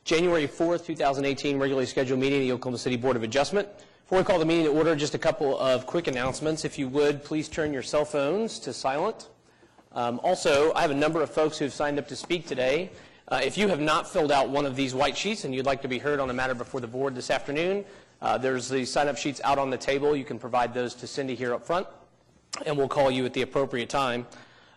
January 4th, 2018 regularly scheduled meeting of the Oklahoma City Board of Adjustment. Before we call the meeting to order, just a couple of quick announcements. If you would, please turn your cell phones to silent. Also, I have a number of folks who have signed up to speak today. If you have not filled out one of these white sheets and you'd like to be heard on a matter before the board this afternoon, there's the sign-up sheets out on the table. You can provide those to Cindy here up front, and we'll call you at the appropriate time.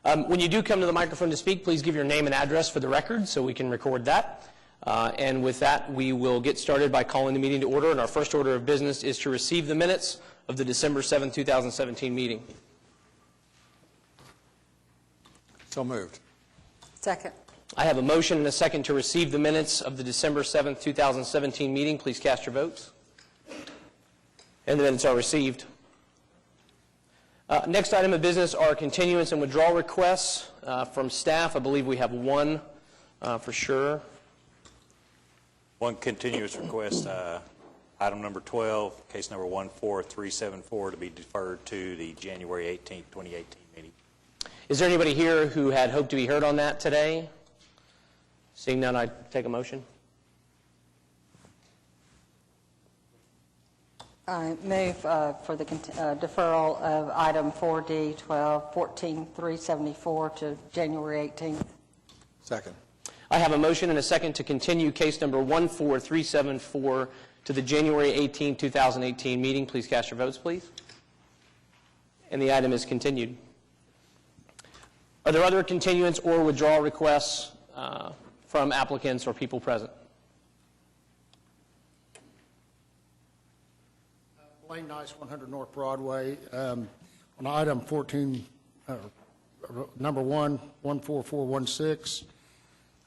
When you do come to the microphone to speak, please give your name and address for the record so we can record that. And with that, we will get started by calling the meeting to order. And our first order of business is to receive the minutes of the December 7, 2017 meeting. So moved. Second. I have a motion and a second to receive the minutes of the December 7, 2017 meeting. Please cast your votes. And the minutes are received. Next item of business are continuance and withdrawal requests from staff. I believe we have one for sure. One continuous request, item number 12, case number 14374, to be deferred to the January 18, 2018 meeting. Is there anybody here who had hoped to be heard on that today? Seeing none, I take a motion. I move for the deferral of item 4D 1414374 to January 18th. Second. I have a motion and a second to continue case number 14374 to the January 18, 2018 meeting. Please cast your votes, please. And the item is continued. Are there other continuance or withdrawal requests from applicants or people present? Blaine Nice, 100 North Broadway. On item 14, number 14416,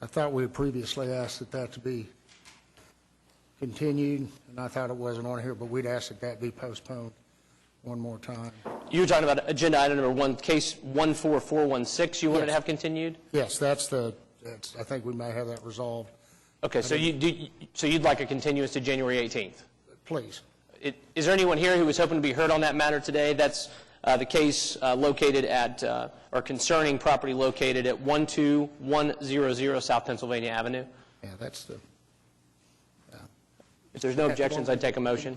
I thought we had previously asked that to be continued, and I thought it wasn't on here, but we'd asked that that be postponed one more time. You were talking about agenda item number 1, case 14416 you wanted to have continued? Yes, I think we may have that resolved. Okay, so you'd like a continuance to January 18th? Please. Is there anyone here who was hoping to be heard on that matter today? That's the case located at, or concerning property located at 12100 South Pennsylvania Avenue. Yeah, that's the... If there's no objections, I'd take a motion.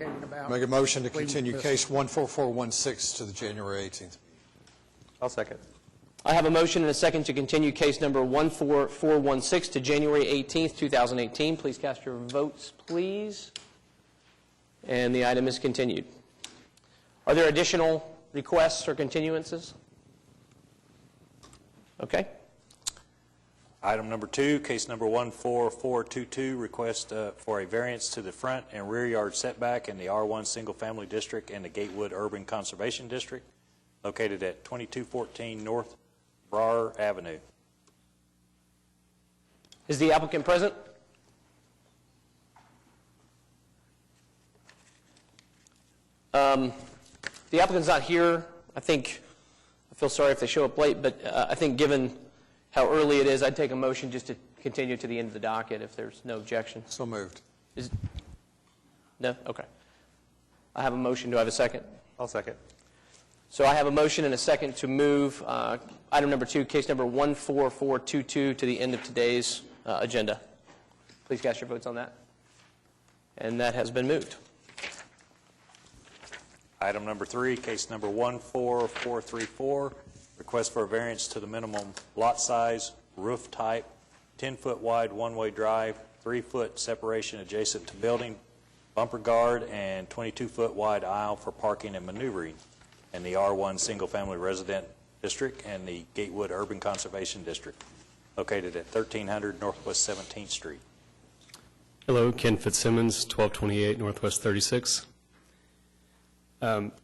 Make a motion to continue case 14416 to the January 18th. I'll second. I have a motion and a second to continue case number 14416 to January 18th, 2018. Please cast your votes, please. And the item is continued. Are there additional requests or continuances? Okay. Item number 2, case number 14422, request for a variance to the front and rear yard setback in the R1 Single Family District and the Gatewood Urban Conservation District, located at 2214 North Brower Avenue. Is the applicant present? The applicant's not here. I feel sorry if they show up late, but I think given how early it is, I'd take a motion just to continue to the end of the docket if there's no objection. So moved. No? Okay. I have a motion. Do I have a second? I'll second. So I have a motion and a second to move item number 2, case number 14422 to the end of today's agenda. Please cast your votes on that. And that has been moved. Item number 3, case number 14434, request for a variance to the minimum lot size, roof type, 10-foot wide one-way drive, 3-foot separation adjacent to building, bumper guard, and 22-foot wide aisle for parking and maneuvering in the R1 Single Family Resident District and the Gatewood Urban Conservation District, located at 1300 Northwest 17th Street. Hello, Ken Fitzsimmons, 1228 Northwest 36.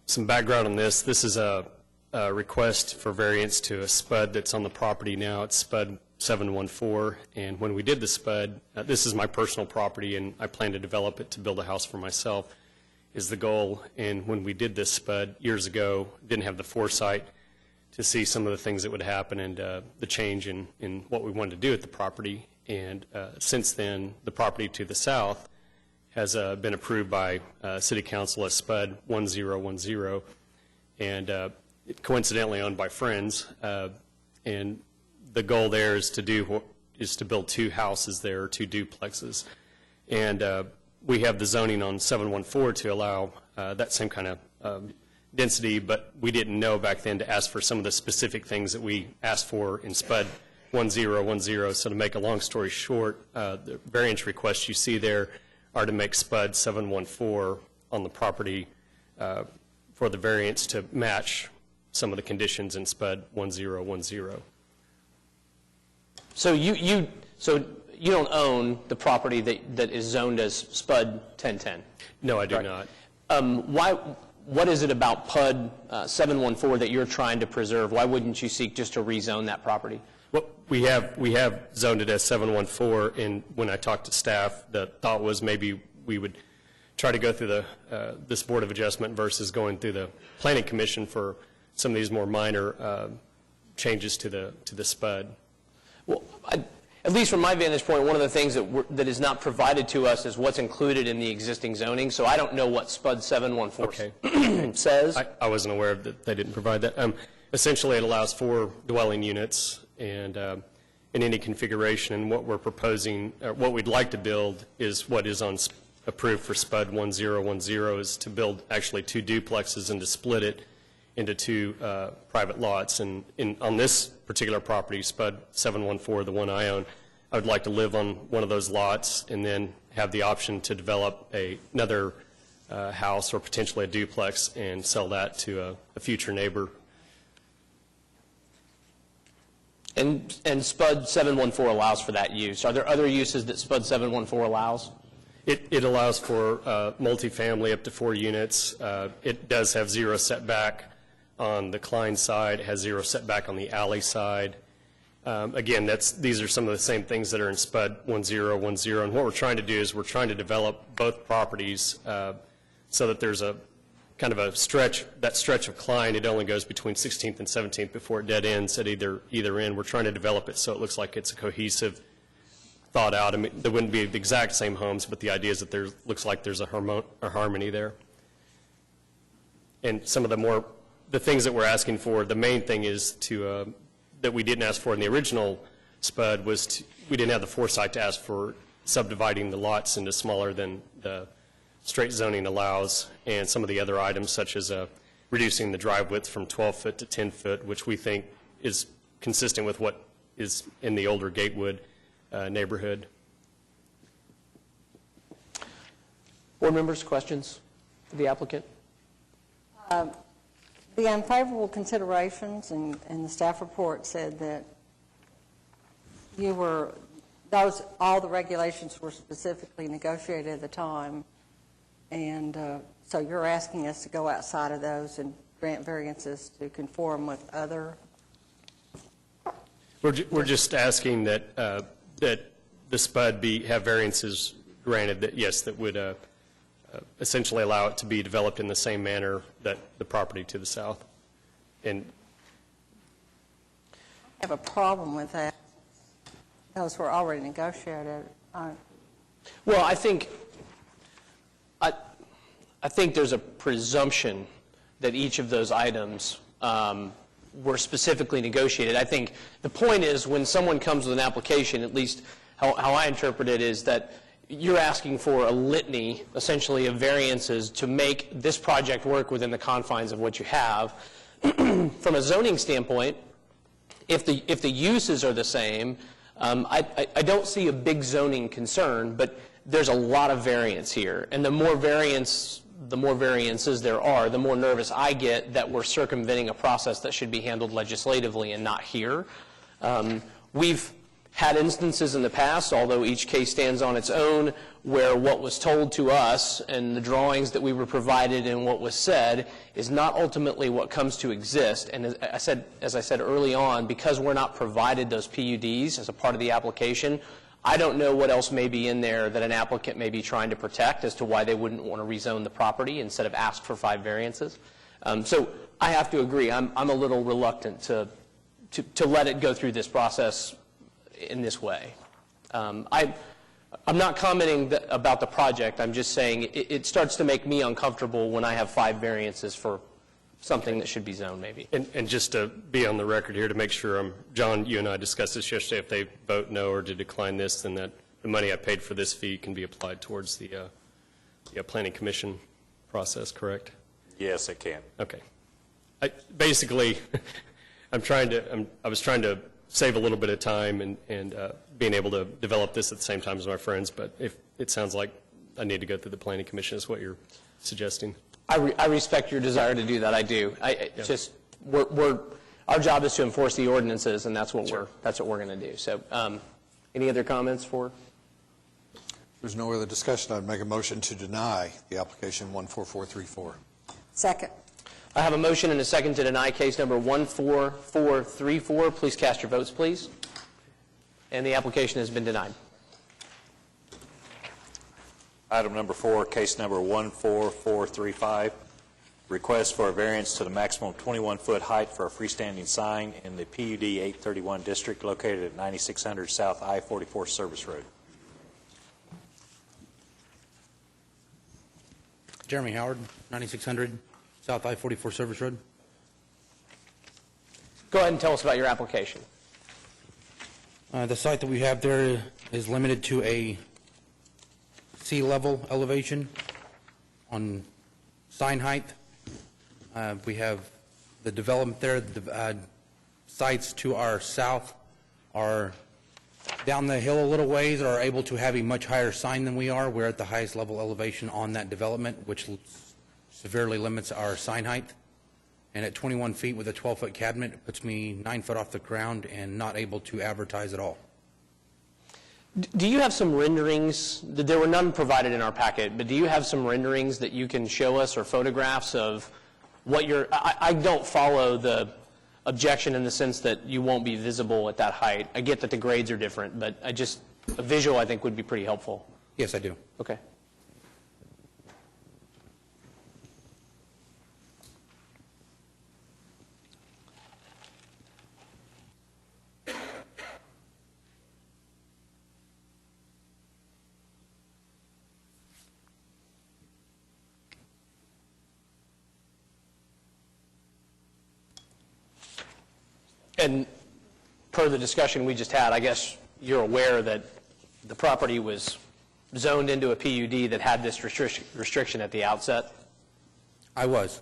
Some background on this. This is a request for variance to a spud that's on the property now. It's spud 714, and when we did the spud, this is my personal property, and I plan to develop it to build a house for myself, is the goal. And when we did this spud years ago, didn't have the foresight to see some of the things that would happen and the change in what we wanted to do at the property. And since then, the property to the south has been approved by City Council as SPUD 1010, and coincidentally owned by friends. And the goal there is to build 2 houses there, 2 duplexes. And we have the zoning on 714 to allow that same kind of density, but we didn't know back then to ask for some of the specific things that we asked for in SPUD 1010. So to make a long story short, the variance requests you see there are to make SPUD 714 on the property for the variance to match some of the conditions in SPUD 1010. So you don't own the property that is zoned as SPUD 1010? No, I do Right. not. What is it about PUD 714 that you're trying to preserve? Why wouldn't you seek just to rezone that property? Well, we have zoned it as 714, and when I talked to staff, the thought was maybe we would try to go through this Board of Adjustment versus going through the Planning Commission for some of these more minor changes to the SPUD. Well, at least from my vantage point, one of the things that is not provided to us is what's included in the existing zoning, so I don't know what SPUD 714 says. I wasn't aware of that they didn't provide that. Essentially, it allows 4 dwelling units and in any configuration, and what we're proposing, what we'd like to build is what is approved for SPUD 1010 is to build actually 2 duplexes and to split it into 2 private lots. And on this particular property, SPUD 714, the one I own, I would like to live on one of those lots and then have the option to develop another house or potentially a duplex and sell that to a future neighbor. And SPUD 714 allows for that use. Are there other uses that SPUD 714 allows? It allows for multifamily up to 4 units. It does have 0 setback on the Klein side. It has 0 setback on the alley side. Again, these are some of the same things that are in SPUD 1010. And what we're trying to do is we're trying to develop both properties so that there's a kind of a stretch, that stretch of Klein, it only goes between 16th and 17th before it dead ends at either end. We're trying to develop it so it looks like it's a cohesive, thought out. I mean, there wouldn't be the exact same homes, but the idea is that there looks like there's a harmony there. And some of the things that we're asking for, the main thing is that we didn't ask for in the original SPUD was we didn't have the foresight to ask for subdividing the lots into smaller than the straight zoning allows, and some of the other items such as reducing the drive width from 12 foot to 10 foot, which we think is consistent with what is in the older Gatewood neighborhood. Board members, questions for the applicant? The unfavorable considerations and the staff report said that all the regulations were specifically negotiated at the time, and so you're asking us to go outside of those and grant variances to conform with other. We're just asking that the SPUD have variances granted that, yes, that would essentially allow it to be developed in the same manner that the property to the south. And I have a problem with that. Those were already negotiated. Well, I think there's a presumption that each of those items were specifically negotiated. I think the point is when someone comes with an application, at least how I interpret it, is that you're asking for a litany, essentially, of variances to make this project work within the confines of what you have. From a zoning standpoint, if the uses are the same, I don't see a big zoning concern, but there's a lot of variance here. And the more variances there are, the more nervous I get that we're circumventing a process that should be handled legislatively and not here. We've had instances in the past, although each case stands on its own, where what was told to us and the drawings that we were provided and what was said is not ultimately what comes to exist. And as I said early on, because we're not provided those PUDs as a part of the application, I don't know what else may be in there that an applicant may be trying to protect as to why they wouldn't want to rezone the property instead of ask for 5 variances. So I have to agree. I'm a little reluctant to let it go through this process in this way. I'm not commenting about the project. I'm just saying it starts to make me uncomfortable when I have 5 variances for something that should be zoned, maybe. And just to be on the record here to make sure, John, you and I discussed this yesterday, if they vote no or to decline this, then that the money I paid for this fee can be applied towards the planning commission process, correct? Yes, it can. Okay. Basically, I was trying to save a little bit of time and being able to develop this at the same time as my friends, but if it sounds like I need to go through the planning commission is what you're suggesting. I respect your desire to do that, I do. Just, our job is to enforce the ordinances, and that's what we're going to do. So, any other comments for? If there's no other discussion, I'd make a motion to deny the application 14434. Second. I have a motion and a second to deny case number 14434. Please cast your votes, please. And the application has been denied. Item number 4, case number 14435, request for a variance to the maximum 21-foot height for a freestanding sign in the PUD 831 district located at 9600 South I-44 Service Road. Jeremy Howard, 9600 South I-44 Service Road. Go ahead and tell us about your application. The site that we have there is limited to a sea level elevation on sign height. We have the development there. The sites to our south are down the hill a little ways, are able to have a much higher sign than we are. We're at the highest level elevation on that development, which severely limits our sign height. And at 21 feet with a 12-foot cabinet, it puts me 9 foot off the ground and not able to advertise at all. Do you have some renderings? There were none provided in our packet, but do you have some renderings that you can show us or photographs of what you're... I don't follow the objection in the sense that you won't be visible at that height. I get that the grades are different, but a visual I think would be pretty helpful. Yes, I do. Okay. And per the discussion we just had, I guess you're aware that the property was zoned into a PUD that had this restriction at the outset? I was.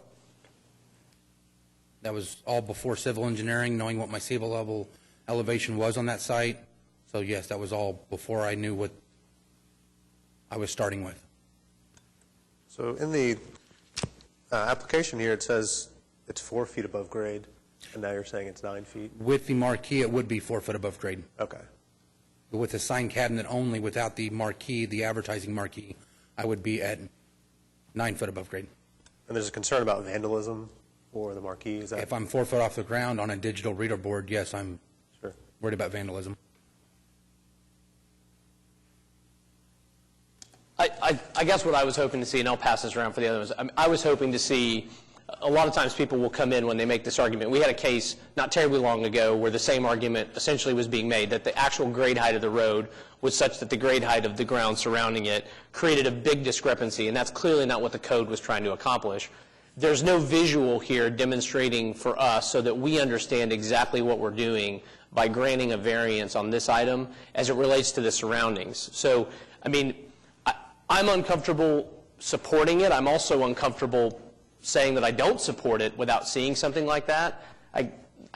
That was all before civil engineering, knowing what my sea level elevation was on that site. So yes, that was all before I knew what I was starting with. So in the application here, it says it's 4 feet above grade, and now you're saying it's 9 feet? With the marquee, it would be 4 foot above grade. Okay. But with the sign cabinet only, without the marquee, the advertising marquee, I would be at 9 foot above grade. And there's a concern about vandalism for the marquee, is that? If I'm 4 foot off the ground on a digital reader board, yes, I'm Sure. worried about vandalism. I guess what I was hoping to see, and I'll pass this around for the others, I was hoping to see, a lot of times people will come in when they make this argument. We had a case not terribly long ago where the same argument essentially was being made, that the actual grade height of the road was such that the grade height of the ground surrounding it created a big discrepancy, and that's clearly not what the code was trying to accomplish. There's no visual here demonstrating for us so that we understand exactly what we're doing by granting a variance on this item as it relates to the surroundings. So, I mean, I'm uncomfortable supporting it. I'm also uncomfortable saying that I don't support it without seeing something like that. I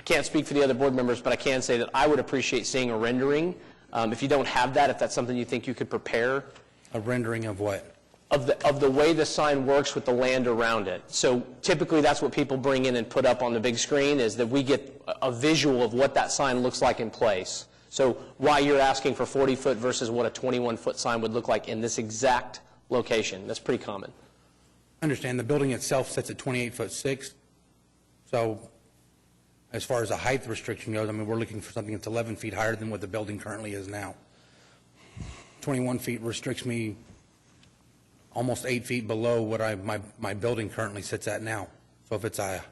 can't speak for the other board members, but I can say that I would appreciate seeing a rendering. If you don't have that, if that's something you think you could prepare. A rendering of what? Of the way the sign works with the land around it. So typically that's what people bring in and put up on the big screen, is that we get a visual of what that sign looks like in place. So why you're asking for 40 foot versus what a 21-foot sign would look like in this exact location. That's pretty common. I understand the building itself sits at 28'6". So as far as a height restriction goes, I mean, we're looking for something that's 11 feet higher than what the building currently is now. 21 feet restricts me almost 8 feet below what my building currently sits at now. So if it's a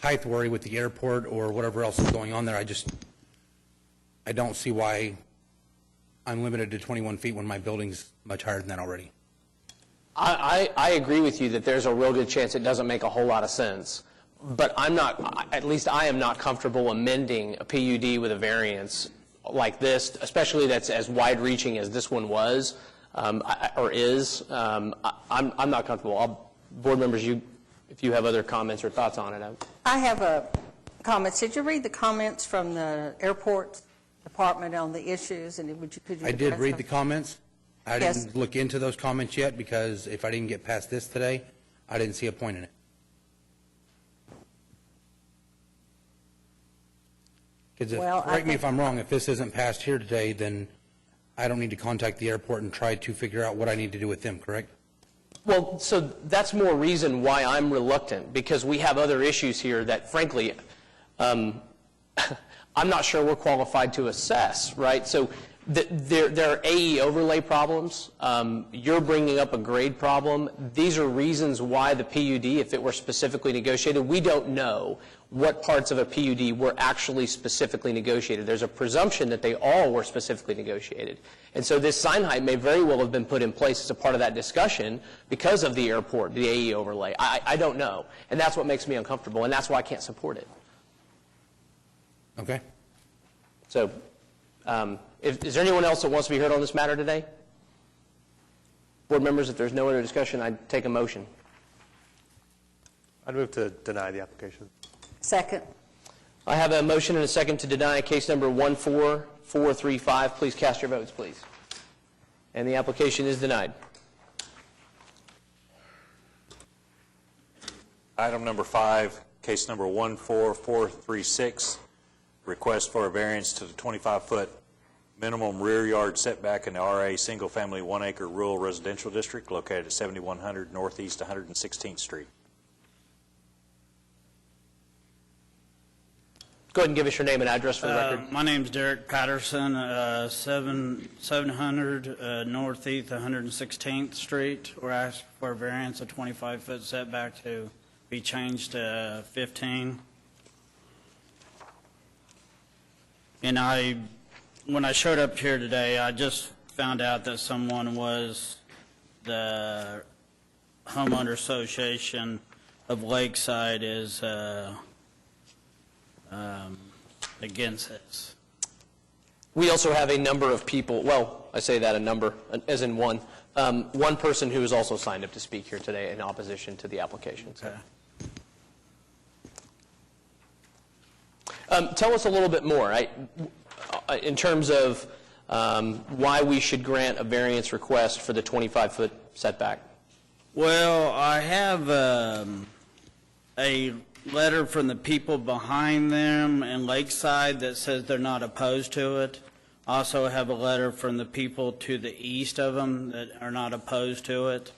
height worry with the airport or whatever else is going on there, I don't see why I'm limited to 21 feet when my building's much higher than that already. I agree with you that there's a real good chance it doesn't make a whole lot of sense. But I'm not, at least I am not comfortable amending a PUD with a variance like this, especially that's as wide-reaching as this one was, or is, I'm not comfortable. Board members, if you have other comments or thoughts on it. I have comments. Did you read the comments from the airport department on the issues, and could you I did address read them? the comments. I Yes. didn't look into those comments yet, because if I didn't get past this today, I didn't see a point in it. Because Well, I correct me think- if I'm wrong, if this isn't passed here today, then I don't need to contact the airport and try to figure out what I need to do with them, correct? Well, so that's more reason why I'm reluctant, because we have other issues here that, frankly, I'm not sure we're qualified to assess, right? So there are AE overlay problems. You're bringing up a grade problem. These are reasons why the PUD, if it were specifically negotiated, we don't know what parts of a PUD were actually specifically negotiated. There's a presumption that they all were specifically negotiated. And so this sign height may very well have been put in place as a part of that discussion because of the airport, the AE overlay. I don't know. And that's what makes me uncomfortable, and that's why I can't support it. Okay. So is there anyone else that wants to be heard on this matter today? Board members, if there's no other discussion, I'd take a motion. I'd move to deny the application. Second. I have a motion and a second to deny case number 14435. Please cast your votes, please. And the application is denied. Item number 5, case number 14436, request for a variance to the 25-foot minimum rear yard setback in the RA single-family 1-acre rural residential district located at 7100 Northeast 116th Street. Go ahead and give us your name and address for the record. My name's Derek Patterson, 700 Northeast 116th Street. We're asking for a variance of 25-foot setback to be changed to 15. And when I showed up here today, I just found out that someone was the homeowner association of Lakeside is against this. We also have a number of people, well, I say that a number, as in one person who is also signed up to speak here today in opposition to the application. So. Tell us a little bit more, in terms of why we should grant a variance request for the 25-foot setback. Well, I have a letter from the people behind them in Lakeside that says they're not opposed to it. Also have a letter from the people to the east of them that are not opposed to it.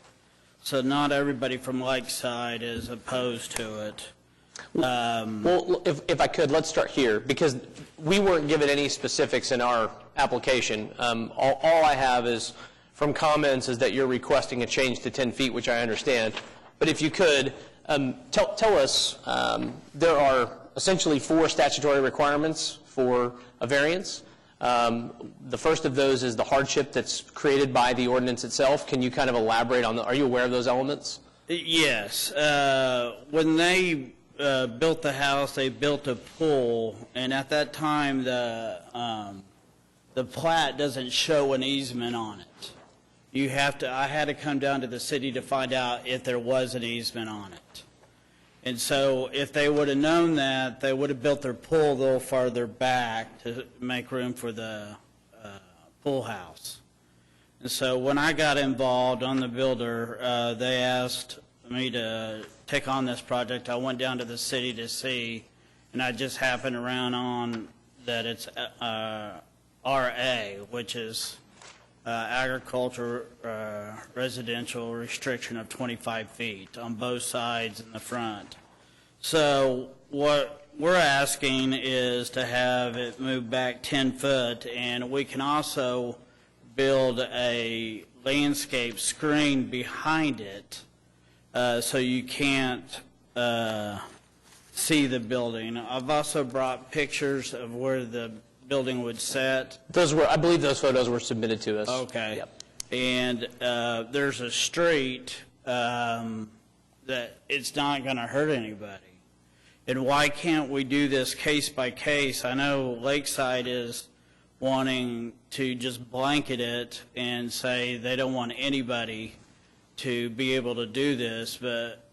So not everybody from Lakeside is opposed to it. Well, if I could, let's start here, because we weren't given any specifics in our application. All I have is, from comments, is that you're requesting a change to 10 feet, which I understand. But if you could, tell us, there are essentially 4 statutory requirements for a variance. The first of those is the hardship that's created by the ordinance itself. Can you kind of elaborate on are you aware of those elements? Yes. When they built the house, they built a pool, and at that time the plat doesn't show an easement on it. I had to come down to the city to find out if there was an easement on it. And so if they would have known that, they would have built their pool a little farther back to make room for the pool house. And so when I got involved on the builder, they asked me to take on this project. I went down to the city to see, and I just happened around on that it's RA, which is agriculture residential restriction of 25 feet on both sides in the front. So what we're asking is to have it move back 10 foot, and we can also build a landscape screen behind it so you can't see the building. I've also brought pictures of where the building would set. I believe those photos were submitted to us. Okay. Yep. And there's a street that it's not going to hurt anybody. And why can't we do this case by case? I know Lakeside is wanting to just blanket it and say they don't want anybody to be able to do this, but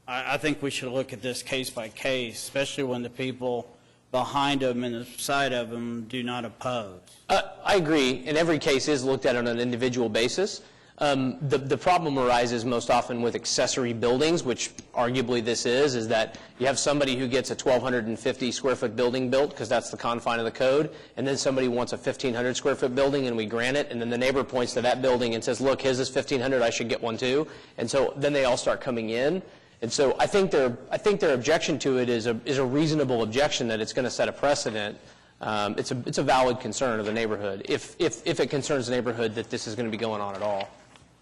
I think we should look at this case by case, especially when the people behind them and the side of them do not oppose. I agree, and every case is looked at on an individual basis. The problem arises most often with accessory buildings, which arguably this is that you have somebody who gets a 1,250 square foot building built because that's the confine of the code, and then somebody wants a 1,500 square foot building and we grant it, and then the neighbor points to that building and says, look, his is 1,500, I should get one too. And so then they all start coming in. And so I think their objection to it is a reasonable objection, that it's going to set a precedent. It's a valid concern of the neighborhood, if it concerns the neighborhood that this is going to be going on at all.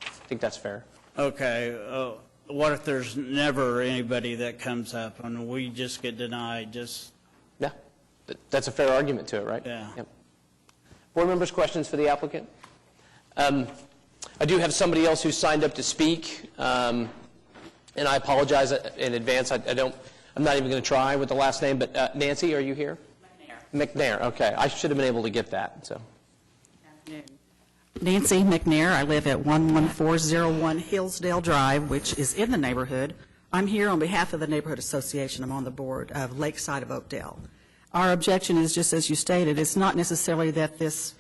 I think that's fair. Okay, what if there's never anybody that comes up and we just get denied? Yeah, that's a fair argument to it, right? Yeah. Yep. Board members, questions for the applicant? I do have somebody else who signed up to speak, and I apologize in advance. I'm not even going to try with the last name, but Nancy, are you here? McNair. Okay, I should have been able to get that. So. Nancy McNair. I live at 11401 Hillsdale Drive, which is in the neighborhood. I'm here on behalf of the Neighborhood Association. I'm on the board of Lakeside of Oakdale. Our objection is, just as you stated, it's not necessarily that this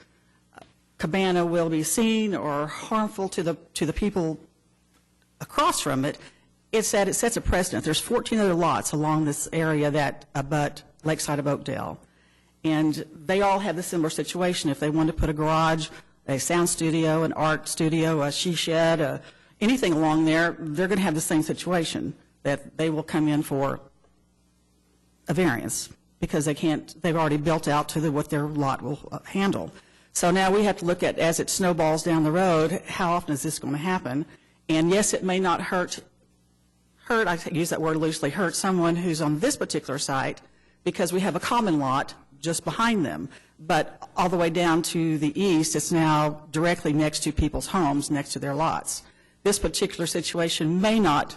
cabana will be seen or harmful to the people across from it. It's that it sets a precedent. There's 14 other lots along this area that abut Lakeside of Oakdale, and they all have the similar situation. If they want to put a garage, a sound studio, an art studio, a she shed, anything along there, they're going to have the same situation, that they will come in for a variance because they've already built out to what their lot will handle. So now we have to look at, as it snowballs down the road, how often is this going to happen? And yes, it may not hurt, I use that word loosely, hurt someone who's on this particular site because we have a common lot just behind them. But all the way down to the east, it's now directly next to people's homes, next to their lots. This particular situation may not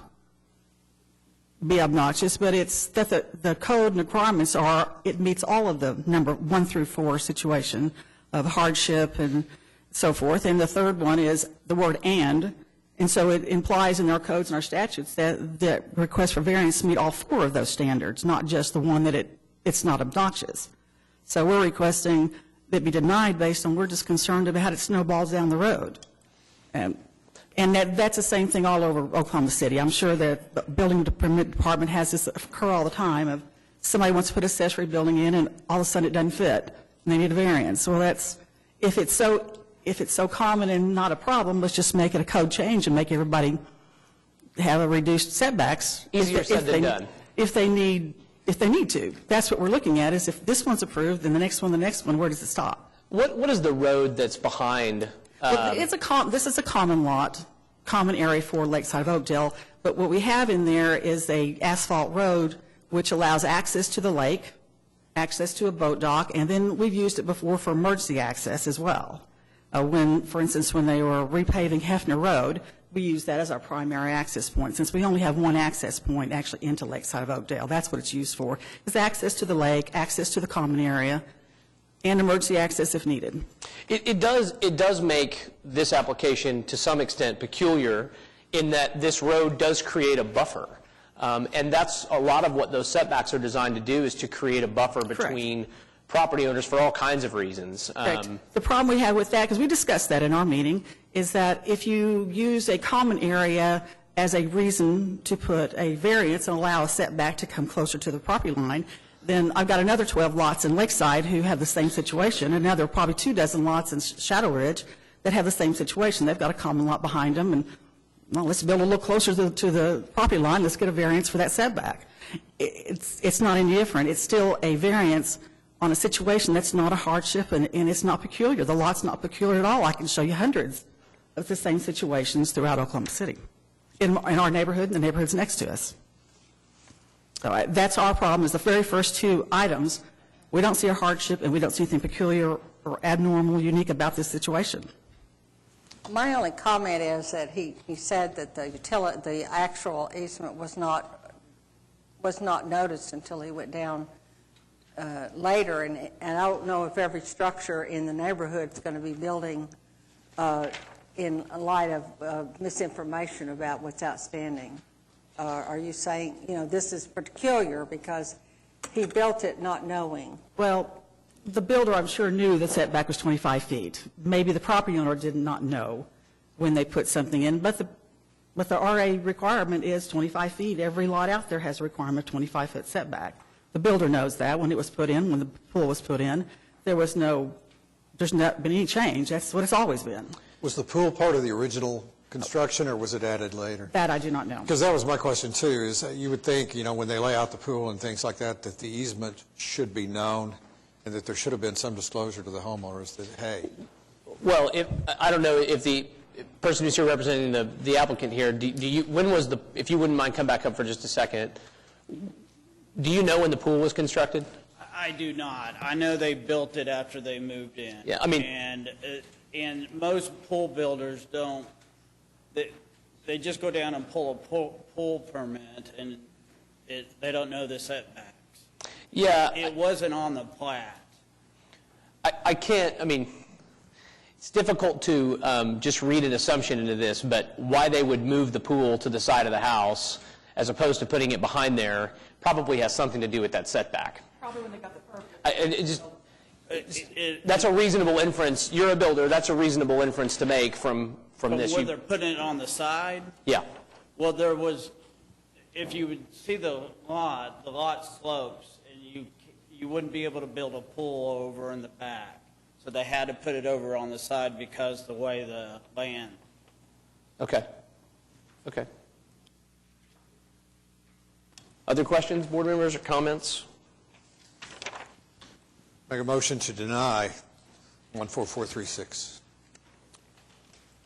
be obnoxious, but it's that the code and requirements are, it meets all of the number 1 through 4 situation of hardship and so forth. And the third one is the word and so it implies in our codes and our statutes that requests for variance meet all 4 of those standards, not just the one that it's not obnoxious. So we're requesting that be denied based on we're just concerned about how it snowballs down the road. And that's the same thing all over Oklahoma City. I'm sure that the building permit department has this occur all the time of somebody wants to put an accessory building in and all of a sudden it doesn't fit and they need a variance. Well, if it's so common and not a problem, let's just make it a code change and make everybody have a reduced setbacks. Easier said than done. If they need to. That's what we're looking at, is if this one's approved, then the next one, where does it stop? What is the road that's behind? This is a common lot, common area for Lakeside of Oakdale, but what we have in there is a asphalt road which allows access to the lake, access to a boat dock, and then we've used it before for emergency access as well. For instance, when they were repaving Hefner Road, we use that as our primary access point. Since we only have one access point actually into Lakeside of Oakdale, that's what it's used for, is access to the lake, access to the common area, and emergency access if needed. It does make this application to some extent peculiar in that this road does create a buffer. And that's a lot of what those setbacks are designed to do, is to create a buffer between property owners for all kinds of reasons. The problem we have with that, because we discussed that in our meeting, is that if you use a common area as a reason to put a variance and allow a setback to come closer to the property line, then I've got another 12 lots in Lakeside who have the same situation, and now there are probably 24 lots in Shadow Ridge that have the same situation. They've got a common lot behind them, and well, let's build a little closer to the property line. Let's get a variance for that setback. It's not any different. It's still a variance on a situation that's not a hardship, and it's not peculiar. The lot's not peculiar at all. I can show you hundreds of the same situations throughout Oklahoma City, in our neighborhood and the neighborhoods next to us. So that's our problem, is the very first 2 items. We don't see a hardship, and we don't see anything peculiar or abnormal, unique about this situation. My only comment is that he said that the actual easement was not noticed until he went down later, and I don't know if every structure in the neighborhood is going to be building in light of misinformation about what's outstanding. Are you saying, this is peculiar because he built it not knowing? Well, the builder, I'm sure, knew the setback was 25 feet. Maybe the property owner did not know when they put something in, but the RA requirement is 25 feet. Every lot out there has a requirement of 25-foot setback. The builder knows that when it was put in, when the pool was put in, there's not been any change. That's what it's always been. Was the pool part of the original construction, or was it added later? That I do not know. Because that was my question, too, is that you would think, when they lay out the pool and things like that, that the easement should be known and that there should have been some disclosure to the homeowners that, hey. Well, I don't know if the person who's here representing the applicant here, if you wouldn't mind, come back up for just a second. Do you know when the pool was constructed? I do not. I know they built it after they moved in. Yeah, I mean. And most pool builders don't, they just go down and pull a pool permit, and they don't know the setbacks. Yeah. It wasn't on the plat. It's difficult to just read an assumption into this, but why they would move the pool to the side of the house as opposed to putting it behind there probably has something to do with that setback. Probably when they got the permit. That's a reasonable inference. You're a builder. That's a reasonable inference to make from this. Where they're putting it on the side? Yeah. Well, if you would see the lot slopes, and you wouldn't be able to build a pool over in the back. So they had to put it over on the side because the way the land. Okay. Other questions, board members, or comments? Make a motion to deny 14436.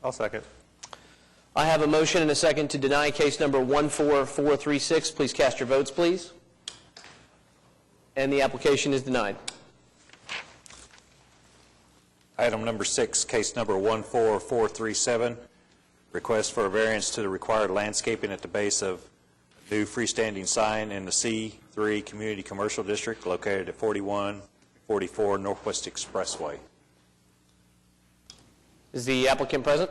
I'll second. I have a motion and a second to deny case number 14436. Please cast your votes, please. And the application is denied. Item number 6, case number 14437, request for a variance to the required landscaping at the base of new freestanding sign in the C3 Community Commercial District located at 4144 Northwest Expressway. Is the applicant present?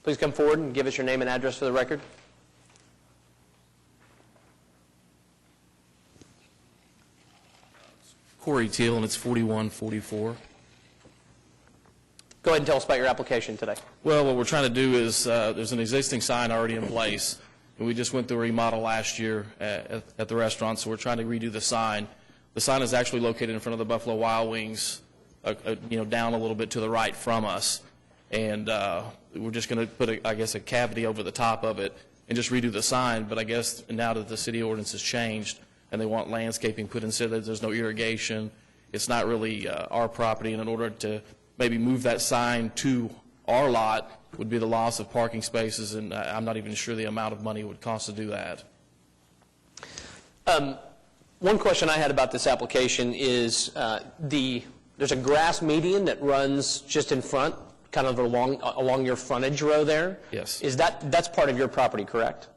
Please come forward and give us your name and address for the record. Corey Teal, and it's 4144. Go ahead and tell us about your application today. Well, what we're trying to do is, there's an existing sign already in place, and we just went through a remodel last year at the restaurant, so we're trying to redo the sign. The sign is actually located in front of the Buffalo Wild Wings, down a little bit to the right from us, and we're just going to put, a cavity over the top of it and just redo the sign, but I guess now that the city ordinance has changed, and they want landscaping put in so that there's no irrigation. It's not really our property, and in order to maybe move that sign to our lot would be the loss of parking spaces, and I'm not even sure the amount of money it would cost to do that. One question I had about this application is there's a grass median that runs just in front, kind of along your frontage row there. Yes. That's part of your property, correct?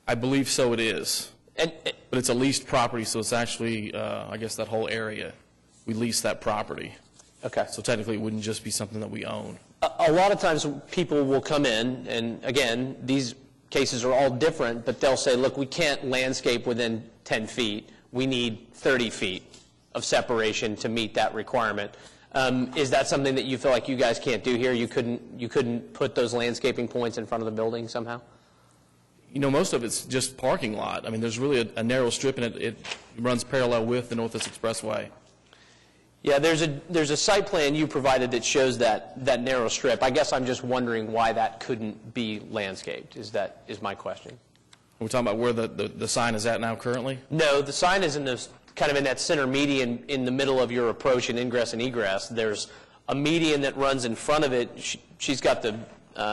I believe so it is. But it's a leased property, so it's actually, that whole area. We lease that property. Okay. So technically, it wouldn't just be something that we own. A lot of times people will come in, and again, these cases are all different, but they'll say, look, we can't landscape within 10 feet. We need 30 feet of separation to meet that requirement. Is that something that you feel like you guys can't do here? You couldn't put those landscaping points in front of the building somehow? Most of it's just parking lot. I mean, there's really a narrow strip, and it runs parallel with the Northwest Expressway. Yeah, there's a site plan you provided that shows that narrow strip. I guess I'm just wondering why that couldn't be landscaped, is my question. We're talking about where the sign is at now currently? No, the sign is in that center median in the middle of your approach and ingress and egress. There's a median that runs in front of it. She's got the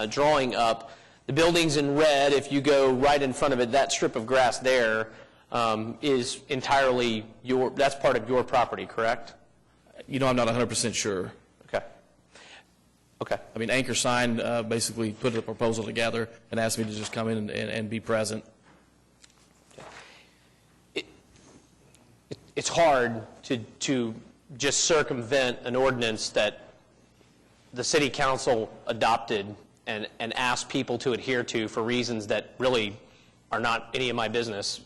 drawing up. The building's in red. If you go right in front of it, that strip of grass there is entirely that's part of your property, correct? I'm not 100% sure. Okay. I mean, Anchor Sign basically put a proposal together and asked me to just come in and be present. it's hard to just circumvent an ordinance that the city council adopted and asked people to adhere to for reasons that really are not any of my business.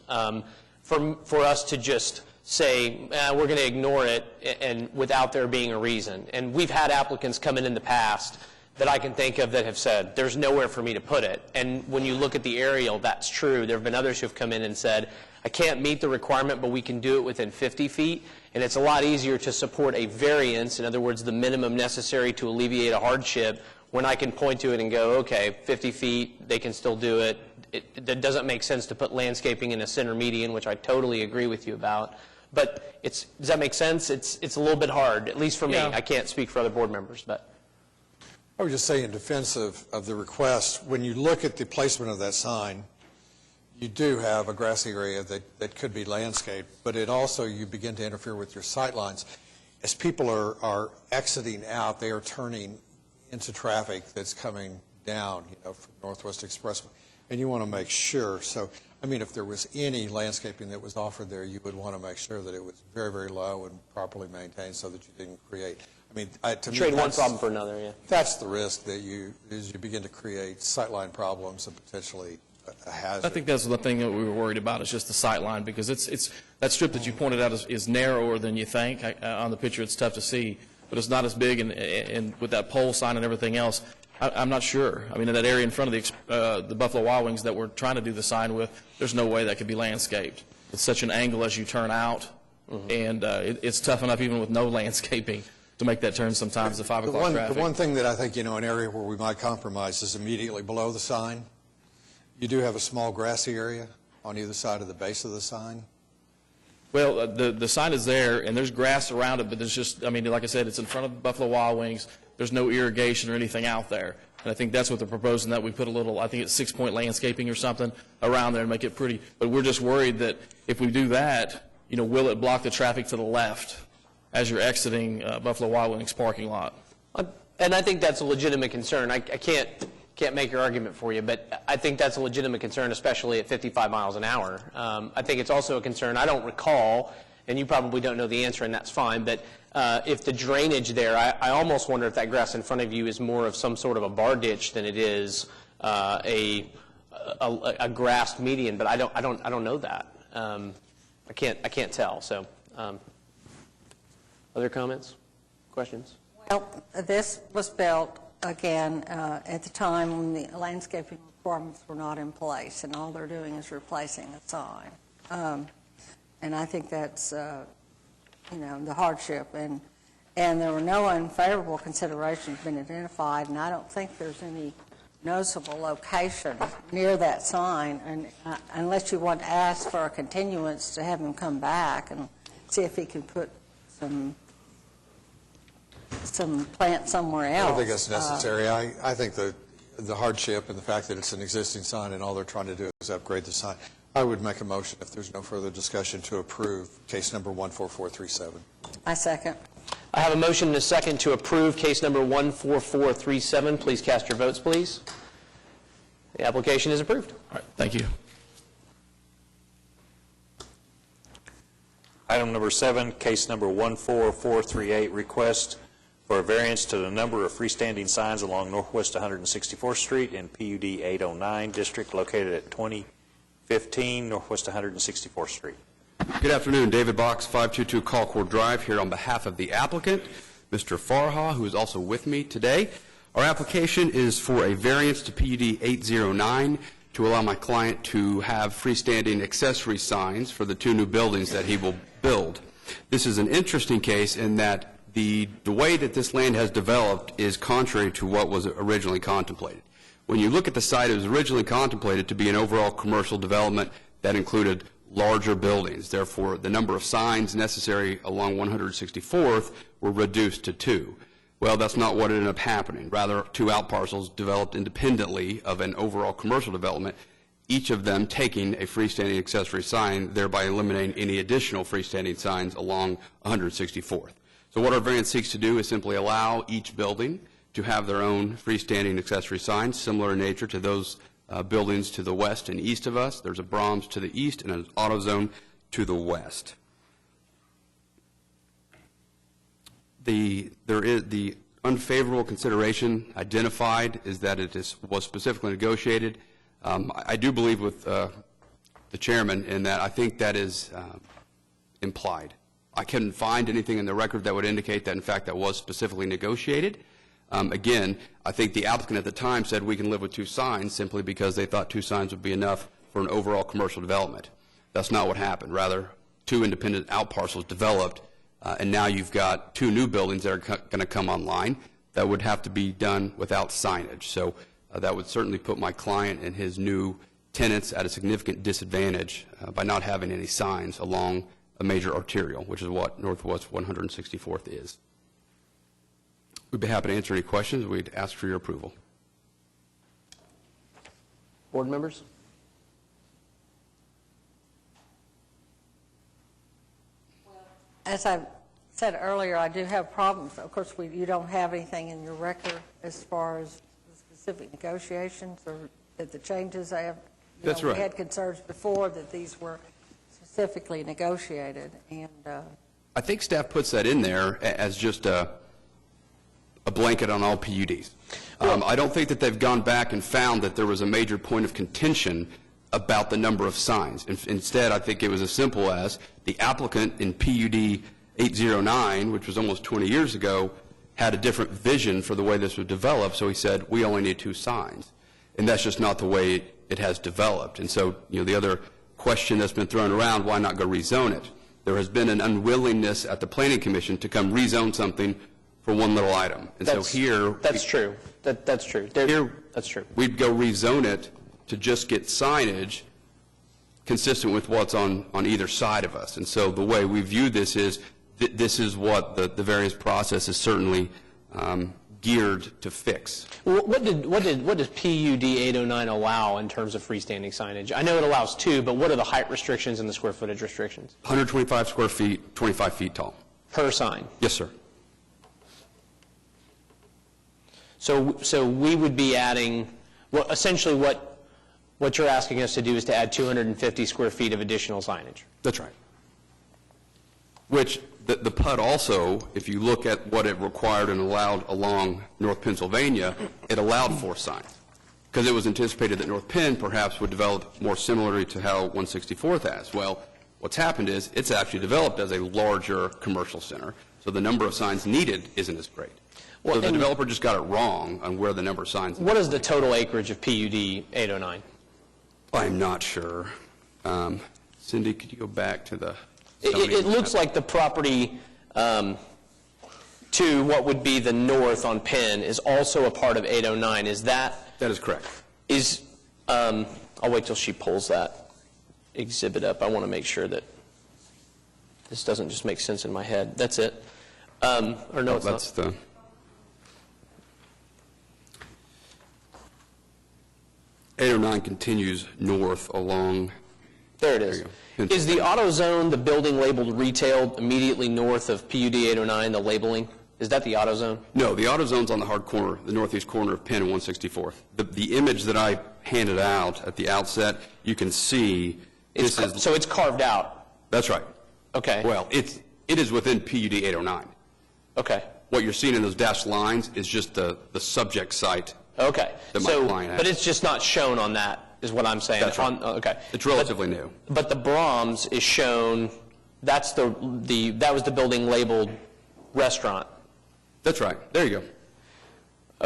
For us to just say, we're going to ignore it, and without there being a reason. And we've had applicants come in the past that I can think of that have said, there's nowhere for me to put it. And when you look at the aerial, that's true. There have been others who have come in and said, I can't meet the requirement, but we can do it within 50 feet. And it's a lot easier to support a variance, in other words, the minimum necessary to alleviate a hardship, when I can point to it and go, okay, 50 feet, they can still do it. It doesn't make sense to put landscaping in a center median, which I totally agree with you about. But does that make sense? It's a little bit hard, at least for me. Yeah. I can't speak for other board members, but. I would just say in defense of the request, when you look at the placement of that sign, you do have a grassy area that could be landscaped, but it also, you begin to interfere with your sight lines. As people are exiting out, they are turning into traffic that's coming down, from Northwest Expressway, and you want to make sure. So, I mean, if there was any landscaping that was offered there, you would want to make sure that it was very, very low and properly maintained so that you didn't create, to me, Trade one problem for another, yeah. That's the risk that as you begin to create sightline problems and potentially a hazard. I think that's the thing that we were worried about, is just the sight line, because it's that strip that you pointed out is narrower than you think. On the picture, it's tough to see, but it's not as big, and with that pole sign and everything else, I'm not sure. I mean, in that area in front of the Buffalo Wild Wings that we're trying to do the sign with, there's no way that could be landscaped. It's such an angle as you turn out, and it's tough enough even with no landscaping to make that turn sometimes, the 5 o'clock traffic. The one thing that I think, an area where we might compromise is immediately below the sign. You do have a small grassy area on either side of the base of the sign. Well, the sign is there, and there's grass around it, but there's just, like I said, it's in front of Buffalo Wild Wings. There's no irrigation or anything out there. And I think that's what they're proposing, that we put a little, I think it's 6-point landscaping or something around there and make it pretty. But we're just worried that if we do that, will it block the traffic to the left as you're exiting Buffalo Wild Wings parking lot? And I think that's a legitimate concern. I can't make your argument for you, but I think that's a legitimate concern, especially at 55 miles an hour. I think it's also a concern. I don't recall, and you probably don't know the answer, and that's fine, but if the drainage there, I almost wonder if that grass in front of you is more of some sort of a bar ditch than it is a grassed median, but I don't know that. I can't tell. So, other comments, questions? Well, this was built, again, at the time when the landscaping requirements were not in place, and all they're doing is replacing the sign. And I think that's, the hardship. And there were no unfavorable considerations been identified, and I don't think there's any noticeable location near that sign, and unless you want to ask for a continuance to have him come back and see if he can put some plant somewhere else. I don't think that's necessary. I think the hardship and the fact that it's an existing sign and all they're trying to do is upgrade the sign. I would make a motion, if there's no further discussion, to approve case number 14437. I second. I have a motion and a second to approve case number 14437. Please cast your votes, please. The application is approved. All right, thank you. Item number 7, case number 14438, request for a variance to the number of freestanding signs along Northwest 164th Street in PUD 809 district located at 2015 Northwest 164th Street. Good afternoon. David Box, 522 Colcord Drive, here on behalf of the applicant, Mr. Farha, who is also with me today. Our application is for a variance to PUD 809 to allow my client to have freestanding accessory signs for the 2 new buildings that he will build. This is an interesting case in that the way that this land has developed is contrary to what was originally contemplated. When you look at the site, it was originally contemplated to be an overall commercial development that included larger buildings. Therefore, the number of signs necessary along 164th were reduced to 2. Well, that's not what ended up happening. Rather, 2 outparcels developed independently of an overall commercial development, each of them taking a freestanding accessory sign, thereby eliminating any additional freestanding signs along 164th. So what our variance seeks to do is simply allow each building to have their own freestanding accessory signs, similar in nature to those buildings to the west and east of us. There's a Brahms to the east and an AutoZone to the west. the unfavorable consideration identified is that it was specifically negotiated. I do believe with the chairman in that I think that is implied. I couldn't find anything in the record that would indicate that, in fact, that was specifically negotiated. Again, I think the applicant at the time said we can live with 2 signs simply because they thought 2 signs would be enough for an overall commercial development. That's not what happened. Rather, 2 independent outparcels developed, and now you've got 2 new buildings that are going to come online that would have to be done without signage. So that would certainly put my client and his new tenants at a significant disadvantage by not having any signs along a major arterial, which is what Northwest 164th is. We'd be happy to answer any questions. We'd ask for your approval. Board members? As I said earlier, I do have problems. Of course, you don't have anything in your record as far as specific negotiations or that the changes I have. That's right. We had concerns before that these were specifically negotiated, and I think staff puts that in there as just a blanket on all PUDs. I don't think that they've gone back and found that there was a major point of contention about the number of signs. Instead, I think it was as simple as the applicant in PUD 809, which was almost 20 years ago, had a different vision for the way this would develop, so he said, we only need 2 signs. And that's just not the way it has developed. And so, the other question that's been thrown around, why not go rezone it? There has been an unwillingness at the Planning Commission to come rezone something for one little item. And so here... That's true. That's true. That's true. We'd go rezone it to just get signage consistent with what's on either side of us. And so the way we view this is this is what the various process is certainly geared to fix. Well, what does PUD 809 allow in terms of freestanding signage? I know it allows 2, but what are the height restrictions and the square footage restrictions? 125 square feet, 25 feet tall. Per sign? Yes, sir. So we would be adding, well, essentially what you're asking us to do is to add 250 square feet of additional signage. That's right. Which the PUD also, if you look at what it required and allowed along North Pennsylvania, it allowed 4 signs. Because it was anticipated that North Penn perhaps would develop more similarly to how 164th has. Well, what's happened is it's actually developed as a larger commercial center, so the number of signs needed isn't as great. Well, so the developer just got it wrong on where the number of signs. What is the total acreage of PUD 809? I'm not sure. Cindy, could you go back to the... It looks like the property to what would be the north on Penn is also a part of 809. Is that... That is correct. I'll wait till she pulls that exhibit up. I want to make sure that this doesn't just make sense in my head. That's it. Or no, it's that's not. The... 809 continues north along... There it is. Is the AutoZone, the building labeled retail, immediately north of PUD 809, the labeling? Is that the AutoZone? No, the AutoZone's on the hard corner, the northeast corner of Penn and 164th. The image that I handed out at the outset, you can see... So it's carved out? That's right. Okay. Well, it is within PUD 809. Okay. What you're seeing in those dashed lines is just the subject site. Okay. That my client has. But it's just not shown on that, is what I'm saying. That's right. Okay. It's relatively new. But the Brahms is shown, that was the building labeled restaurant. That's right. There you go.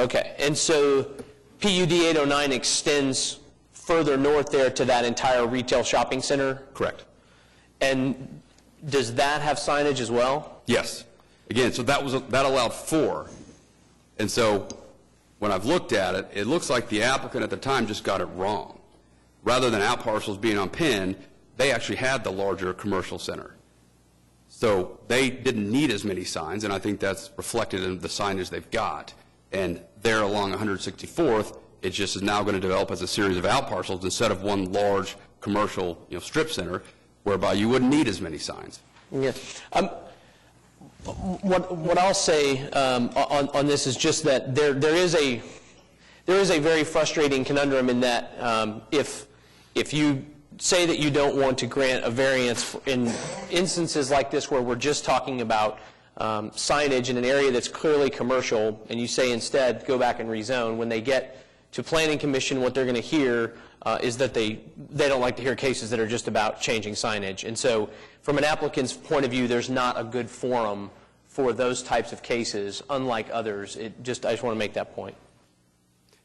Okay. And so PUD 809 extends further north there to that entire retail shopping center? Correct. And does that have signage as well? Yes. Again, so that allowed 4. And so when I've looked at it, it looks like the applicant at the time just got it wrong. Rather than out parcels being on Penn, they actually had the larger commercial center. So they didn't need as many signs, and I think that's reflected in the signage they've got. And there along 164th, it just is now going to develop as a series of out parcels instead of one large commercial strip center, whereby you wouldn't need as many signs. Yeah. What I'll say on this is just that there is a very frustrating conundrum in that if you say that you don't want to grant a variance in instances like this where we're just talking about signage in an area that's clearly commercial, and you say instead, go back and rezone, when they get to Planning Commission, what they're going to hear is that they don't like to hear cases that are just about changing signage. And so from an applicant's point of view, there's not a good forum for those types of cases, unlike others. I just want to make that point.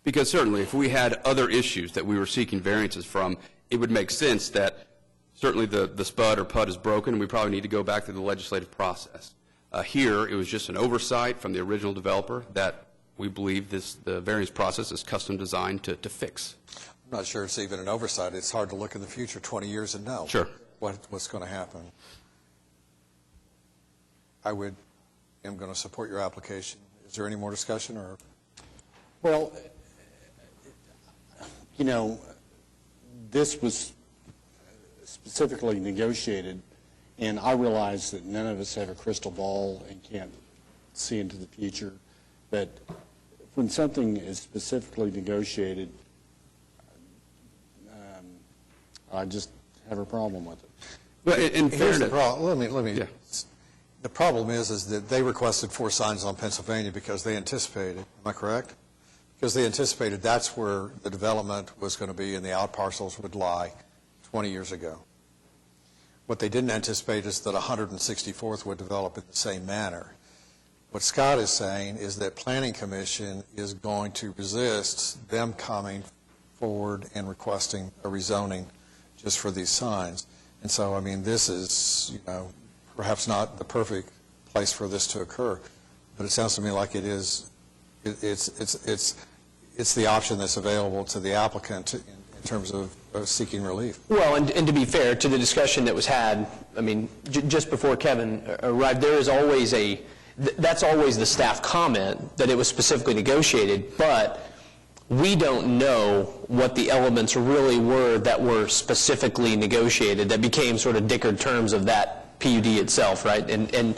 Because certainly, if we had other issues that we were seeking variances from, it would make sense that certainly the spud or PUD is broken, and we probably need to go back through the legislative process. Here, it was just an oversight from the original developer that we believe the variance process is custom designed to fix. I'm not sure it's even an oversight. It's hard to look in the future 20 years and know Sure. what's going to happen. I am going to support your application. Is there any more discussion? Or? Well, you know, this was specifically negotiated, and I realize that none of us have a crystal ball and can't see into the future, but when something is specifically negotiated, I just have a problem with it. Well, in Here's the fairness, problem. Let me. Yeah. The problem is that they requested 4 signs on Pennsylvania because they anticipated. Am I correct? Because they anticipated that's where the development was going to be and the out parcels would lie 20 years ago. What they didn't anticipate is that 164th would develop in the same manner. What Scott is saying is that Planning Commission is going to resist them coming forward and requesting a rezoning just for these signs. And so, I mean, this is, you know, perhaps not the perfect place for this to occur, but it sounds to me like it is. It's the option that's available to the applicant in terms of seeking relief. Well, and to be fair, to the discussion that was had, I mean, just before Kevin arrived, there is always that's always the staff comment, that it was specifically negotiated, but we don't know what the elements really were that were specifically negotiated, that became sort of Dickard terms of that PUD itself, right? And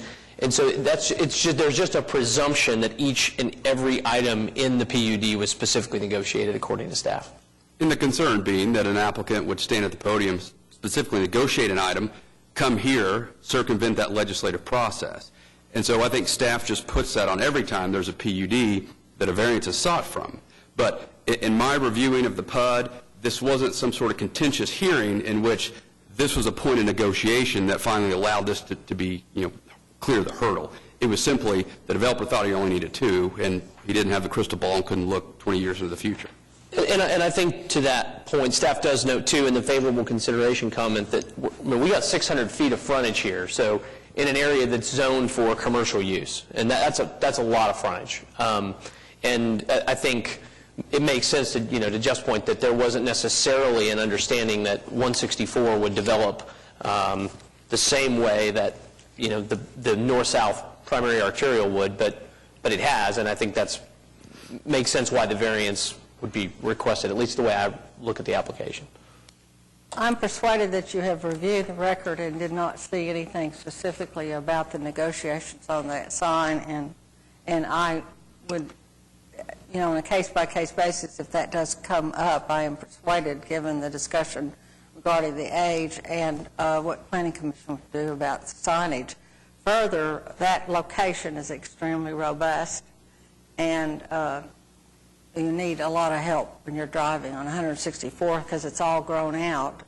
so there's just a presumption that each and every item in the PUD was specifically negotiated according to staff. and the concern being that an applicant would stand at the podium, specifically negotiate an item, come here, circumvent that legislative process. And so I think staff just puts that on every time there's a PUD that a variance is sought from. But in my reviewing of the PUD, this wasn't some sort of contentious hearing in which this was a point of negotiation that finally allowed this to be, clear the hurdle. It was simply the developer thought he only needed 2, and he didn't have the crystal ball and couldn't look 20 years into the future. And I think to that point, staff does note, too, in the favorable consideration comment that we got 600 feet of frontage here, so in an area that's zoned for commercial use, and that's a lot of frontage. And I think it makes sense to Jeff's point that there wasn't necessarily an understanding that 164 would develop the same way that the north-south primary arterial would, but it has, and I think that's makes sense why the variance would be requested, at least the way I look at the application. I'm persuaded that you have reviewed the record and did not see anything specifically about the negotiations on that sign, and I would, on a case-by-case basis, if that does come up, I am persuaded, given the discussion regarding the age and what Planning Commission would do about signage. Further, that location is extremely robust, and you need a lot of help when you're driving on 164 because it's all grown out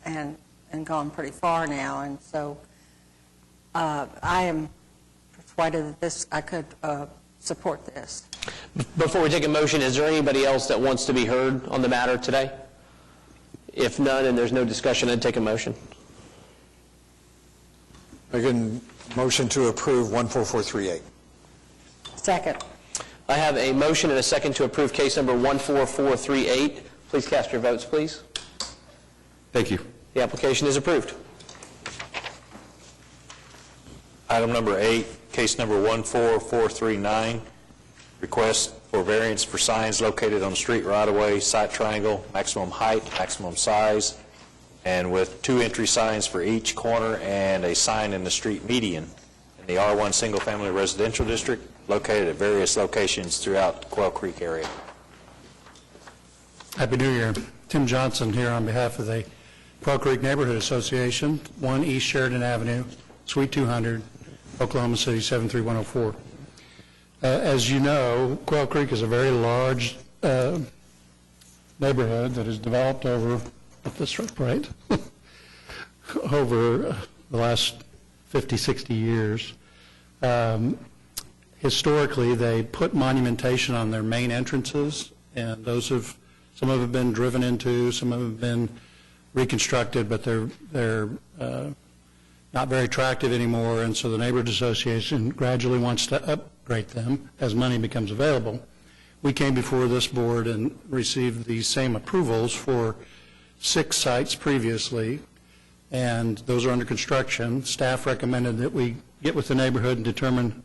and gone pretty far now. And so I am persuaded that I could support this. Before we take a motion, is there anybody else that wants to be heard on the matter today? If none and there's no discussion, I'd take a motion. Again, motion to approve 14438. Second. I have a motion and a second to approve case number 14438. Please cast your votes, please. Thank you. The application is approved. Item number 8, case number 14439, request for variance for signs located on the street right-of-way, site triangle, maximum height, maximum size, and with 2 entry signs for each corner and a sign in the street median in the R1 single-family residential district located at various locations throughout the Quail Creek area. Happy New Year. Tim Johnson here on behalf of the Quail Creek Neighborhood Association, 1 East Sheridan Avenue, Suite 200, Oklahoma City 73104. As you know, Quail Creek is a very large neighborhood that has developed over, at this rate, over the last 50, 60 years. Historically, they put monumentation on their main entrances, and those have, some of them have been driven into, some of them have been reconstructed, but they're not very attractive anymore, and so the neighborhood association gradually wants to upgrade them as money becomes available. We came before this board and received the same approvals for 6 sites previously, and those are under construction. Staff recommended that we get with the neighborhood and determine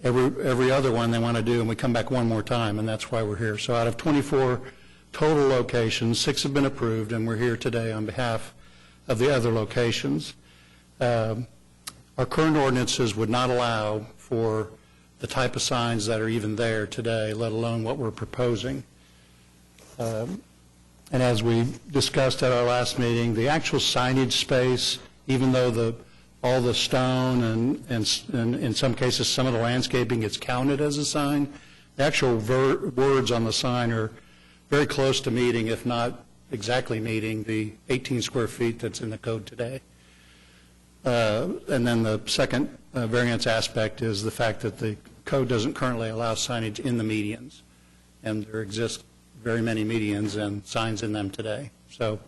every other one they want to do, and we come back one more time, and that's why we're here. So out of 24 total locations, 6 have been approved, and we're here today on behalf of the other locations. Our current ordinances would not allow for the type of signs that are even there today, let alone what we're proposing. And as we discussed at our last meeting, the actual signage space, even though all the stone and in some cases some of the landscaping gets counted as a sign, the actual words on the sign are very close to meeting, if not exactly meeting, the 18 square feet that's in the code today. And then the second variance aspect is the fact that the code doesn't currently allow signage in the medians, and there exist very many medians and signs in them today. So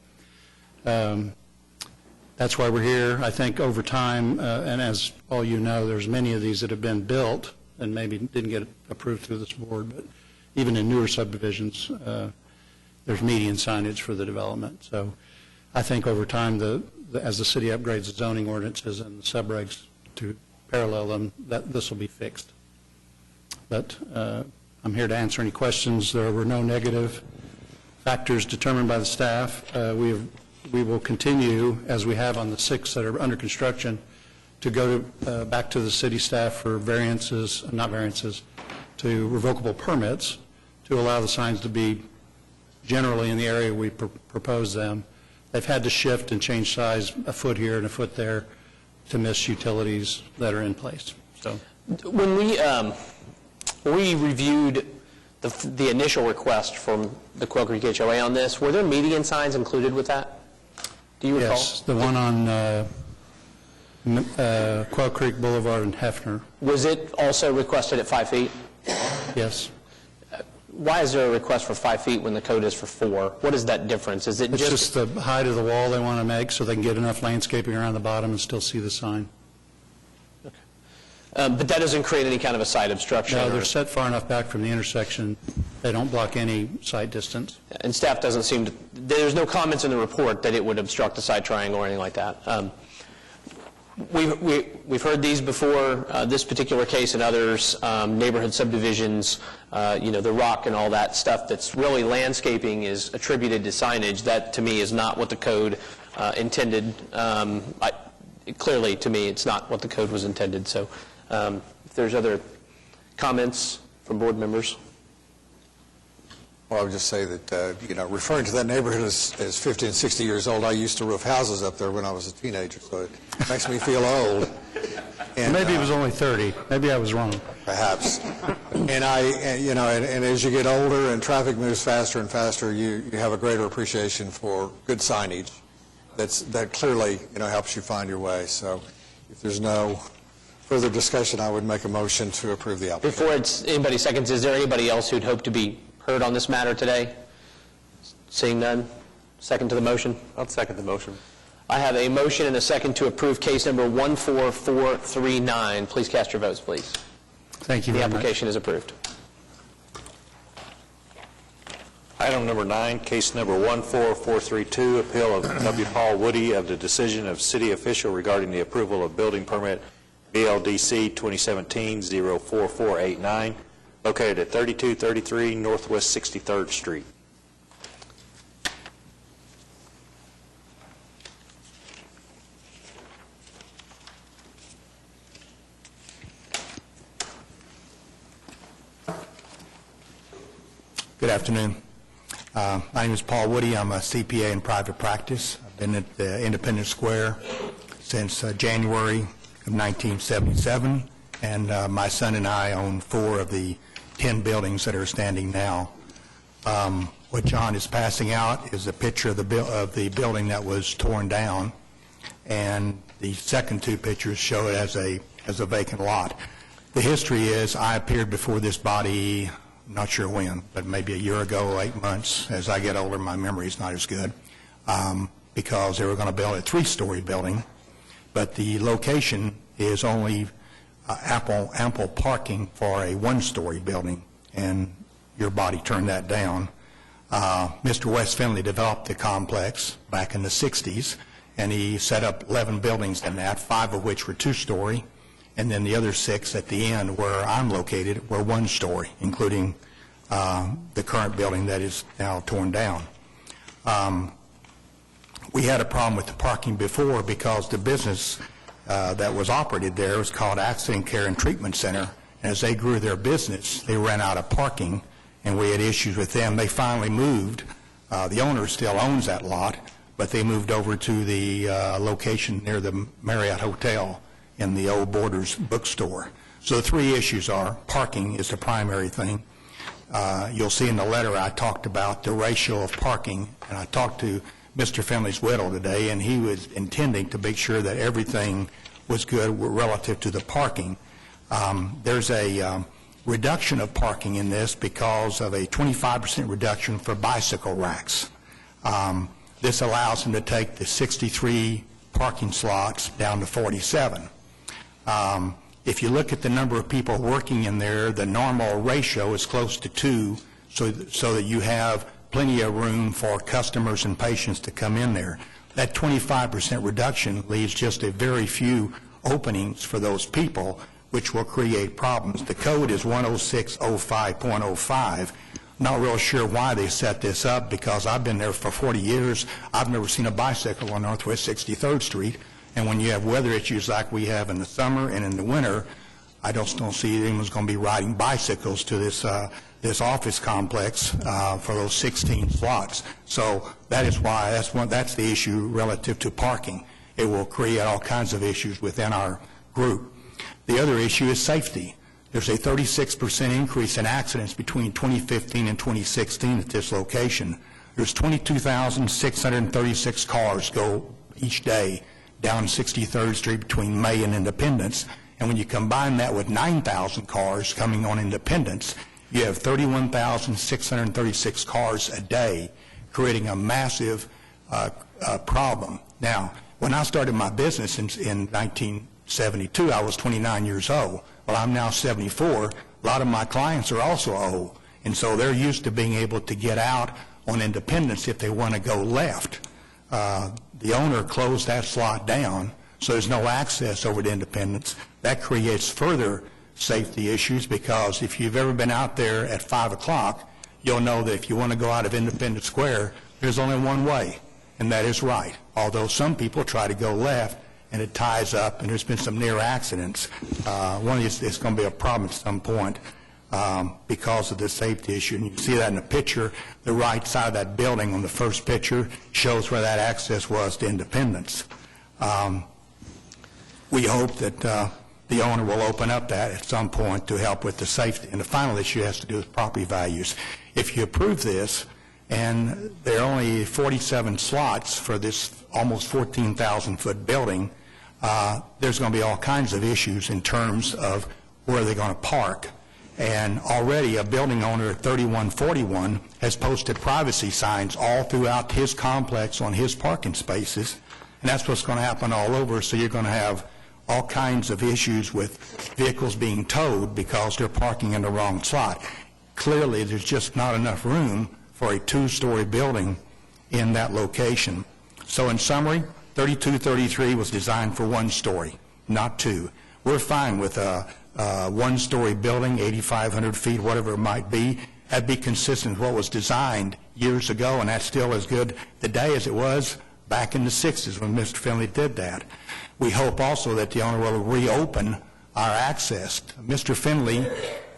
that's why we're here. I think over time, and as all you know, there's many of these that have been built and maybe didn't get approved through this board, but even in newer subdivisions, there's median signage for the development. So I think over time, as the city upgrades the zoning ordinances and the subregs to parallel them, that this will be fixed. But I'm here to answer any questions. There were no negative factors determined by the staff. We will continue, as we have on the 6 that are under construction, to go back to the city staff for variances, not variances, to revocable permits to allow the signs to be generally in the area we propose them. They've had to shift and change size a foot here and a foot there to miss utilities that are in place. So When we reviewed the initial request from the Quail Creek HOA on this, were there median signs included with that? Do you recall? yes, the one on Quail Creek Boulevard in Hefner. Was it also requested at 5 feet? Yes. Why is there a request for 5 feet when the code is for 4? What is that difference? Is it It's just the height of the wall they want to make so they can get enough landscaping around the bottom and still see the sign. But that doesn't create any kind of a site obstruction? No, or- they're set far enough back from the intersection, they don't block any sight distance. And staff doesn't seem to, there's no comments in the report that it would obstruct the side triangle or anything like that. We've heard these before, this particular case and others, neighborhood subdivisions, the rock and all that stuff that's really landscaping is attributed to signage. That, to me, is not what the code intended. Clearly, to me, it's not what the code was intended. So if there's other comments from board members. Well, I would just say that, referring to that neighborhood as 50 and 60 years old, I used to roof houses up there when I was a teenager, so it makes me feel old. And, Maybe it was only 30. Maybe I was wrong. Perhaps. And and as you get older and traffic moves faster and faster, you have a greater appreciation for good signage that clearly, helps you find your way. So if there's no further discussion, I would make a motion to approve the application. Before anybody seconds, is there anybody else who'd hope to be heard on this matter today? Seeing none, second to the motion? I'll second the motion. I have a motion and a second to approve case number 14439. Please cast your votes, please. Thank you The very much. application is approved. Item number 9, case number 14432, appeal of W. Paul Woody of the decision of city official regarding the approval of building permit BLDC 2017-04489, located at 3233 Northwest 63rd Street. Good afternoon. My name is Paul Woody. I'm a CPA in private practice. I've been at the Independence Square since January of 1977, and my son and I own 4 of the 10 buildings that are standing now. What John is passing out is a picture of the building that was torn down, and the second 2 pictures show it as a vacant lot. The history is I appeared before this body, not sure when, but maybe a year ago, 8 months. As I get older, my memory is not as good, because they were going to build a 3-story building, but the location is only ample parking for a 1-story building, and your body turned that down. Mr. Wes Finley developed the complex back in the 60s, and he set up 11 buildings in that, 5 of which were 2-story, and then the other 6 at the end where I'm located were 1-story, including the current building that is now torn down. We had a problem with the parking before because the business that was operated there was called Accident Care and Treatment Center, and as they grew their business, they ran out of parking, and we had issues with them. They finally moved. The owner still owns that lot, but they moved over to the location near the Marriott Hotel in the old Borders bookstore. So the 3 issues are parking is the primary thing. You'll see in the letter I talked about the ratio of parking, and I talked to Mr. Finley's widow today, and he was intending to make sure that everything was good relative to the parking. There's a reduction of parking in this because of a 25% reduction for bicycle racks. This allows them to take the 63 parking slots down to 47. If you look at the number of people working in there, the normal ratio is close to 2, so that you have plenty of room for customers and patients to come in there. That 25% reduction leaves just a very few openings for those people, which will create problems. The code is 10605.05. Not real sure why they set this up, because I've been there for 40 years. I've never seen a bicycle on Northwest 63rd Street, and when you have weather issues like we have in the summer and in the winter, I just don't see anyone's going to be riding bicycles to this office complex for those 16 slots. So that is why that's the issue relative to parking. It will create all kinds of issues within our group. The other issue is safety. There's a 36% increase in accidents between 2015 and 2016 at this location. There's 22,636 cars go each day down 63rd Street between May and Independence. And when you combine that with 9,000 cars coming on Independence, you have 31,636 cars a day, creating a massive problem. Now, when I started my business in 1972, I was 29 years old. Well, I'm now 74. A lot of my clients are also old, and so they're used to being able to get out on Independence if they want to go left. The owner closed that slot down, so there's no access over to Independence. That creates further safety issues, because if you've ever been out there at 5 o'clock, you'll know that if you want to go out of Independence Square, there's only one way, and that is right. Although some people try to go left, and it ties up, and there's been some near accidents. One is it's going to be a problem at some point because of the safety issue. And you can see that in the picture. The right side of that building on the first picture shows where that access was to Independence. We hope that the owner will open up that at some point to help with the safety. And the final issue has to do with property values. If you approve this, and there are only 47 slots for this almost 14,000-foot building, there's going to be all kinds of issues in terms of where they're going to park. And already a building owner at 3141 has posted privacy signs all throughout his complex on his parking spaces, and that's what's going to happen all over. So you're going to have all kinds of issues with vehicles being towed because they're parking in the wrong slot. Clearly, there's just not enough room for a 2-story building in that location. So in summary, 3233 was designed for 1 story, not 2. We're fine with a 1-story building, 8,500 feet, whatever it might be. That'd be consistent with what was designed years ago, and that's still as good today as it was back in the 60s when Mr. Finley did that. We hope also that the owner will reopen our access. Mr. Finley,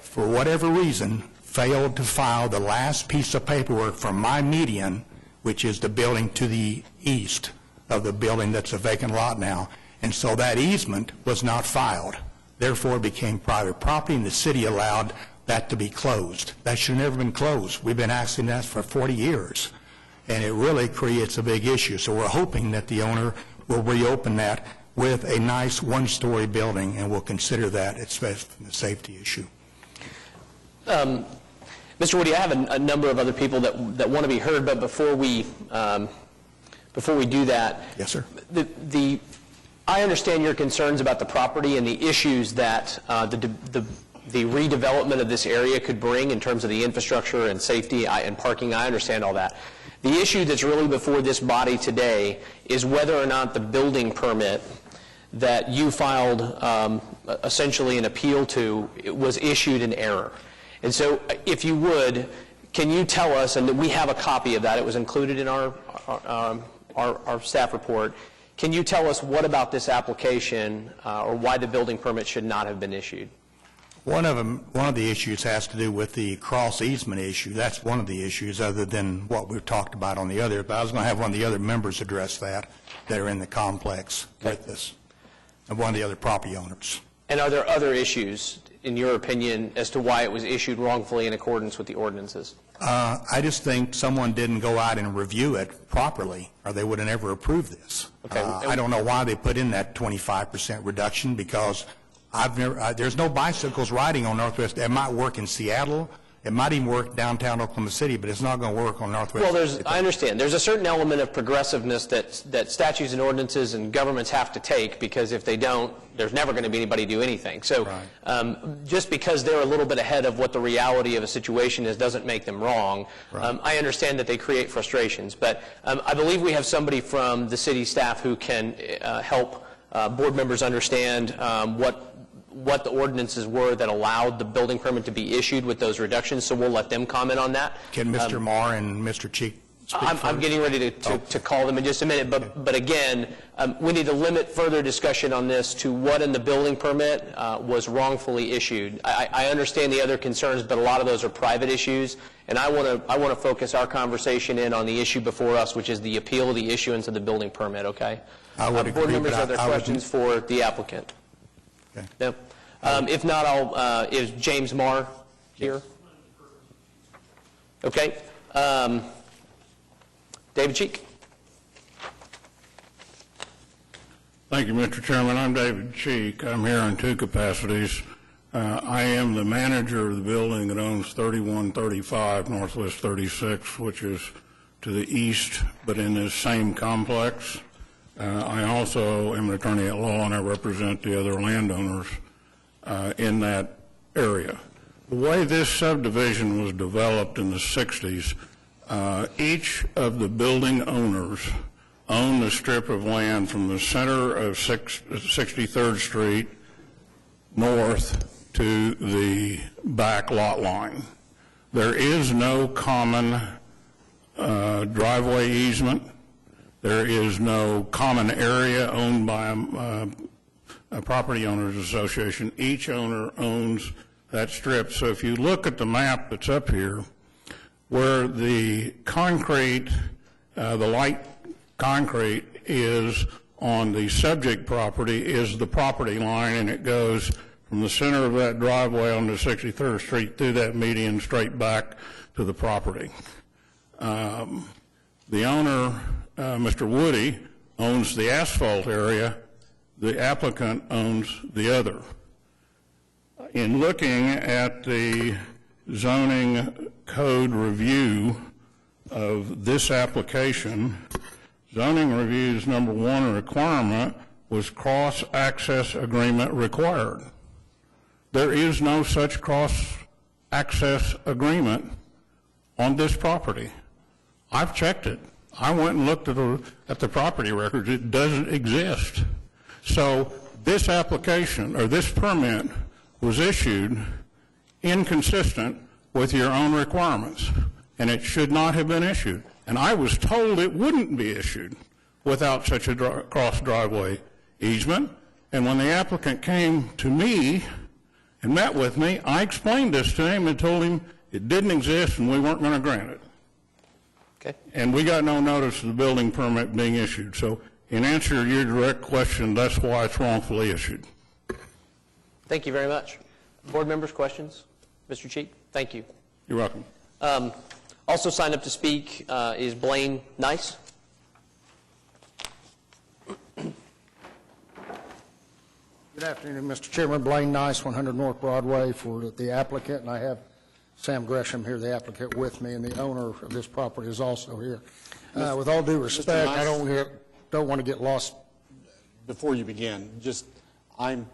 for whatever reason, failed to file the last piece of paperwork from my median, which is the building to the east of the building that's a vacant lot now. And so that easement was not filed. Therefore, it became private property, and the city allowed that to be closed. That should have never been closed. We've been asking that for 40 years, and it really creates a big issue. So we're hoping that the owner will reopen that with a nice one-story building, and we'll consider that a safety issue. Mr. Woody, I have a number of other people that want to be heard, but before we do that, yes, sir. I understand your concerns about the property and the issues that the redevelopment of this area could bring in terms of the infrastructure and safety and parking. I understand all that. The issue that's really before this body today is whether or not the building permit that you filed essentially an appeal to was issued in error. And so if you would, can you tell us, and we have a copy of that, it was included in our staff report, can you tell us what about this application or why the building permit should not have been issued? One of the issues has to do with the cross easement issue. That's one of the issues other than what we've talked about on the other. But I was going to have one of the other members address that are in the complex with this, and one of the other property owners. And are there other issues, in your opinion, as to why it was issued wrongfully in accordance with the ordinances? I just think someone didn't go out and review it properly, or they would have never approved this. Okay. I don't know why they put in that 25% reduction, because there's no bicycles riding on Northwest. It might work in Seattle. It might even work downtown Oklahoma City, but it's not going to work on Northwest. Well, I understand. There's a certain element of progressiveness that statutes and ordinances and governments have to take, because if they don't, there's never going to be anybody do anything. So just because they're a little bit ahead of what the reality of a situation is doesn't make them wrong. Right. I understand that they create frustrations, but I believe we have somebody from the city staff who can help board members understand what the ordinances were that allowed the building permit to be issued with those reductions, so we'll let them comment on that. Can Mr. Marr and Mr. Cheek speak I'm getting ready to call them in just a minute, but again, we need to limit further discussion on this to what in the building permit was wrongfully issued. I understand the other concerns, but a lot of those are private issues, and I want to focus our conversation in on the issue before us, which is the appeal of the issuance of the building permit, okay? I would agree, board members, but are there questions for the applicant? Okay. No? If not, is James Marr here? Okay. David Cheek. Thank you, Mr. Chairman. I'm David Cheek. I'm here in two capacities. I am the manager of the building that owns 3135 Northwest 36, which is to the east, but in this same complex. I also am an attorney at law, and I represent the other landowners in that area. The way this subdivision was developed in the 60s, each of the building owners owned a strip of land from the center of 63rd Street north to the back lot line. There is no common driveway easement. There is no common area owned by a property owners association. Each owner owns that strip. So if you look at the map that's up here, where the concrete, the light concrete is on the subject property is the property line, and it goes from the center of that driveway onto 63rd Street through that median straight back to the property. The owner, Mr. Woody, owns the asphalt area. The applicant owns the other. In looking at the zoning code review of this application, zoning review's number one requirement was cross-access agreement required. There is no such cross-access agreement on this property. I've checked it. I went and looked at the property records. It doesn't exist. So this application, or this permit, was issued inconsistent with your own requirements, and it should not have been issued. And I was told it wouldn't be issued without such a cross-driveway easement. And when the applicant came to me and met with me, I explained this to him and told him it didn't exist and we weren't going to grant it. Okay. And we got no notice of the building permit being issued. So In answer to your direct question, that's why it's wrongfully issued. Thank you very much. Board members, questions? Mr. Cheek, thank you. You're welcome. Also signed up to speak is Blaine Nice. Good afternoon, Mr. Chairman. Blaine Nice, 100 North Broadway, for the applicant, and I have Sam Gresham here, the applicant, with me, and the owner of this property is also here. With all due respect, I don't want to get lost. Before you begin, I'm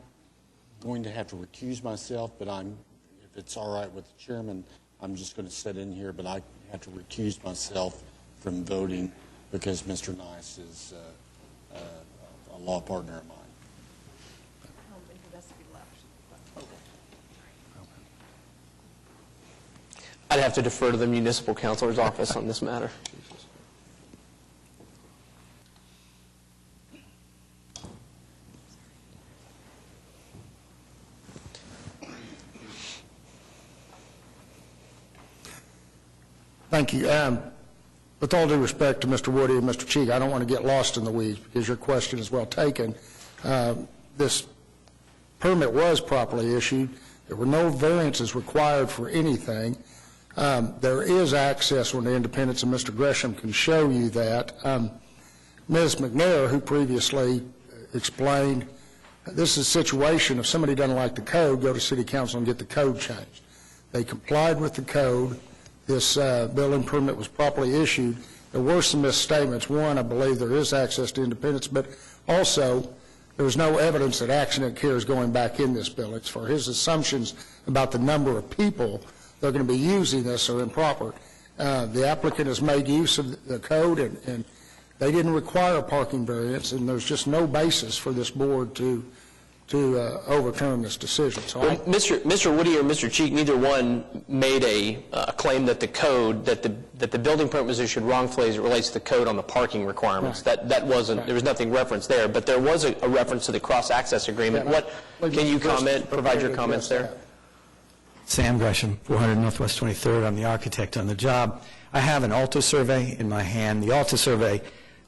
going to have to recuse myself, but if it's all right with the chairman, I'm just going to sit in here, but I have to recuse myself from voting because Mr. Nice is a law partner of mine. I'd have to defer to the municipal counselor's office on this matter. Thank you. With all due respect to Mr. Woody and Mr. Cheek, I don't want to get lost in the weeds because your question is well taken. This permit was properly issued. There were no variances required for anything. There is access on the Independence, and Mr. Gresham can show you that. Ms. McNair, who previously explained, this is a situation, if somebody doesn't like the code, go to City Council and get the code changed. They complied with the code. This building permit was properly issued. There were some misstatements. One, I believe there is access to Independence, but also there was no evidence that accident care is going back in this building. For his assumptions about the number of people they're going to be using this are improper. The applicant has made use of the code, and they didn't require a parking variance, and there's just no basis for this board to overturn this decision. So Well, Mr. Woody or Mr. Cheek, neither one made a claim that the code, that the building permit was issued wrongfully as it relates to the code on the parking requirements. Right. That wasn't, there was nothing referenced there, but there was a reference to the cross-access agreement. Can you comment, provide your comments there? Sam Gresham, 400 Northwest 23rd. I'm the architect on the job. I have an Alta survey in my hand. The Alta survey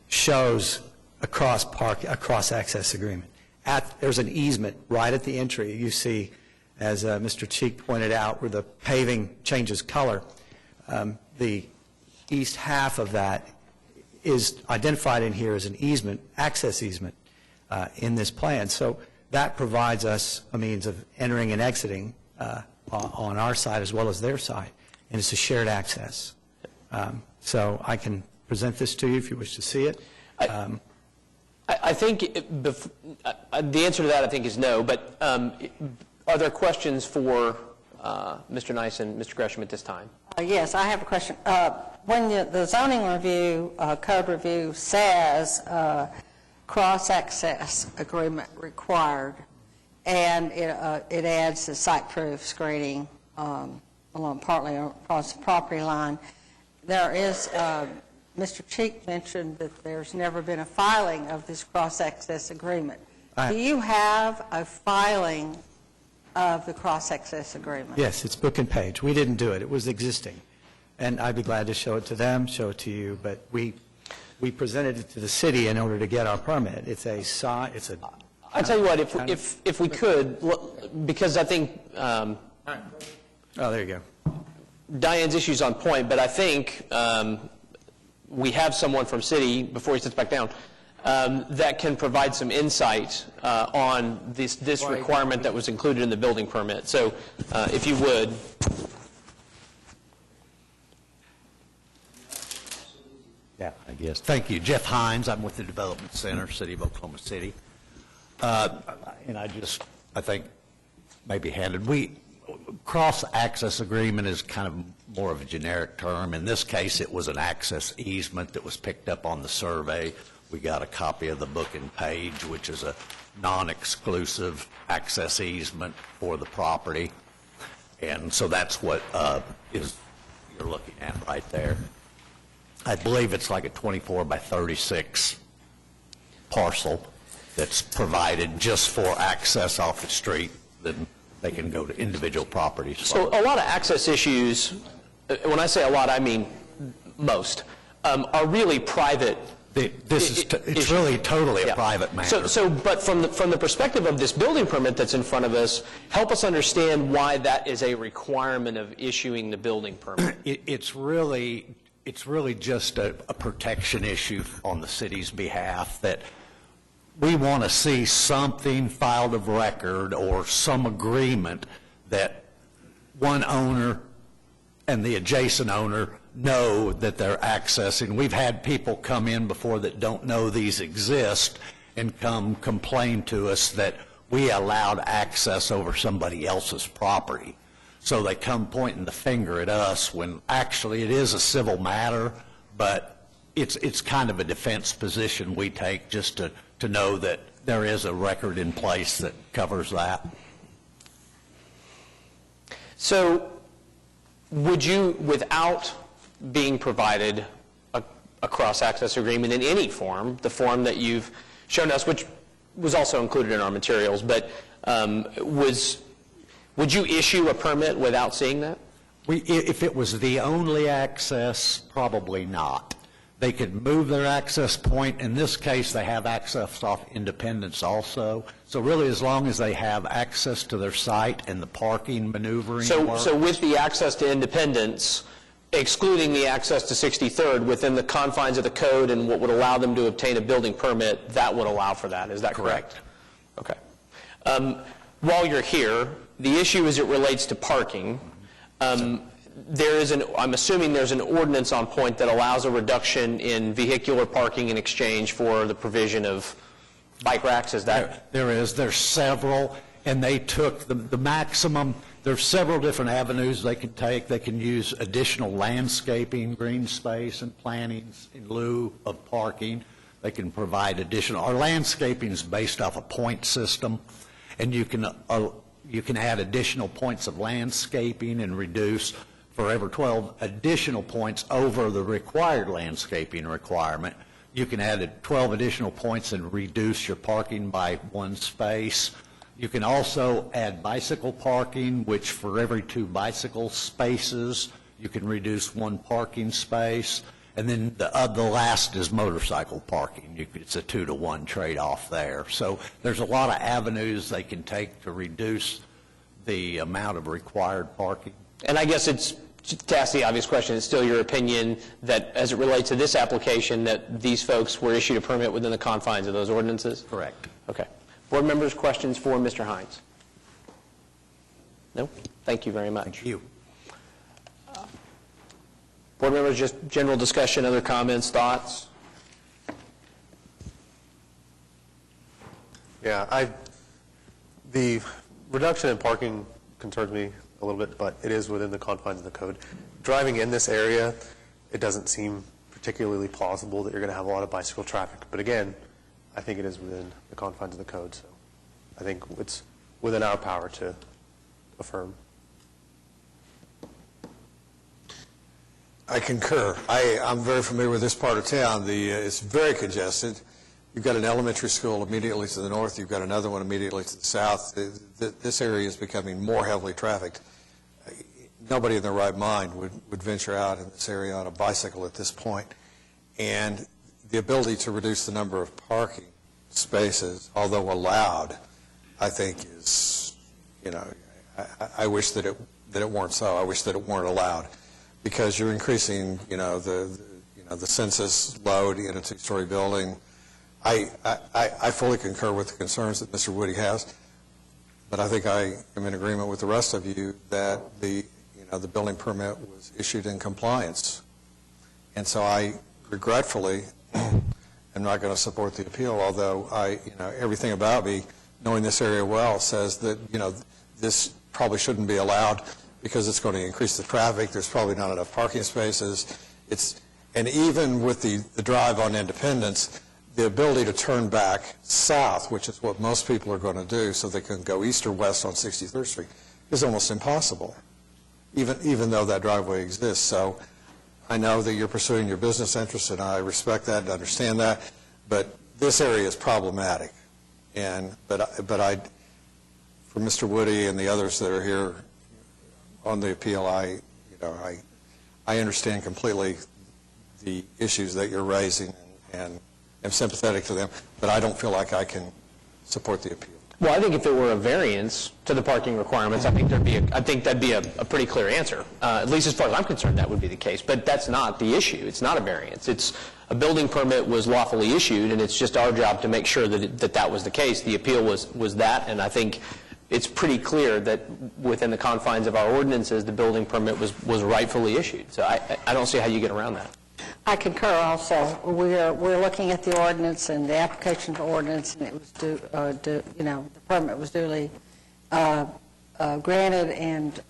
shows a cross-access agreement. There's an easement right at the entry. You see, as Mr. Cheek pointed out, where the paving changes color. The east half of that is identified in here as an easement, access easement, in this plan. So that provides us a means of entering and exiting on our side as well as their side, and it's a shared access. So I can present this to you if you wish to see it. I think the answer to that, I think, is no, but are there questions for Mr. Nice and Mr. Gresham at this time? Yes, I have a question. When the zoning review, code review says cross-access agreement required, and it adds the site-proof screening partly across the property line, there is, Mr. Cheek mentioned that there's never been a filing of this cross-access agreement. Do you have a filing of the cross-access agreement? Yes, it's book and page. We didn't do it. It was existing. And I'd be glad to show it to them, show it to you, but we presented it to the city in order to get our permit. I'll tell you what, if we could, because I think oh, there you go. Diane's issue's on point, but I think we have someone from city, before he sits back down, that can provide some insight on this requirement that was included in the building permit. So if you would. Yeah, I guess. Thank you. Jeff Hines. I'm with the Development Center, City of Oklahoma City. And I think, maybe cross-access agreement is kind of more of a generic term. In this case, it was an access easement that was picked up on the survey. We got a copy of the book and page, which is a non-exclusive access easement for the property. And so that's what you're looking at right there. I believe it's like a 24 by 36 parcel that's provided just for access off the street. Then they can go to individual properties. So a lot of access issues, when I say a lot, I mean most, are really private It's really totally a private matter. But from the perspective of this building permit that's in front of us, help us understand why that is a requirement of issuing the building permit. It's really just a protection issue on the city's behalf, that we want to see something filed of record or some agreement that one owner and the adjacent owner know that they're accessing. We've had people come in before that don't know these exist and come complain to us that we allowed access over somebody else's property. So they come pointing the finger at us when actually it is a civil matter, but it's kind of a defense position we take just to know that there is a record in place that covers that. So would you, without being provided a cross-access agreement in any form, the form that you've shown us, which was also included in our materials, but would you issue a permit without seeing that? If it was the only access, probably not. They could move their access point. In this case, they have access off Independence also. So really, as long as they have access to their site and the parking maneuvering works. So with the access to Independence, excluding the access to 63rd, within the confines of the code and what would allow them to obtain a building permit, that would allow for that. Is that correct? Okay. While you're here, the issue as it relates to parking, I'm assuming there's an ordinance on point that allows a reduction in vehicular parking in exchange for the provision of bike racks. Is that? There is. There's several, and they took the maximum. There's several different avenues they can take. They can use additional landscaping, green space, and plantings in lieu of parking. They can provide additional. Our landscaping is based off a point system, and you can add additional points of landscaping and reduce for every 12 additional points over the required landscaping requirement. You can add 12 additional points and reduce your parking by one space. You can also add bicycle parking, which for every 2 bicycle spaces, you can reduce 1 parking space. And then the last is motorcycle parking. It's a 2-to-1 trade-off there. So there's a lot of avenues they can take to reduce the amount of required parking. And I guess it's, to ask the obvious question, it's still your opinion that as it relates to this application that these folks were issued a permit within the confines of those ordinances? Correct. Okay. Board members, questions for Mr. Hines? No? Thank you very much. Thank you. Board members, just general discussion, other comments, thoughts? Yeah, the reduction in parking concerns me a little bit, but it is within the confines of the code. Driving in this area, it doesn't seem particularly plausible that you're going to have a lot of bicycle traffic. But again, I think it is within the confines of the code, so I think it's within our power to affirm. I concur. I'm very familiar with this part of town. It's very congested. You've got an elementary school immediately to the north. You've got another one immediately to the south. This area is becoming more heavily trafficked. Nobody in their right mind would venture out in this area on a bicycle at this point. And the ability to reduce the number of parking spaces, although allowed, I think is, I wish that it weren't so. I wish that it weren't allowed, because you're increasing, the census load in a 2-story building. I fully concur with the concerns that Mr. Woody has, but I think I am in agreement with the rest of you that the building permit was issued in compliance. And so I regretfully am not going to support the appeal, although everything about me, knowing this area well, says that, this probably shouldn't be allowed because it's going to increase the traffic. There's probably not enough parking spaces. And even with the drive on Independence, the ability to turn back south, which is what most people are going to do, so they can go east or west on 63rd Street, is almost impossible, even though that driveway exists. So I know that you're pursuing your business interests, and I respect that and understand that, but this area is problematic. But for Mr. Woody and the others that are here on the appeal, I understand completely the issues that you're raising, and am sympathetic to them, but I don't feel like I can support the appeal. Well, I think if there were a variance to the parking requirements, I think that'd be a pretty clear answer. At least as far as I'm concerned, that would be the case. But that's not the issue. It's not a variance. It's a building permit was lawfully issued, and it's just our job to make sure that that was the case. The appeal was that, and I think it's pretty clear that within the confines of our ordinances, the building permit was rightfully issued. So I don't see how you get around that. I concur also. We're looking at the ordinance and the application for ordinance, and it was the permit was duly granted, and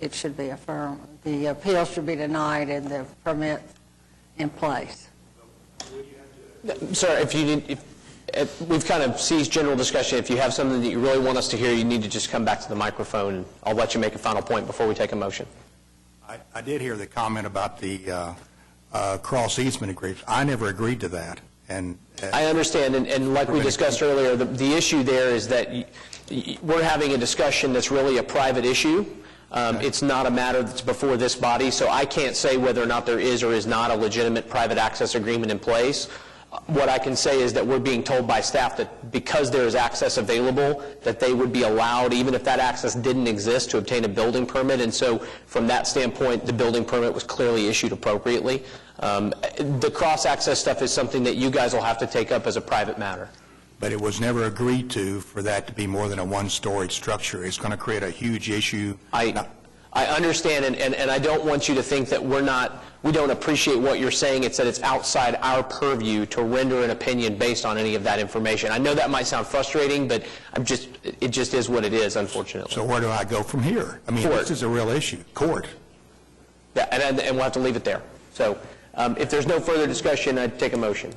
it should be affirmed. The appeal should be denied and the permit in place. Sir, if we've kind of ceased general discussion. If you have something that you really want us to hear, you need to just come back to the microphone, and I'll let you make a final point before we take a motion. I did hear the comment about the cross easement agreement. I never agreed to that. And I understand, and like we discussed earlier, the issue there is that we're having a discussion that's really a private issue. It's not a matter that's before this body, so I can't say whether or not there is or is not a legitimate private access agreement in place. What I can say is that we're being told by staff that because there is access available, that they would be allowed, even if that access didn't exist, to obtain a building permit. And so from that standpoint, the building permit was clearly issued appropriately. The cross-access stuff is something that you guys will have to take up as a private matter. But it was never agreed to for that to be more than a one-story structure. It's going to create a huge issue. I understand, and I don't want you to think that we don't appreciate what you're saying. It's that it's outside our purview to render an opinion based on any of that information. I know that might sound frustrating, but it just is what it is, unfortunately. So where do I go from here? I mean, this is a real issue. Court. Yeah, and we'll have to leave it there. So if there's no further discussion, I'd take a motion.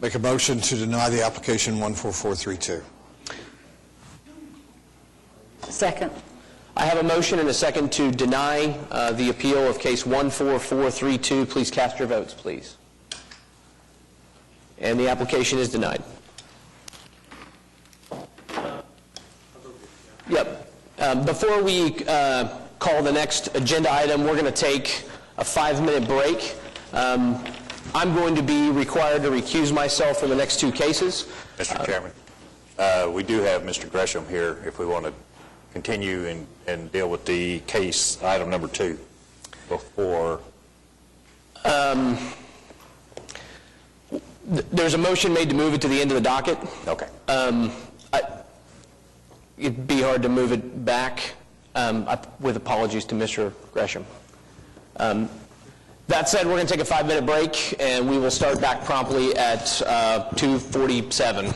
Make a motion to deny the application 14432. Second. I have a motion and a second to deny the appeal of case 14432. Please cast your votes, please. And the application is denied. Yep. Before we call the next agenda item, we're going to take a 5-minute break. I'm going to be required to recuse myself from the next two cases. Mr. Chairman, we do have Mr. Gresham here if we want to continue and deal with the case item number 2 before. There's a motion made to move it to the end of the docket. Okay. It'd be hard to move it back, with apologies to Mr. Gresham. That said, we're going to take a 5-minute break, and we will start back promptly at 2:47.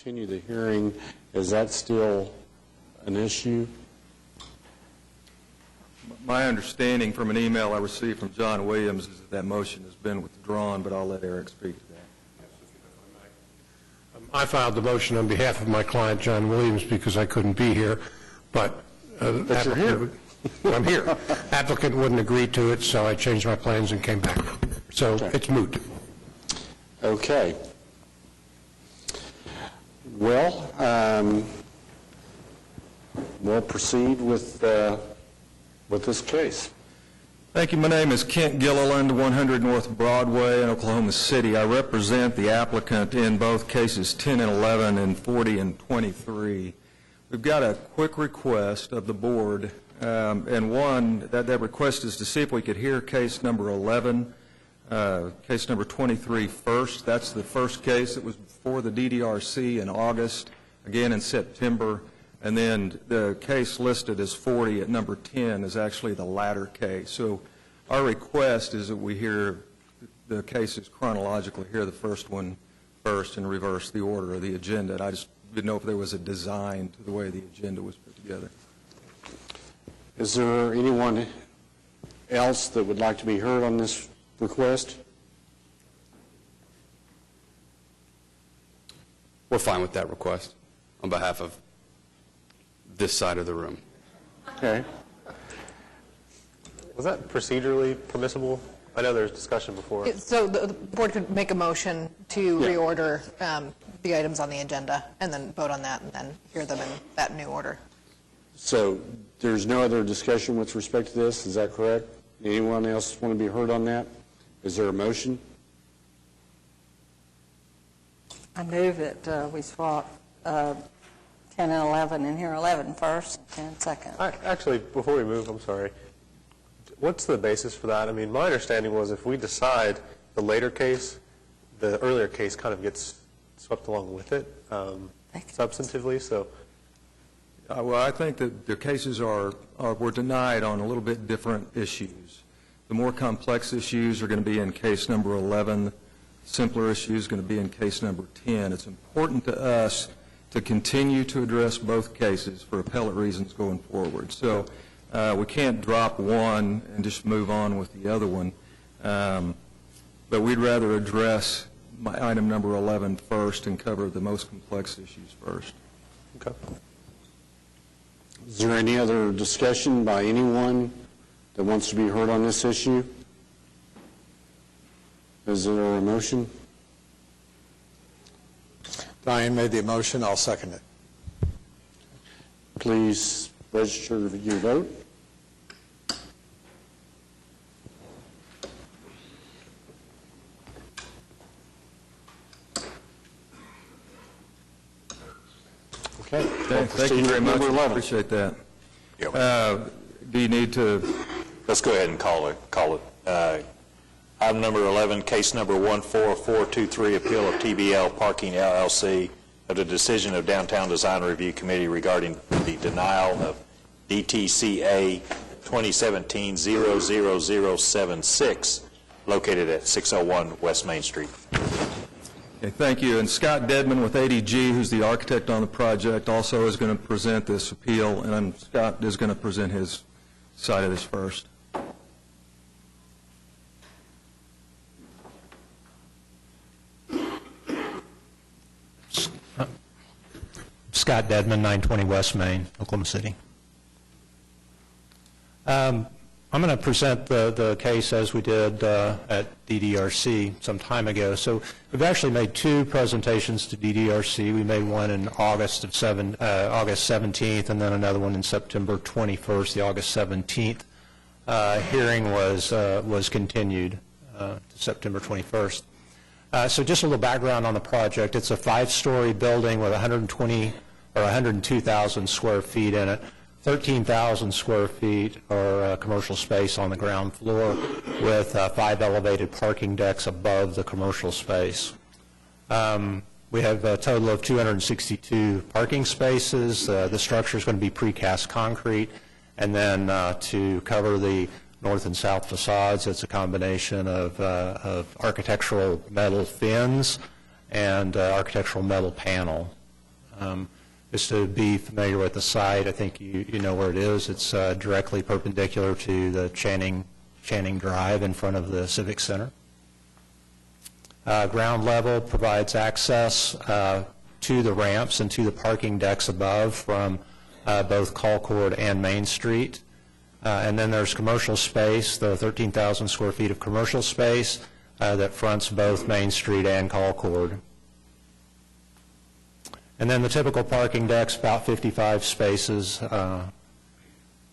continue the hearing. Is that still an issue? My understanding from an email I received from John Williams is that motion has been withdrawn, but I'll let Eric speak to that. I filed the motion on behalf of my client, John Williams, because I couldn't be here, but... But you're here. I'm here. Applicant wouldn't agree to it, so I changed my plans and came back. So it's moot. Okay. Well, we'll proceed with this case. Thank you. My name is Kent Gilliland, 100 North Broadway in Oklahoma City. I represent the applicant in both cases 10 and 11 and 40 and 23. We've got a quick request of the board, and one, that request is to see if we could hear case number 11, case number 23 first. That's the first case that was before the DDRC in August, again in September. And then the case listed as 40 at number 10 is actually the latter case. So our request is that we hear the cases chronologically, hear the first one first and reverse the order of the agenda. And I just didn't know if there was a design to the way the agenda was put together. Is there anyone else that would like to be heard on this request? We're fine with that request on behalf of this side of the room. Okay. Was that procedurally permissible? I know there's discussion before. So the board could make a motion to reorder the items on the agenda and then vote on that and then hear them in that new order. So there's no other discussion with respect to this, is that correct? Anyone else want to be heard on that? Is there a motion? I move that we swap 10 and 11 and hear 11 first, 10 second. Actually, before we move, I'm sorry. What's the basis for that? I mean, my understanding was if we decide the later case, the earlier case kind of gets swept along with it substantively. So, well, I think that the cases were denied on a little bit different issues. The more complex issues are going to be in case number 11. Simpler issues are going to be in case number 10. It's important to us to continue to address both cases for appellate reasons going forward. So we can't drop one and just move on with the other one. But we'd rather address item number 11 first and cover the most complex issues first. Okay. Is there any other discussion by anyone that wants to be heard on this issue? Is there a motion? Diane made the motion. I'll second it. Please register your vote. Okay. Thank you very much. I appreciate that. Do you need to? Let's go ahead and call it. Item number 11, case number 14423, appeal of TBL Parking LLC of the decision of Downtown Design Review Committee regarding the denial of DTCA 2017-00076 located at 601 West Main Street. Okay, thank you. And Scott Dedman with ADG, who's the architect on the project, also is going to present this appeal, and Scott is going to present his side of this first. Scott Dedman, 920 West Main, Oklahoma City. I'm going to present the case as we did at DDRC some time ago. So we've actually made two presentations to DDRC. We made one in August 17th, and then another one in September 21st. The August 17th hearing was continued to September 21st. So just a little background on the project. It's a 5-story building with 102,000 square feet in it. 13,000 square feet are commercial space on the ground floor with 5 elevated parking decks above the commercial space. We have a total of 262 parking spaces. The structure is going to be precast concrete, and then to cover the north and south facades, it's a combination of architectural metal fins and architectural metal panel. Just to be familiar with the site, I think you know where it is. It's directly perpendicular to the Channing Drive in front of the Civic Center. Ground level provides access to the ramps and to the parking decks above from both Colcord and Main Street. And then there's commercial space, the 13,000 square feet of commercial space that fronts both Main Street and Colcord. And then the typical parking deck's about 55 spaces,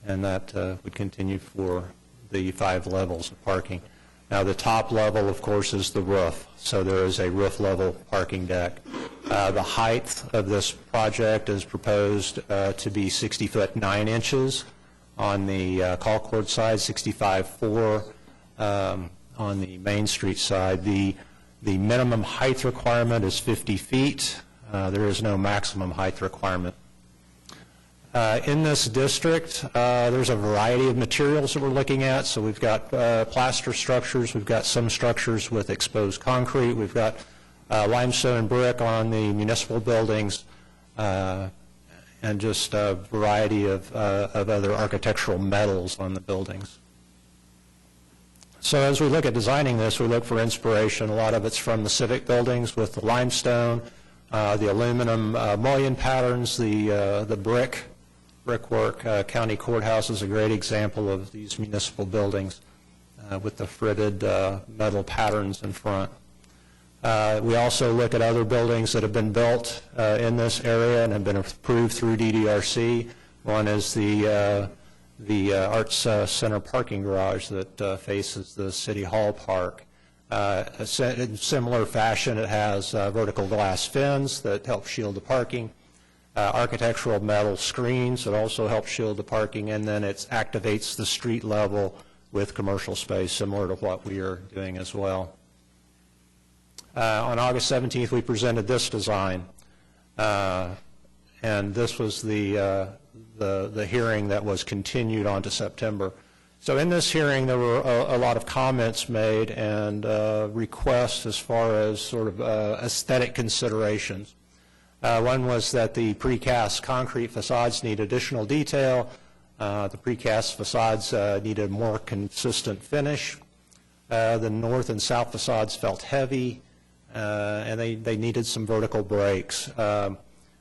and that would continue for the 5 levels of parking. Now, the top level, of course, is the roof, so there is a roof-level parking deck. The height of this project is proposed to be 60 foot 9 inches on the Colcord side, 65.4 on the Main Street side. The minimum height requirement is 50 feet. There is no maximum height requirement. In this district, there's a variety of materials that we're looking at. So we've got plaster structures, we've got some structures with exposed concrete, we've got limestone and brick on the municipal buildings, and just a variety of other architectural metals on the buildings. So as we look at designing this, we look for inspiration. A lot of it's from the civic buildings with the limestone, the aluminum mullion patterns, the brickwork. County Courthouse is a great example of these municipal buildings with the fritted metal patterns in front. We also look at other buildings that have been built in this area and have been approved through DDRC. One is the Arts Center parking garage that faces the City Hall Park. In similar fashion, it has vertical glass fins that help shield the parking, architectural metal screens that also help shield the parking, and then it activates the street level with commercial space, similar to what we are doing as well. On August 17th, we presented this design, and this was the hearing that was continued on to September. So in this hearing, there were a lot of comments made and requests as far as sort of aesthetic considerations. One was that the precast concrete facades need additional detail. The precast facades needed more consistent finish. The north and south facades felt heavy, and they needed some vertical breaks.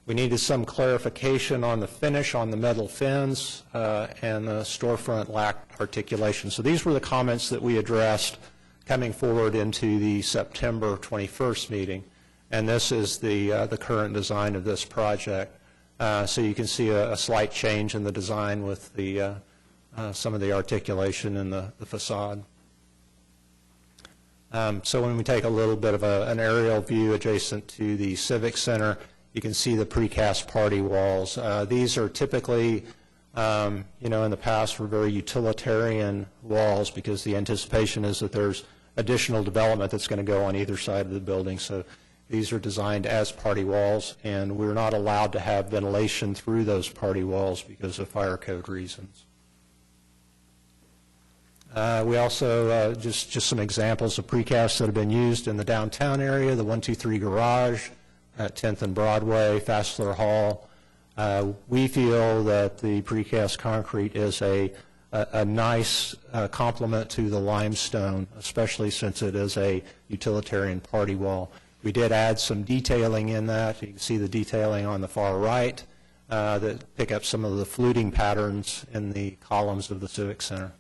We needed some clarification on the finish on the metal fins, and the storefront lacked articulation. So these were the comments that we addressed coming forward into the September 21st meeting, and this is the current design of this project. So you can see a slight change in the design with the some of the articulation in the facade. So when we take a little bit of an aerial view adjacent to the Civic Center, you can see the precast party walls. These are typically, in the past were very utilitarian walls because the anticipation is that there's additional development that's going to go on either side of the building. So these are designed as party walls, and we're not allowed to have ventilation through those party walls because of fire code reasons. We also, just some examples of precast that have been used in the downtown area, the 123 garage at 10th and Broadway, Fassler Hall. We feel that the precast concrete is a nice complement to the limestone, especially since it is a utilitarian party wall. We did add some detailing in that. You can see the detailing on the far right that pick up some of the fluting patterns in the columns of the Civic Center.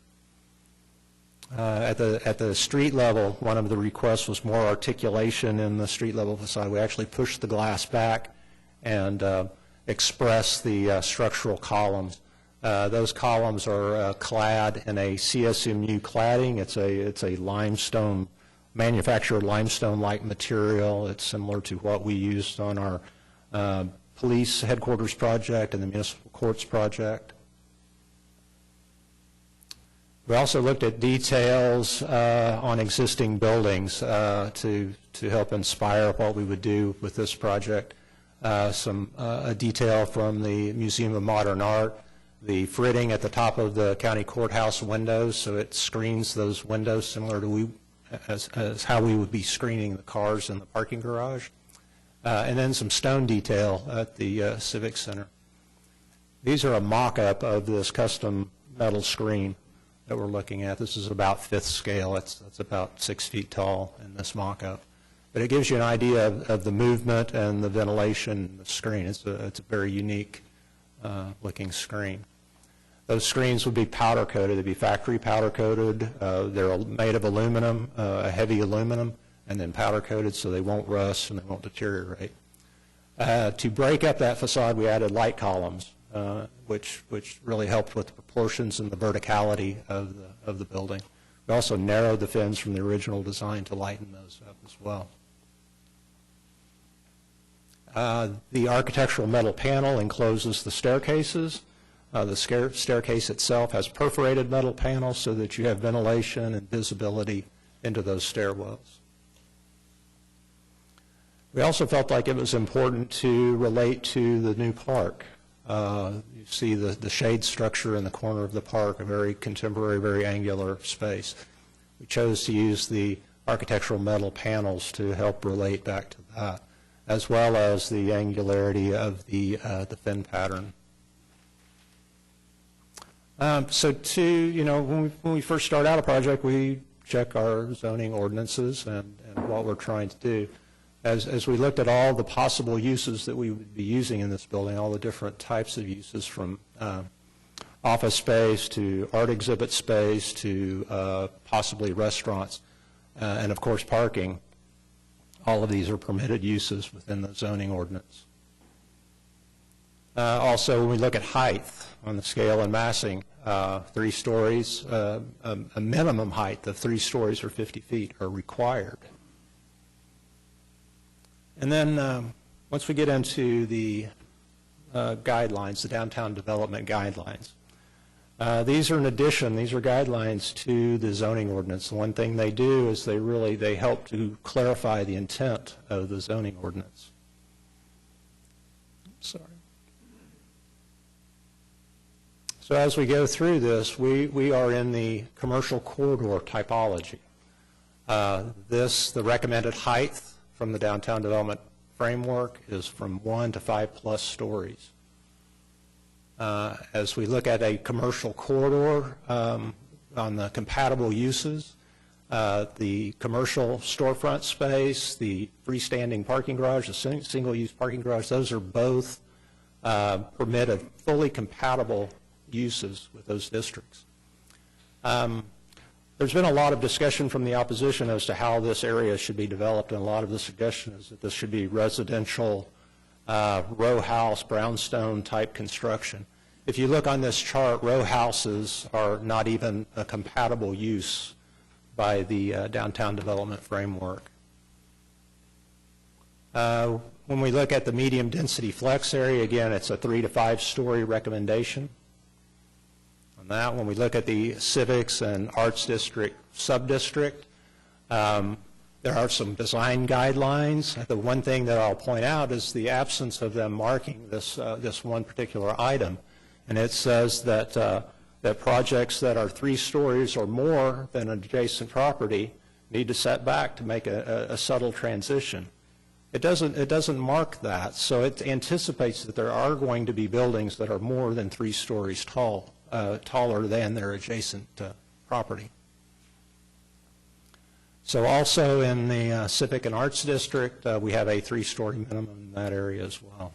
At the street level, one of the requests was more articulation in the street level facade. We actually pushed the glass back and expressed the structural columns. Those columns are clad in a CSMU cladding. It's a limestone, manufactured limestone-like material. It's similar to what we used on our police headquarters project and the municipal courts project. We also looked at details on existing buildings to help inspire what we would do with this project. A detail from the Museum of Modern Art, the fritting at the top of the county courthouse windows, so it screens those windows similar to as how we would be screening the cars in the parking garage. and then some stone detail at the Civic Center. These are a mock-up of this custom metal screen that we're looking at. This is about 5th scale. It's about 6 feet tall in this mock-up. But it gives you an idea of the movement and the ventilation in the screen. It's a very unique looking screen. Those screens would be powder coated. They'd be factory powder coated. They're made of aluminum, heavy aluminum, and then powder coated so they won't rust and they won't deteriorate. To break up that facade, we added light columns, which really helped with the proportions and the verticality of the building. We also narrowed the fins from the original design to lighten those up as well. The architectural metal panel encloses the staircases. The staircase itself has perforated metal panels so that you have ventilation and visibility into those stairwells. We also felt like it was important to relate to the new park. You see the shade structure in the corner of the park, a very contemporary, very angular space. We chose to use the architectural metal panels to help relate back to that, as well as the angularity of the fin pattern. When we first start out a project, we check our zoning ordinances and what we're trying to do. As we looked at all the possible uses that we would be using in this building, all the different types of uses from office space to art exhibit space to possibly restaurants, and of course parking, all of these are permitted uses within the zoning ordinance. Also, when we look at height on the scale and massing, 3 stories, a minimum height of 3 stories or 50 feet are required. And then once we get into the guidelines, the downtown development guidelines, these are an addition, these are guidelines to the zoning ordinance. The one thing they do is they help to clarify the intent of the zoning ordinance. Sorry. So as we go through this, we are in the commercial corridor typology. The recommended height from the downtown development framework is from 1 to 5+ stories. As we look at a commercial corridor on the compatible uses, the commercial storefront space, the freestanding parking garage, the single-use parking garage, those are both permitted, fully compatible uses with those districts. There's been a lot of discussion from the opposition as to how this area should be developed, and a lot of the suggestion is that this should be residential, row house, brownstone type construction. If you look on this chart, row houses are not even a compatible use by the downtown development framework. When we look at the medium density flex area, again, it's a 3 to 5 story recommendation. That. When we look at the civics and arts district sub-district, there are some design guidelines. The one thing that I'll point out is the absence of them marking this one particular item, and it says that that projects that are 3 stories or more than an adjacent property need to set back to make a subtle transition. It doesn't mark that, so it anticipates that there are going to be buildings that are more than 3 stories tall. Taller than their adjacent property. So also in the Civic and Arts District, we have a 3-story minimum in that area as well.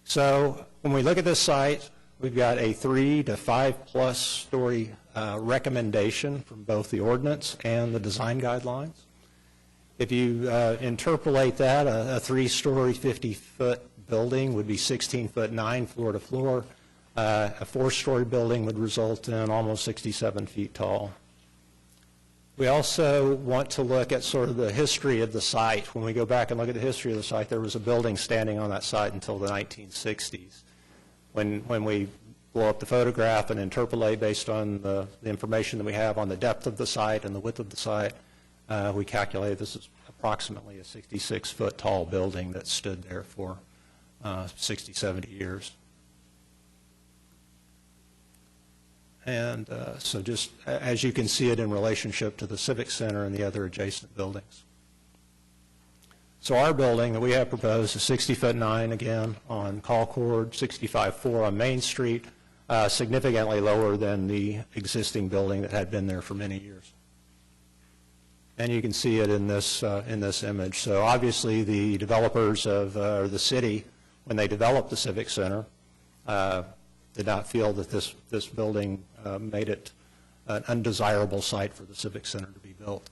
So when we look at this site, we've got a 3 to 5+ story recommendation from both the ordinance and the design guidelines. If you interpolate that, a 3-story, 50-foot building would be 16'9" floor to floor. A 4-story building would result in almost 67 feet tall. We also want to look at sort of the history of the site. When we go back and look at the history of the site, there was a building standing on that site until the 1960s. When we blow up the photograph and interpolate based on the information that we have on the depth of the site and the width of the site, we calculate this is approximately a 66-foot tall building that stood there for 60, 70 years. And so just as you can see it in relationship to the Civic Center and the other adjacent buildings. So our building that we have proposed is 60'9" again on Colcord, 65'4" on Main Street, significantly lower than the existing building that had been there for many years. And you can see it in this image. So obviously the developers of the city, when they developed the Civic Center, did not feel that this building made it an undesirable site for the Civic Center to be built.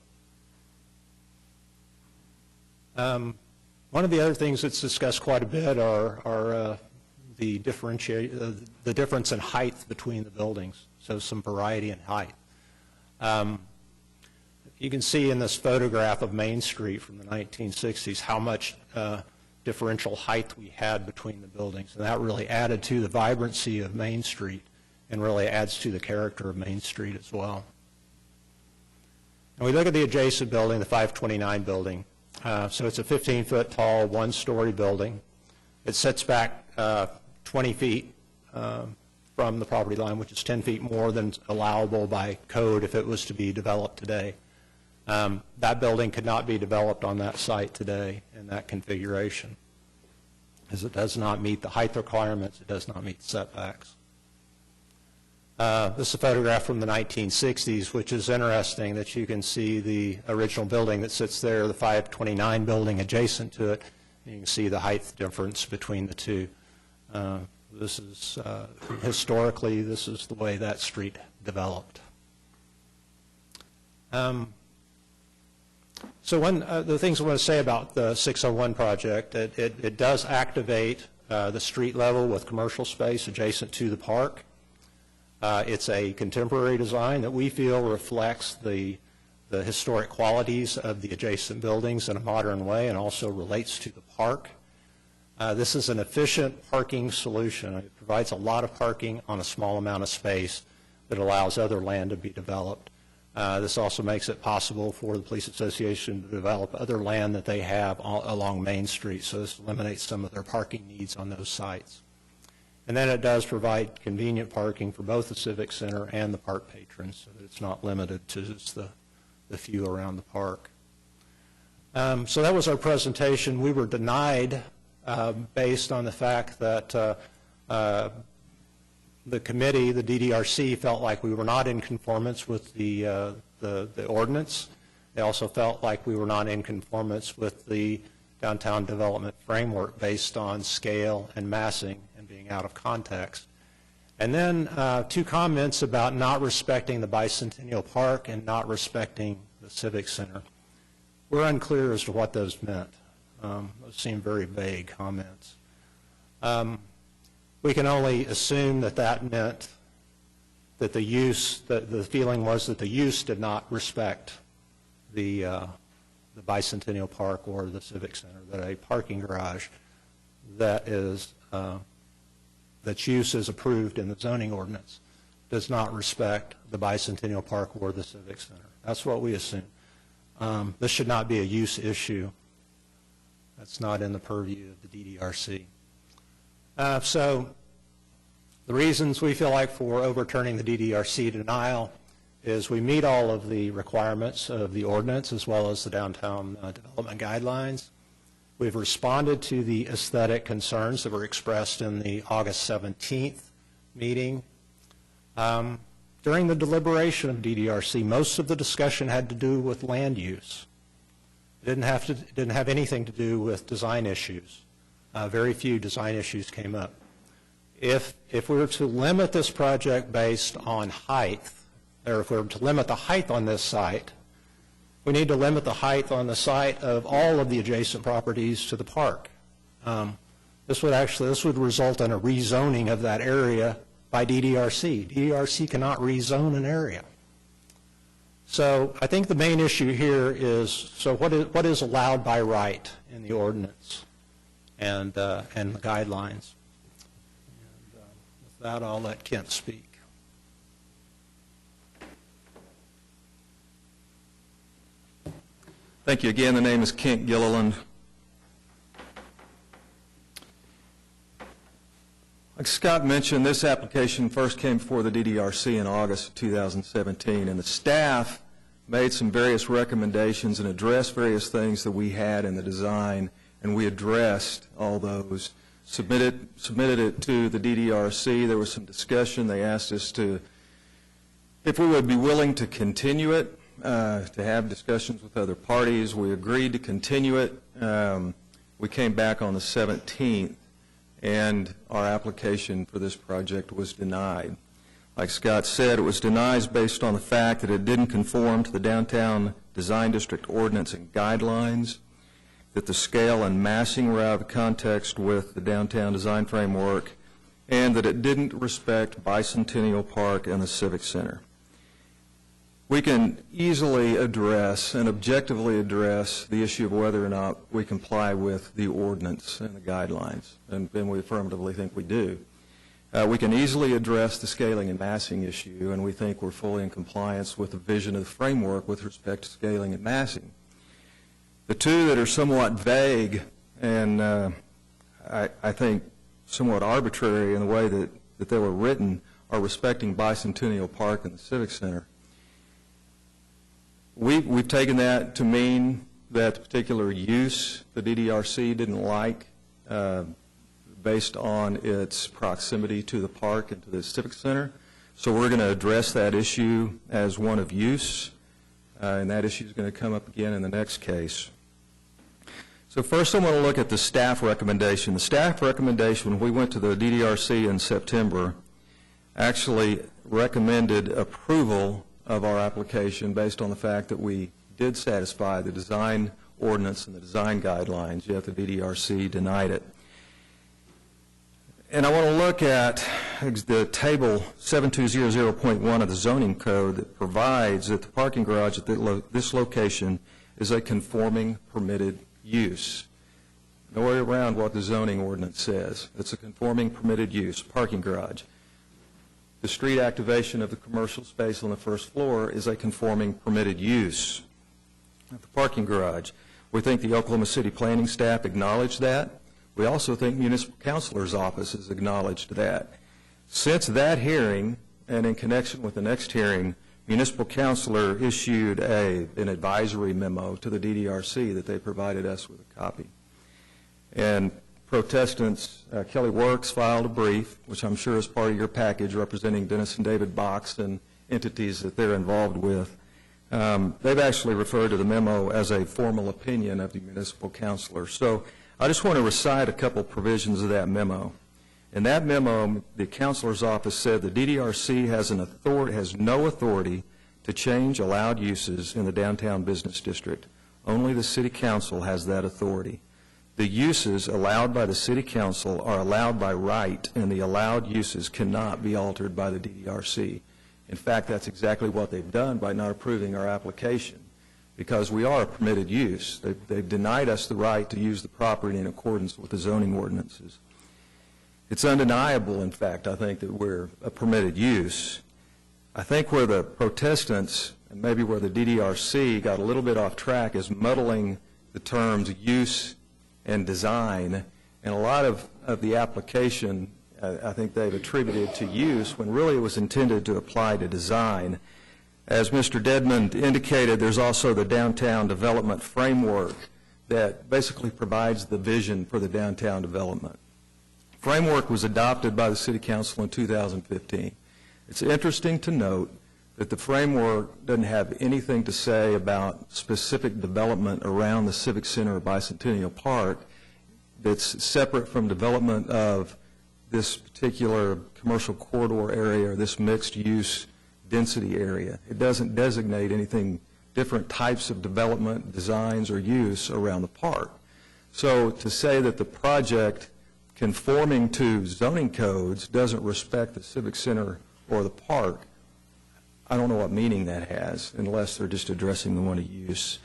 One of the other things that's discussed quite a bit are the difference in height between the buildings, so some variety in height. You can see in this photograph of Main Street from the 1960s how much differential height we had between the buildings, and that really added to the vibrancy of Main Street and really adds to the character of Main Street as well. And we look at the adjacent building, the 529 building. So it's a 15-foot tall, one-story building. It sits back 20 feet from the property line, which is 10 feet more than allowable by code if it was to be developed today. That building could not be developed on that site today in that configuration, as it does not meet the height requirements, it does not meet the setbacks. This is a photograph from the 1960s, which is interesting that you can see the original building that sits there, the 529 building adjacent to it. You can see the height difference between the two. This is, historically, this is the way that street developed. So the things I want to say about the 601 project, it does activate the street level with commercial space adjacent to the park. It's a contemporary design that we feel reflects the historic qualities of the adjacent buildings in a modern way and also relates to the park. This is an efficient parking solution. It provides a lot of parking on a small amount of space that allows other land to be developed. This also makes it possible for the Police Association to develop other land that they have along Main Street, so this eliminates some of their parking needs on those sites. And then it does provide convenient parking for both the Civic Center and the park patrons, so that it's not limited to just the few around the park. So that was our presentation. We were denied based on the fact that the committee, the DDRC, felt like we were not in conformance with the ordinance. They also felt like we were not in conformance with the downtown development framework based on scale and massing and being out of context. And then two comments about not respecting the Bicentennial Park and not respecting the Civic Center. We're unclear as to what those meant. Those seem very vague comments. We can only assume that that meant that the use, that the feeling was that the use did not respect the Bicentennial Park or the Civic Center, that a parking garage that is, that's use is approved in the zoning ordinance does not respect the Bicentennial Park or the Civic Center. That's what we assume. This should not be a use issue. That's not in the purview of the DDRC. So the reasons we feel like for overturning the DDRC denial is we meet all of the requirements of the ordinance as well as the downtown development guidelines. We've responded to the aesthetic concerns that were expressed in the August 17th meeting. During the deliberation of DDRC, most of the discussion had to do with land use. It didn't have anything to do with design issues. Very few design issues came up. If we were to limit this project based on height, or if we were to limit the height on this site, we need to limit the height on the site of all of the adjacent properties to the park. This would result in a rezoning of that area by DDRC. DDRC cannot rezone an area. So I think the main issue here is, so what is allowed by right in the ordinance and the guidelines? And with that, I'll let Kent speak. Thank you again. The name is Kent Gilliland. Like Scott mentioned, this application first came before the DDRC in August of 2017, and the staff made some various recommendations and addressed various things that we had in the design, and we addressed all those. Submitted it to the DDRC. There was some discussion. They asked us if we would be willing to continue it, to have discussions with other parties. We agreed to continue it. We came back on the 17th, and our application for this project was denied. Like Scott said, it was denied based on the fact that it didn't conform to the Downtown Design District Ordinance and Guidelines, that the scale and massing were out of context with the Downtown Design Framework, and that it didn't respect Bicentennial Park and the Civic Center. We can easily address and objectively address the issue of whether or not we comply with the ordinance and the guidelines, and we affirmatively think we do. We can easily address the scaling and massing issue, and we think we're fully in compliance with the vision of the framework with respect to scaling and massing. The two that are somewhat vague and I think somewhat arbitrary in the way that they were written are respecting Bicentennial Park and the Civic Center. We've taken that to mean that the particular use the DDRC didn't like based on its proximity to the park and to the Civic Center. So we're going to address that issue as one of use, and that issue is going to come up again in the next case. So first I want to look at the staff recommendation. The staff recommendation, when we went to the DDRC in September, actually recommended approval of our application based on the fact that we did satisfy the design ordinance and the design guidelines, yet the DDRC denied it. And I want to look at the table 7200.1 of the zoning code that provides that the parking garage at this location is a conforming permitted use. No way around what the zoning ordinance says. It's a conforming permitted use, parking garage. The street activation of the commercial space on the first floor is a conforming permitted use of the parking garage. We think the Oklahoma City planning staff acknowledged that. We also think municipal councilor's office has acknowledged that. Since that hearing, and in connection with the next hearing, municipal councilor issued an advisory memo to the DDRC that they provided us with a copy. And protestants, Kelly Works filed a brief, which I'm sure is part of your package, representing Dennis and David Box and entities that they're involved with. They've actually referred to the memo as a formal opinion of the municipal councilor. So I just want to recite a couple provisions of that memo. In that memo, the councilor's office said the DDRC has no authority to change allowed uses in the downtown business district. Only the city council has that authority. The uses allowed by the city council are allowed by right, and the allowed uses cannot be altered by the DDRC. In fact, that's exactly what they've done by not approving our application, because we are a permitted use. They've denied us the right to use the property in accordance with the zoning ordinances. It's undeniable, in fact, I think, that we're a permitted use. I think where the protestants, and maybe where the DDRC got a little bit off track, is muddling the terms use and design, and a lot of the application I think they've attributed to use when really it was intended to apply to design. As Mr. Dedmond indicated, there's also the downtown development framework that basically provides the vision for the downtown development. Framework was adopted by the City Council in 2015. It's interesting to note that the framework doesn't have anything to say about specific development around the Civic Center or Bicentennial Park that's separate from development of this particular commercial corridor area or this mixed-use density area. It doesn't designate anything, different types of development, designs, or use around the park. So to say that the project conforming to zoning codes doesn't respect the Civic Center or the park, I don't know what meaning that has, unless they're just addressing the one of use.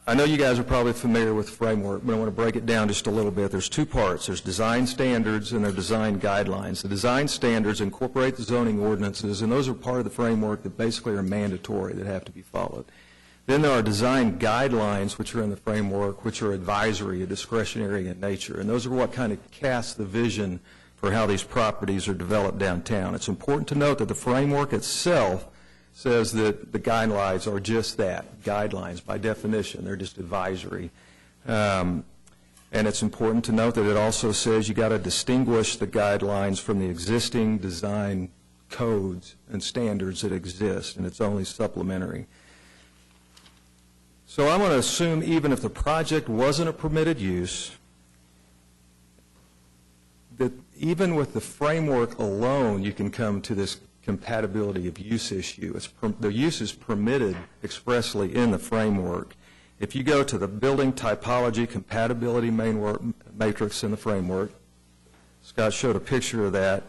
I know you guys are probably familiar with the framework, but I want to break it down just a little bit. There's two parts. There's design standards and there are design guidelines. The design standards incorporate the zoning ordinances, and those are part of the framework that basically are mandatory, that have to be followed. Then there are design guidelines, which are in the framework, which are advisory, discretionary in nature, and those are what kind of cast the vision for how these properties are developed downtown. It's important to note that the framework itself says that the guidelines are just that, guidelines by definition. They're just advisory. And it's important to note that it also says you got to distinguish the guidelines from the existing design codes and standards that exist, and it's only supplementary. So I'm going to assume even if the project wasn't a permitted use, that even with the framework alone, you can come to this compatibility of use issue. The use is permitted expressly in the framework. If you go to the building typology compatibility matrix in the framework, Scott showed a picture of that,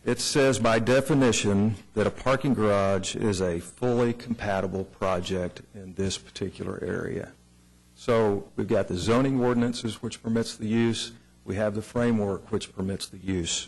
it says by definition that a parking garage is a fully compatible project in this particular area. So we've got the zoning ordinances which permits the use. We have the framework which permits the use.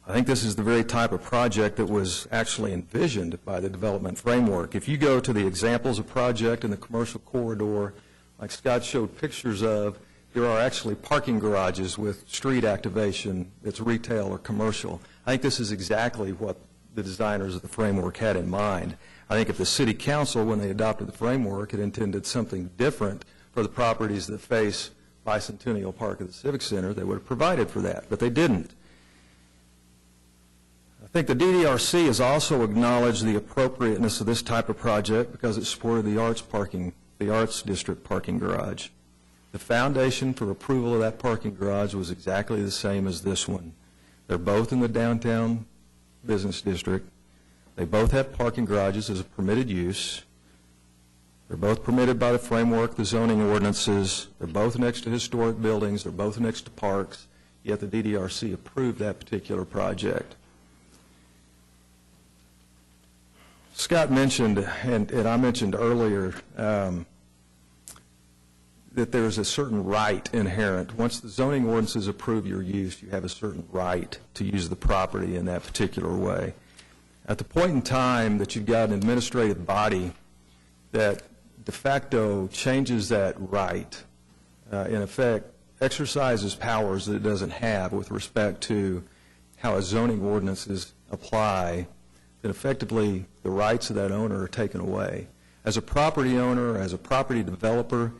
I think this is the very type of project that was actually envisioned by the development framework. If you go to the examples of project in the commercial corridor, like Scott showed pictures of, there are actually parking garages with street activation that's retail or commercial. I think this is exactly what the designers of the framework had in mind. I think if the city council, when they adopted the framework, had intended something different for the properties that face Bicentennial Park of the Civic Center, they would have provided for that, but they didn't. I think the DDRC has also acknowledged the appropriateness of this type of project because it supported the Arts District parking garage. The foundation for approval of that parking garage was exactly the same as this one. They're both in the downtown business district. They both have parking garages as a permitted use. They're both permitted by the framework, the zoning ordinances. They're both next to historic buildings. They're both next to parks, yet the DDRC approved that particular project. Scott mentioned, and I mentioned earlier, that there's a certain right inherent. Once the zoning ordinances approve your use, you have a certain right to use the property in that particular way. At the point in time that you've got an administrative body that de facto changes that right, in effect exercises powers that it doesn't have with respect to how a zoning ordinances apply, then effectively the rights of that owner are taken away. As a property owner, as a property developer,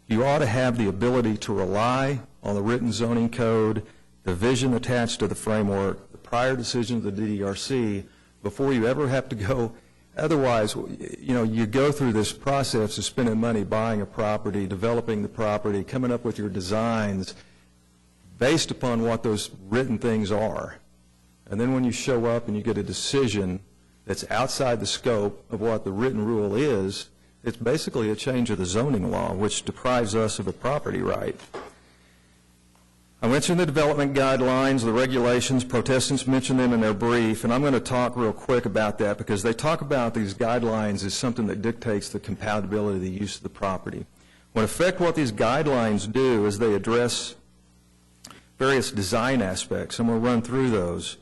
you ought to have the ability to rely on the written zoning code, the vision attached to the framework, the prior decision of the DDRC before you ever have to go. Otherwise, you go through this process of spending money buying a property, developing the property, coming up with your designs based upon what those written things are. And then when you show up and you get a decision that's outside the scope of what the written rule is, it's basically a change of the zoning law, which deprives us of a property right. I mentioned the development guidelines, the regulations. Protestants mentioned them in their brief, and I'm going to talk real quick about that because they talk about these guidelines as something that dictates the compatibility of the use of the property. In effect, what these guidelines do is they address various design aspects, and we'll run through those.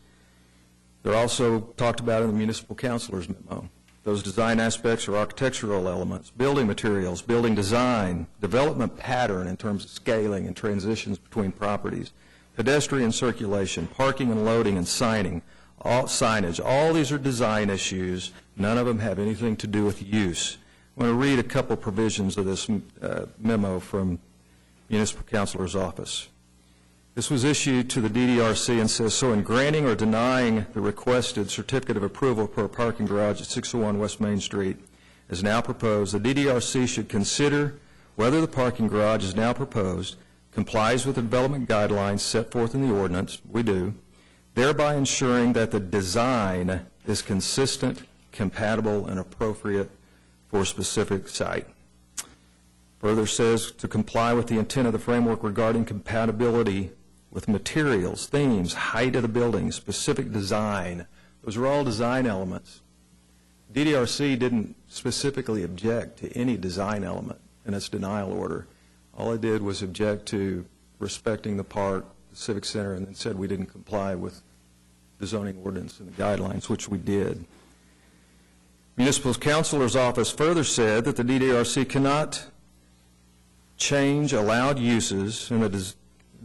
They're also talked about in the municipal councilor's memo. Those design aspects are architectural elements, building materials, building design, development pattern in terms of scaling and transitions between properties, pedestrian circulation, parking and loading and signage. All these are design issues. None of them have anything to do with use. I'm going to read a couple provisions of this memo from municipal councilor's office. This was issued to the DDRC and says, so in granting or denying the requested certificate of approval for a parking garage at 601 West Main Street as now proposed, the DDRC should consider whether the parking garage as now proposed complies with the development guidelines set forth in the ordinance, we do, thereby ensuring that the design is consistent, compatible, and appropriate for a specific site. Further says to comply with the intent of the framework regarding compatibility with materials, themes, height of the building, specific design. Those are all design elements. DDRC didn't specifically object to any design element in its denial order. All it did was object to respecting the park, the Civic Center, and then said we didn't comply with the zoning ordinance and the guidelines, which we did. Municipal Councilor's Office further said that the DDRC cannot change allowed uses in the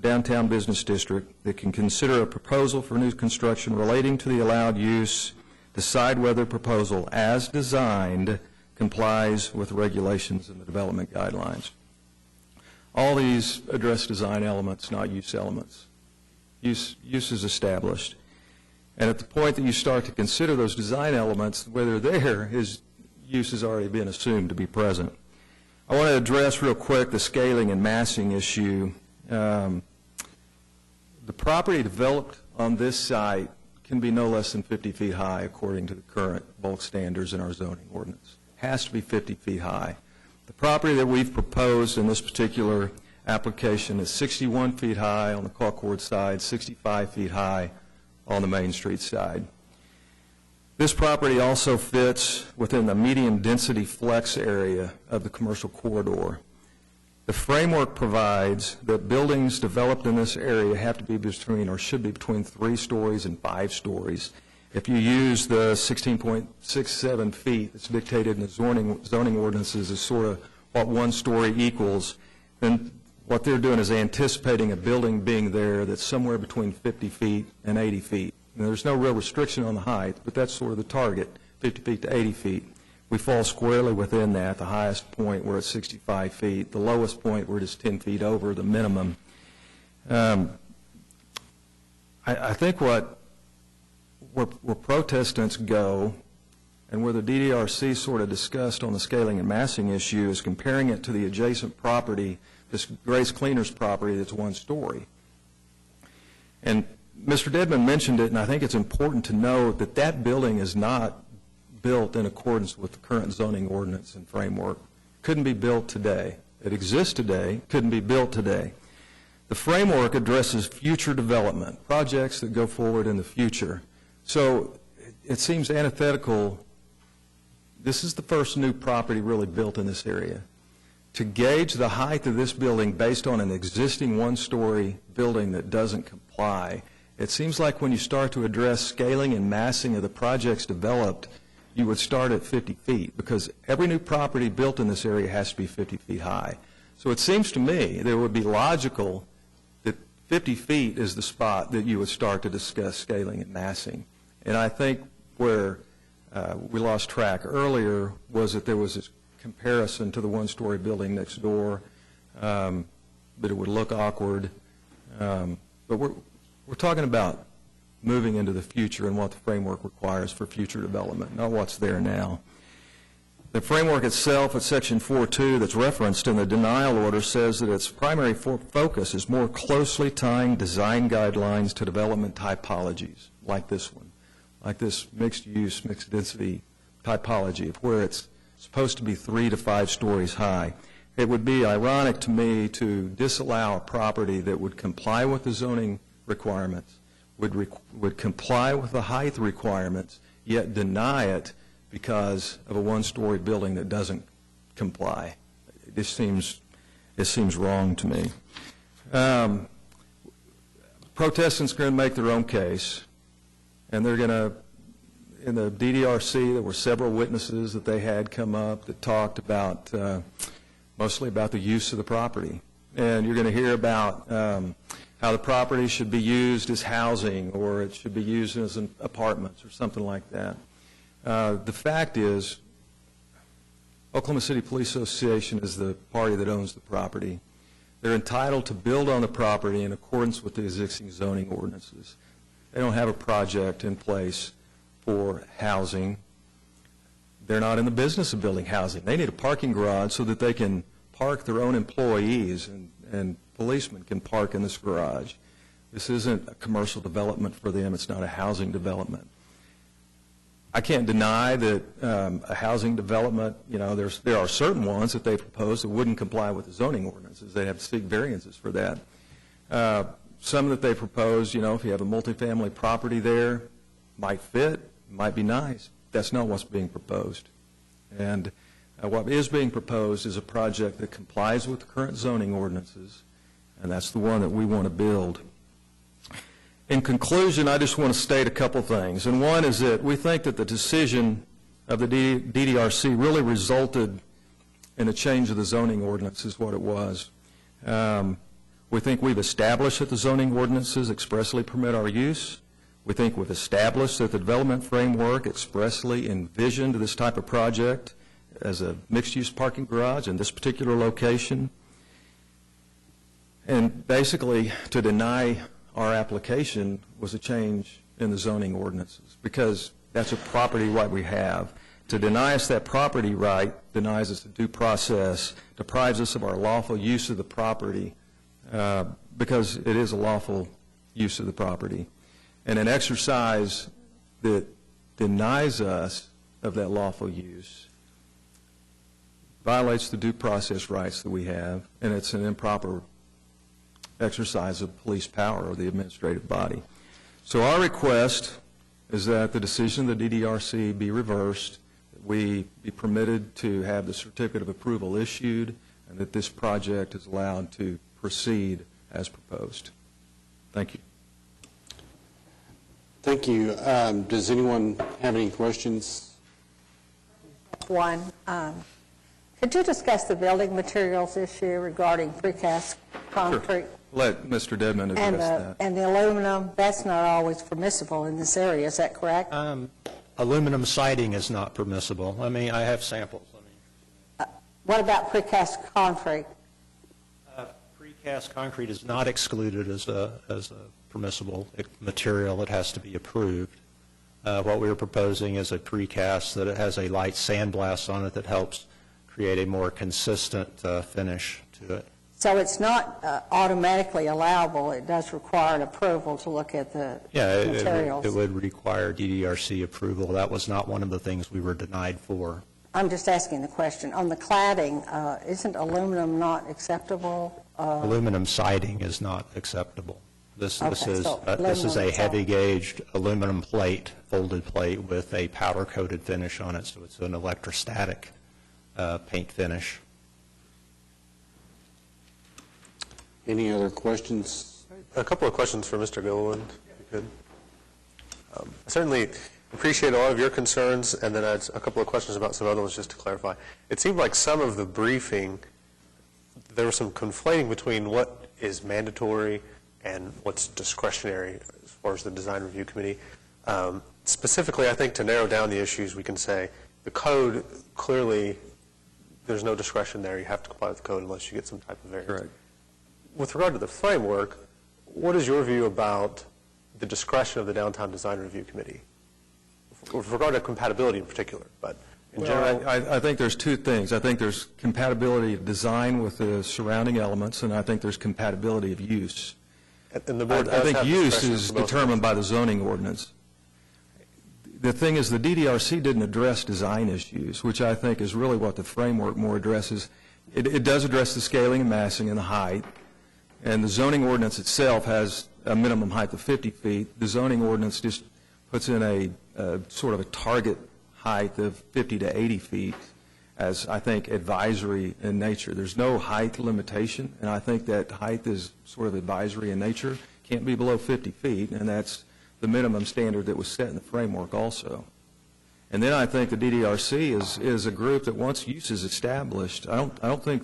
downtown business district that can consider a proposal for new construction relating to the allowed use decide whether proposal as designed complies with regulations and the development guidelines. All these address design elements, not use elements. Use is established. And at the point that you start to consider those design elements, whether they're there, use has already been assumed to be present. I want to address real quick the scaling and massing issue. The property developed on this site can be no less than 50 feet high according to the current bulk standards in our zoning ordinance. It has to be 50 feet high. The property that we've proposed in this particular application is 61 feet high on the Concord side, 65 feet high on the Main Street side. This property also fits within the medium density flex area of the commercial corridor. The framework provides that buildings developed in this area have to be between, or should be between 3 stories and 5 stories. If you use the 16.67 feet that's dictated in the zoning ordinances as sort of what 1 story equals, then what they're doing is anticipating a building being there that's somewhere between 50 feet and 80 feet. And there's no real restriction on the height, but that's sort of the target, 50 feet to 80 feet. We fall squarely within that. The highest point, we're at 65 feet. The lowest point, we're just 10 feet over the minimum. I think where protestants go, and where the DDRC sort of discussed on the scaling and massing issue, is comparing it to the adjacent property, this Grace Cleaners property that's 1 story. And Mr. Dedman mentioned it, and I think it's important to note that that building is not built in accordance with the current zoning ordinance and framework. Couldn't be built today. It exists today, couldn't be built today. The framework addresses future development, projects that go forward in the future. So it seems antithetical. This is the first new property really built in this area. To gauge the height of this building based on an existing 1-story building that doesn't comply, it seems like when you start to address scaling and massing of the projects developed, you would start at 50 feet, because every new property built in this area has to be 50 feet high. So it seems to me that it would be logical that 50 feet is the spot that you would start to discuss scaling and massing. And I think where we lost track earlier was that there was this comparison to the 1-story building next door, but it would look awkward. But we're talking about moving into the future and what the framework requires for future development, not what's there now. The framework itself at Section 4.2 that's referenced in the denial order says that its primary focus is more closely tying design guidelines to development typologies, like this one, like this mixed-use, mixed-density typology, of where it's supposed to be 3 to 5 stories high. It would be ironic to me to disallow a property that would comply with the zoning requirements, would comply with the height requirements, yet deny it because of a 1-story building that doesn't comply. It seems wrong to me. Protestants are going to make their own case, and they're going to, in the DDRC, there were several witnesses that they had come up that talked about, mostly about the use of the property. And you're going to hear about how the property should be used as housing, or it should be used as apartments or something like that. The fact is, Oklahoma City Police Association is the party that owns the property. They're entitled to build on the property in accordance with the existing zoning ordinances. They don't have a project in place for housing. They're not in the business of building housing. They need a parking garage so that they can park their own employees, and policemen can park in this garage. This isn't a commercial development for them. It's not a housing development. I can't deny that a housing development, there are certain ones that they propose that wouldn't comply with the zoning ordinances. They'd have to seek variances for that. Some that they propose, if you have a multifamily property there, might fit, might be nice. That's not what's being proposed. And what is being proposed is a project that complies with the current zoning ordinances, and that's the one that we want to build. In conclusion, I just want to state a couple things. And one is that we think that the decision of the DDRC really resulted in a change of the zoning ordinance is what it was. We think we've established that the zoning ordinances expressly permit our use. We think we've established that the development framework expressly envisioned this type of project as a mixed-use parking garage in this particular location. And basically, to deny our application was a change in the zoning ordinances, because that's a property right we have. To deny us that property right denies us the due process, deprives us of our lawful use of the property, because it is a lawful use of the property. And an exercise that denies us of that lawful use violates the due process rights that we have, and it's an improper exercise of police power of the administrative body. So our request is that the decision of the DDRC be reversed, that we be permitted to have the certificate of approval issued, and that this project is allowed to proceed as proposed. Thank you. Thank you. Does anyone have any questions? One, could you discuss the building materials issue regarding precast concrete? Let Mr. Dedman address that. And the aluminum, that's not always permissible in this area, is that correct? Aluminum siding is not permissible. I mean, I have samples. What about precast concrete? Precast concrete is not excluded as a permissible material. It has to be approved. What we're proposing is a precast that it has a light sandblast on it that helps create a more consistent finish to it. So it's not automatically allowable. It does require an approval to look at the materials. It would require DDRC approval. That was not one of the things we were denied for. I'm just asking the question. On the cladding, isn't aluminum not acceptable? Aluminum siding is not acceptable. This is a itself. heavy-gauged aluminum plate, folded plate with a powder-coated finish on it, so it's an electrostatic paint finish. Any other questions? A couple of questions for Mr. Gilliland, if you could. I certainly appreciate all of your concerns, and then I had a couple of questions about some other ones just to clarify. It seemed like some of the briefing, there was some conflating between what is mandatory and what's discretionary as far as the design review committee. Specifically, I think to narrow down the issues, we can say the code, clearly, there's no discretion there. You have to comply with the code unless you get some type of variance. Correct. With regard to the framework, what is your view about the discretion of the Downtown Design Review Committee? With regard to compatibility in particular, but in general. I think there's two things. I think there's compatibility of design with the surrounding elements, and I think there's compatibility of use. And the board I think does have use discretion is for both of determined those. by the zoning ordinance. The thing is, the DDRC didn't address design issues, which I think is really what the framework more addresses. It does address the scaling and massing and the height, and the zoning ordinance itself has a minimum height of 50 feet. The zoning ordinance just puts in a sort of a target height of 50 to 80 feet as, I think, advisory in nature. There's no height limitation, and I think that height is sort of advisory in nature. Can't be below 50 feet, and that's the minimum standard that was set in the framework also. And then I think the DDRC is a group that once use is established, I don't think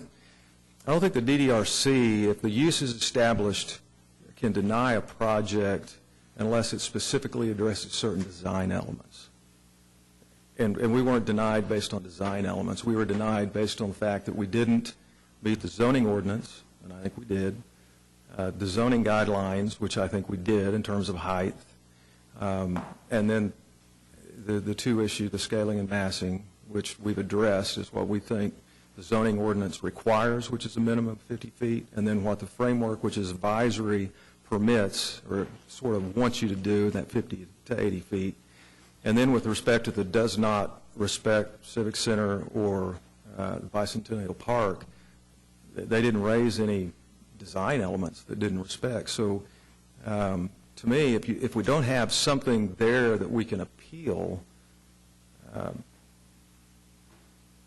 the DDRC, if the use is established, can deny a project unless it specifically addresses certain design elements. And we weren't denied based on design elements. We were denied based on the fact that we didn't meet the zoning ordinance, and I think we did, the zoning guidelines, which I think we did in terms of height, and then the two issues, the scaling and massing, which we've addressed, is what we think the zoning ordinance requires, which is a minimum of 50 feet, and then what the framework, which is advisory, permits or sort of wants you to do, that 50 to 80 feet. And then with respect to the does not respect Civic Center or Bicentennial Park, they didn't raise any design elements that didn't respect. So to me, if we don't have something there that we can appeal,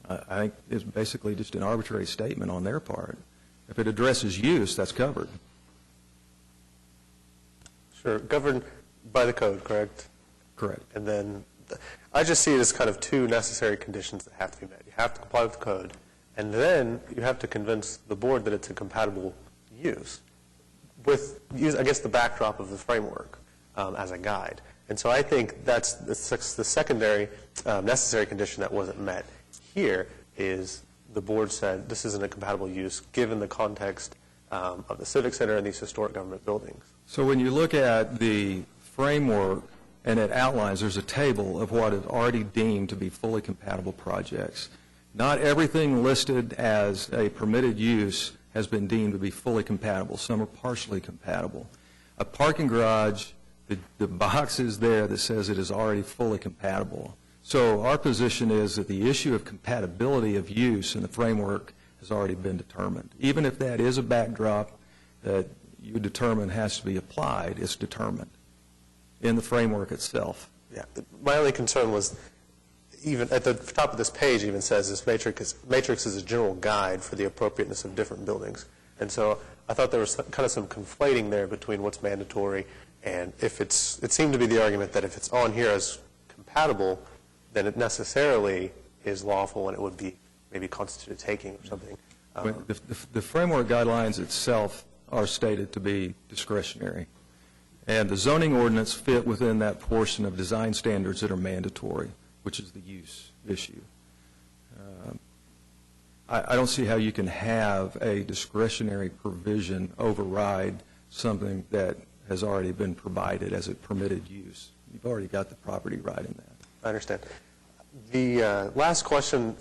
I think it's basically just an arbitrary statement on their part. If it addresses use, that's covered. Sure. Governed by the code, correct? Correct. And then I just see it as kind of two necessary conditions that have to be met. You have to comply with the code, and then you have to convince the board that it's a compatible use with, I guess, the backdrop of the framework. as a guide. And so I think that's the secondary necessary condition that wasn't met here is the board said this isn't a compatible use given the context of the Civic Center and these historic government buildings. So when you look at the framework and it outlines, there's a table of what is already deemed to be fully compatible projects. Not everything listed as a permitted use has been deemed to be fully compatible. Some are partially compatible. A parking garage, the box is there that says it is already fully compatible. So our position is that the issue of compatibility of use in the framework has already been determined. Even if that is a backdrop that you determine has to be applied, it's determined in the framework itself. Yeah. My only concern was even at the top of this page even says this matrix is a general guide for the appropriateness of different buildings. And so I thought there was kind of some conflating there between what's mandatory and if it seemed to be the argument that if it's on here as compatible, then it necessarily is lawful and it would be maybe constitute a taking or something. The framework guidelines itself are stated to be discretionary. And the zoning ordinance fit within that portion of design standards that are mandatory, which is the use issue. I don't see how you can have a discretionary provision override something that has already been provided as a permitted use. You've already got the property right in that. I understand. The last question,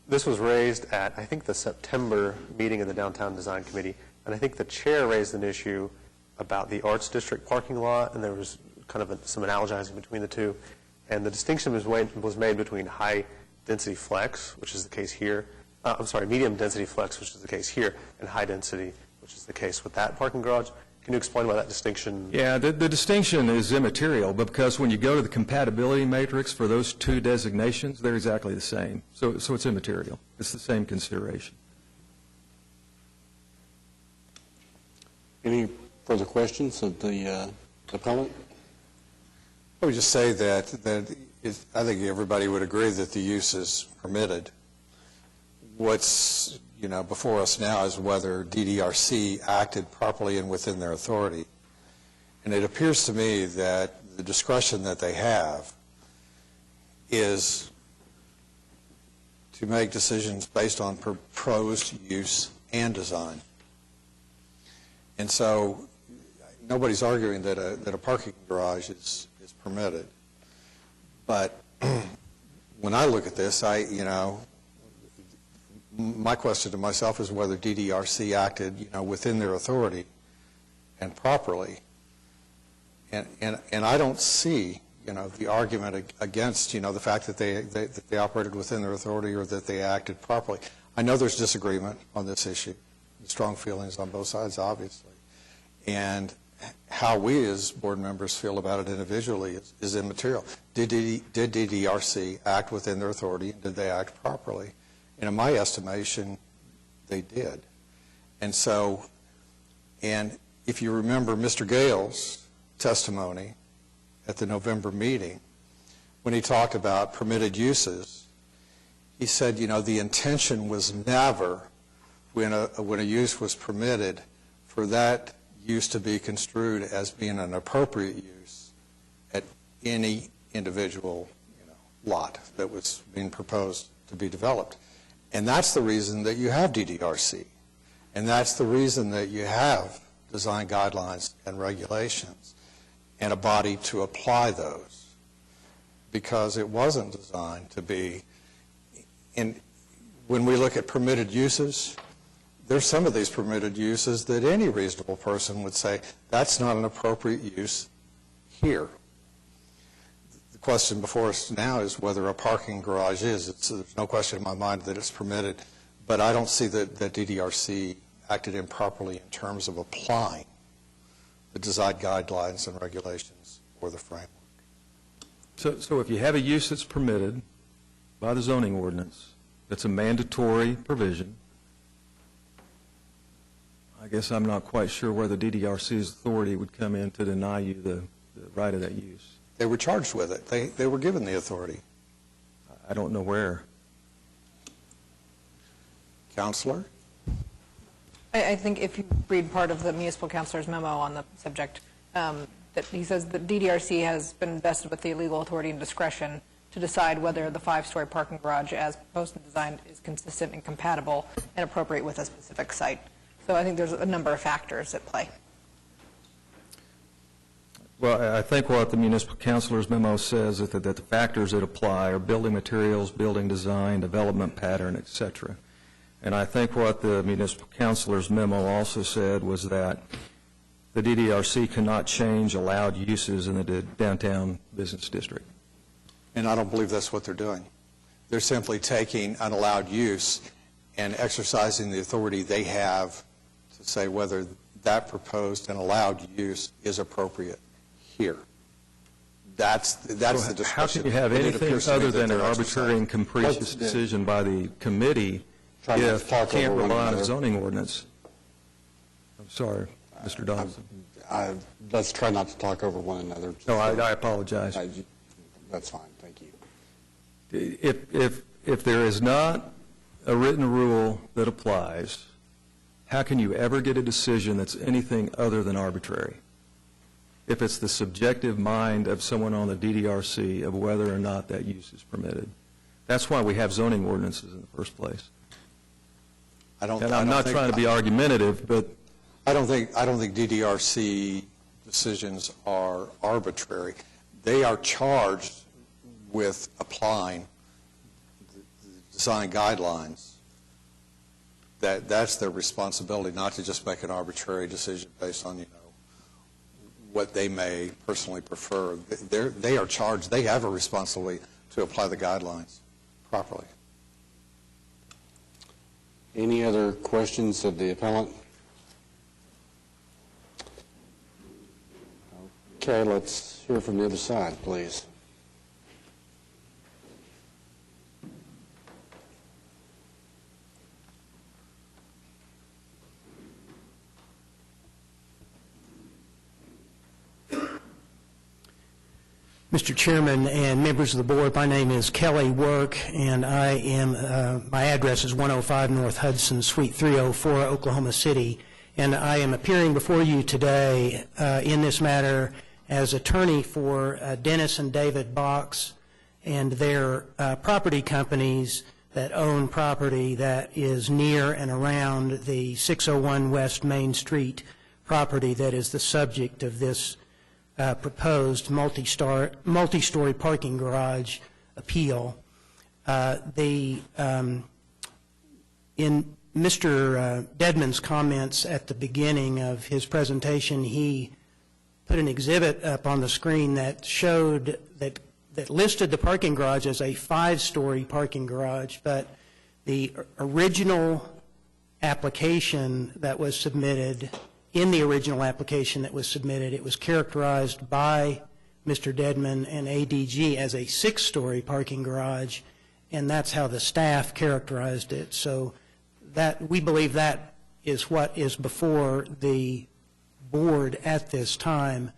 this was raised at, I think, the September meeting of the Downtown Design Committee, and I think the chair raised an issue about the Arts District parking lot, and there was kind of some analogizing between the two. And the distinction was made between high-density flex, which is the case here, medium-density flex, which is the case here, and high-density, which is the case with that parking garage. Can you explain why that distinction? Yeah, the distinction is immaterial, but because when you go to the compatibility matrix for those two designations, they're exactly the same. So it's immaterial. It's the same consideration. Any further questions of the appellant? I would just say that I think everybody would agree that the use is permitted. What's before us now is whether DDRC acted properly and within their authority. And it appears to me that the discretion that they have is to make decisions based on proposed use and design. And so nobody's arguing that a parking garage is permitted. But when I look at this, my question to myself is whether DDRC acted, within their authority and properly. And I don't see, the argument against, the fact that they operated within their authority or that they acted properly. I know there's disagreement on this issue, strong feelings on both sides, obviously. And how we as board members feel about it individually is immaterial. Did DDRC act within their authority? Did they act properly? And in my estimation, they did. And so, and if you remember Mr. Gale's testimony at the November meeting, when he talked about permitted uses, he said, the intention was never, when a use was permitted, for that use to be construed as being an appropriate use at any individual lot that was being proposed to be developed. And that's the reason that you have DDRC. And that's the reason that you have design guidelines and regulations and a body to apply those. Because it wasn't designed to be, and when we look at permitted uses, there's some of these permitted uses that any reasonable person would say, that's not an appropriate use here. The question before us now is whether a parking garage is. There's no question in my mind that it's permitted, but I don't see that DDRC acted improperly in terms of applying the design guidelines and regulations for the framework. So if you have a use that's permitted by the zoning ordinance, that's a mandatory provision, I guess I'm not quite sure where the DDRC's authority would come in to deny you the right of that use. They were charged with it. They were given the authority. I don't know where. Counselor? I think if you read part of the municipal councilor's memo on the subject, that he says that DDRC has been invested with the legal authority and discretion to decide whether the 5-story parking garage as proposed and designed is consistent and compatible and appropriate with a specific site. So I think there's a number of factors at play. Well, I think what the municipal councilor's memo says is that the factors that apply are building materials, building design, development pattern, et cetera. And I think what the municipal councilor's memo also said was that the DDRC cannot change allowed uses in the downtown business district. And I don't believe that's what they're doing. They're simply taking an allowed use and exercising the authority they have to say whether that proposed and allowed use is appropriate here. That's the discussion. How can you have anything other than an arbitrary and capricious decision by the committee if you can't rely on a zoning ordinance? I'm sorry, Mr. Donaldson. Let's try not to talk over one another. No, I apologize. That's fine, thank you. If there is not a written rule that applies, how can you ever get a decision that's anything other than arbitrary? If it's the subjective mind of someone on the DDRC of whether or not that use is permitted. That's why we have zoning ordinances in the first place. I'm not trying to be argumentative, but I don't think DDRC decisions are arbitrary. They are charged with applying the design guidelines. That's their responsibility, not to just make an arbitrary decision based on, what they may personally prefer. They are charged, they have a responsibility to apply the guidelines properly. Any other questions of the appellant? Okay, let's hear from the other side, please. Mr. Chairman and members of the board, my name is Kelly Work, and I am, my address is 105 North Hudson, Suite 304, Oklahoma City, and I am appearing before you today in this matter as attorney for Dennis and David Box and their property companies that own property that is near and around the 601 West Main Street property that is the subject of this proposed multi-story parking garage appeal. In Mr. Dedman's comments at the beginning of his presentation, he put an exhibit up on the screen that showed that listed the parking garage as a 5-story parking garage, but the original application that was submitted, it was characterized by Mr. Dedman and ADG as a 6-story parking garage, and that's how the staff characterized it. So that we believe that is what is before the board at this time.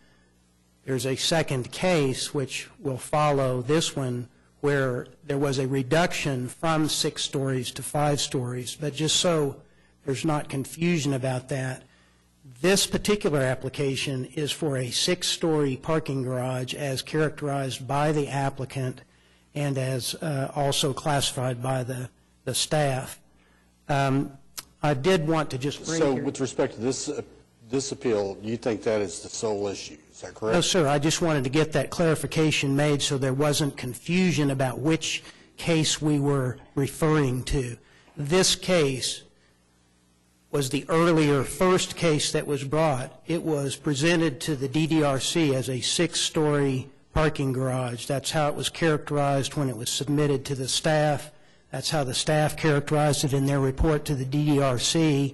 There's a second case which will follow this one where there was a reduction from 6 stories to 5 stories, but just so there's not confusion about that, this particular application is for a 6-story parking garage as characterized by the applicant and as also classified by the staff. I did want to just bring So with respect to this appeal, you think that is the sole issue, is that correct? No, sir. I just wanted to get that clarification made so there wasn't confusion about which case we were referring to. This case was the earlier first case that was brought. It was presented to the DDRC as a 6-story parking garage. That's how it was characterized when it was submitted to the staff. That's how the staff characterized it in their report to the DDRC.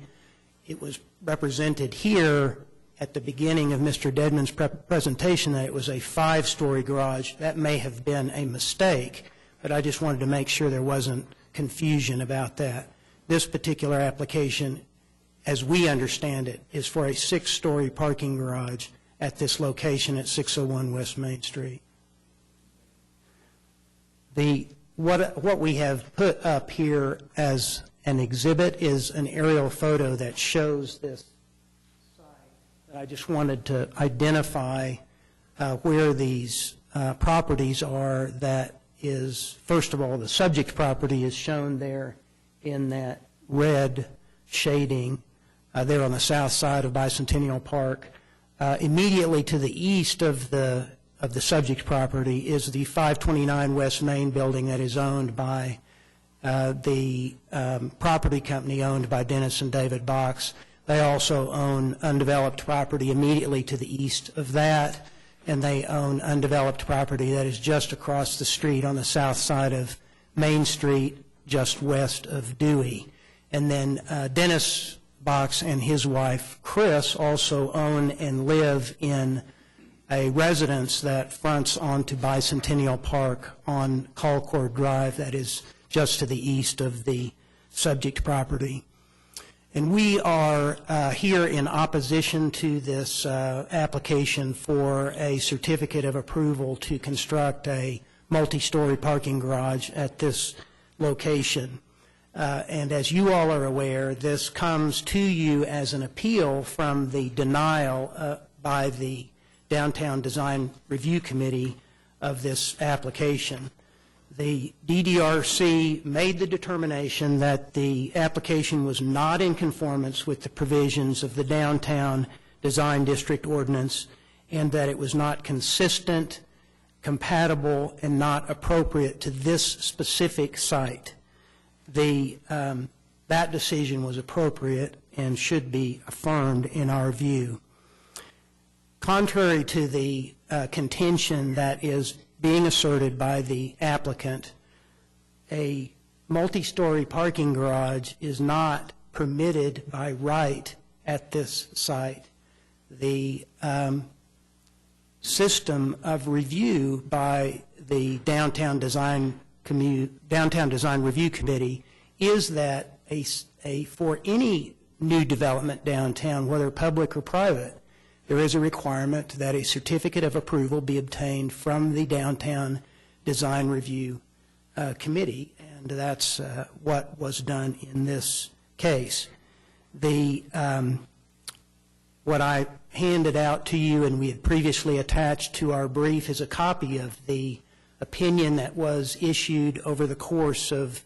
It was represented here at the beginning of Mr. Dedman's presentation that it was a 5-story garage. That may have been a mistake, but I just wanted to make sure there wasn't confusion about that. This particular application, as we understand it, is for a 6-story parking garage at this location at 601 West Main Street. What we have put up here as an exhibit is an aerial photo that shows this site. I just wanted to identify where these properties are. That is, first of all, the subject property is shown there in that red shading there on the south side of Bicentennial Park. Immediately to the east of the subject property is the 529 West Main building that is owned by the property company owned by Dennis and David Box. They also own undeveloped property immediately to the east of that, and they own undeveloped property that is just across the street on the south side of Main Street, just west of Dewey. And then Dennis Box and his wife, Chris, also own and live in a residence that fronts onto Bicentennial Park on Colcord Drive that is just to the east of the subject property. And we are here in opposition to this application for a certificate of approval to construct a multi-story parking garage at this location. And as you all are aware, this comes to you as an appeal from the denial by the Downtown Design Review Committee of this application. The DDRC made the determination that the application was not in conformance with the provisions of the Downtown Design District Ordinance, and that it was not consistent, compatible, and not appropriate to this specific site. That decision was appropriate and should be affirmed in our view. Contrary to the contention that is being asserted by the applicant, a multi-story parking garage is not permitted by right at this site. The system of review by the Downtown Design Review Committee is that for any new development downtown, whether public or private, there is a requirement that a certificate of approval be obtained from the Downtown Design Review Committee, and that's what was done in this case. What I handed out to you and we had previously attached to our brief is a copy of the opinion that was issued over the course of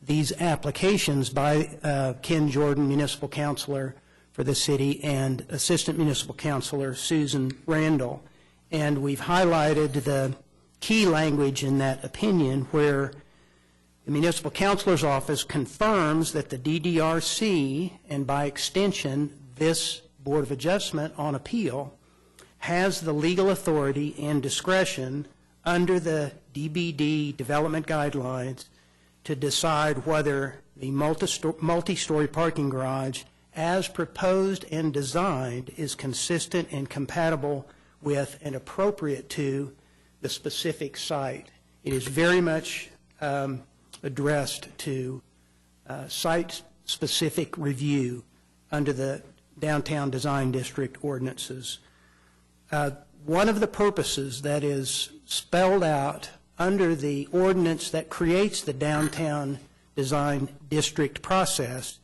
these applications by Ken Jordan, Municipal Counselor for the city, and Assistant Municipal Counselor Susan Randall. And we've highlighted the key language in that opinion where the Municipal Counselor's Office confirms that the DDRC, and by extension this Board of Adjustment on appeal, has the legal authority and discretion under the DBD development guidelines to decide whether the multi-story parking garage as proposed and designed is consistent and compatible with and appropriate to the specific site. It is very much addressed to site-specific review under the Downtown Design District ordinances. One of the purposes that is spelled out under the ordinance that creates the Downtown Design District process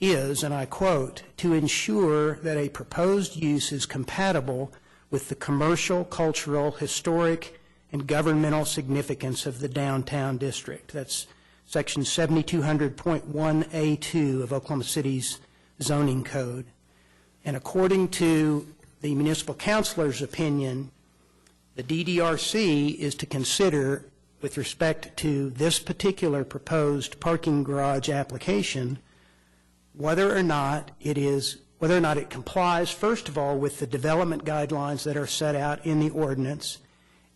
is, and I quote, to ensure that a proposed use is compatible with the commercial, cultural, historic, and governmental significance of the downtown district. That's Section 7200.1A2 of Oklahoma City's zoning code. And according to the municipal counselor's opinion, the DDRC is to consider, with respect to this particular proposed parking garage application, whether or not it complies, first of all, with the development guidelines that are set out in the ordinance.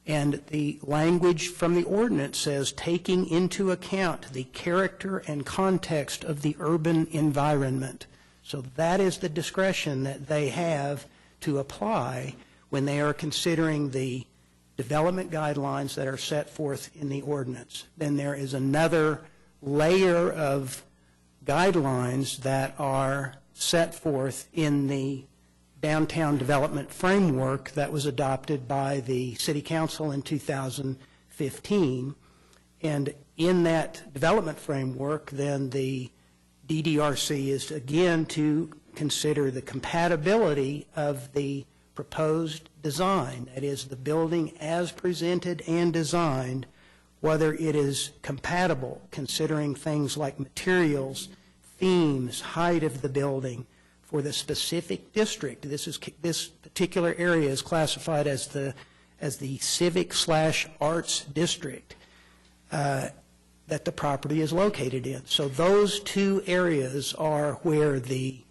And the language from the ordinance says, taking into account the character and context of the urban environment. So that is the discretion that they have to apply when they are considering the development guidelines that are set forth in the ordinance. Then there is another layer of guidelines that are set forth in the downtown development framework that was adopted by the City Council in 2015. And in that development framework, then the DDRC is again to consider the compatibility of the proposed design, that is, the building as presented and designed, whether it is compatible, considering things like materials, themes, height of the building, for the specific district. This particular area is classified as the civic/arts district that the property is located in. So those two areas are where the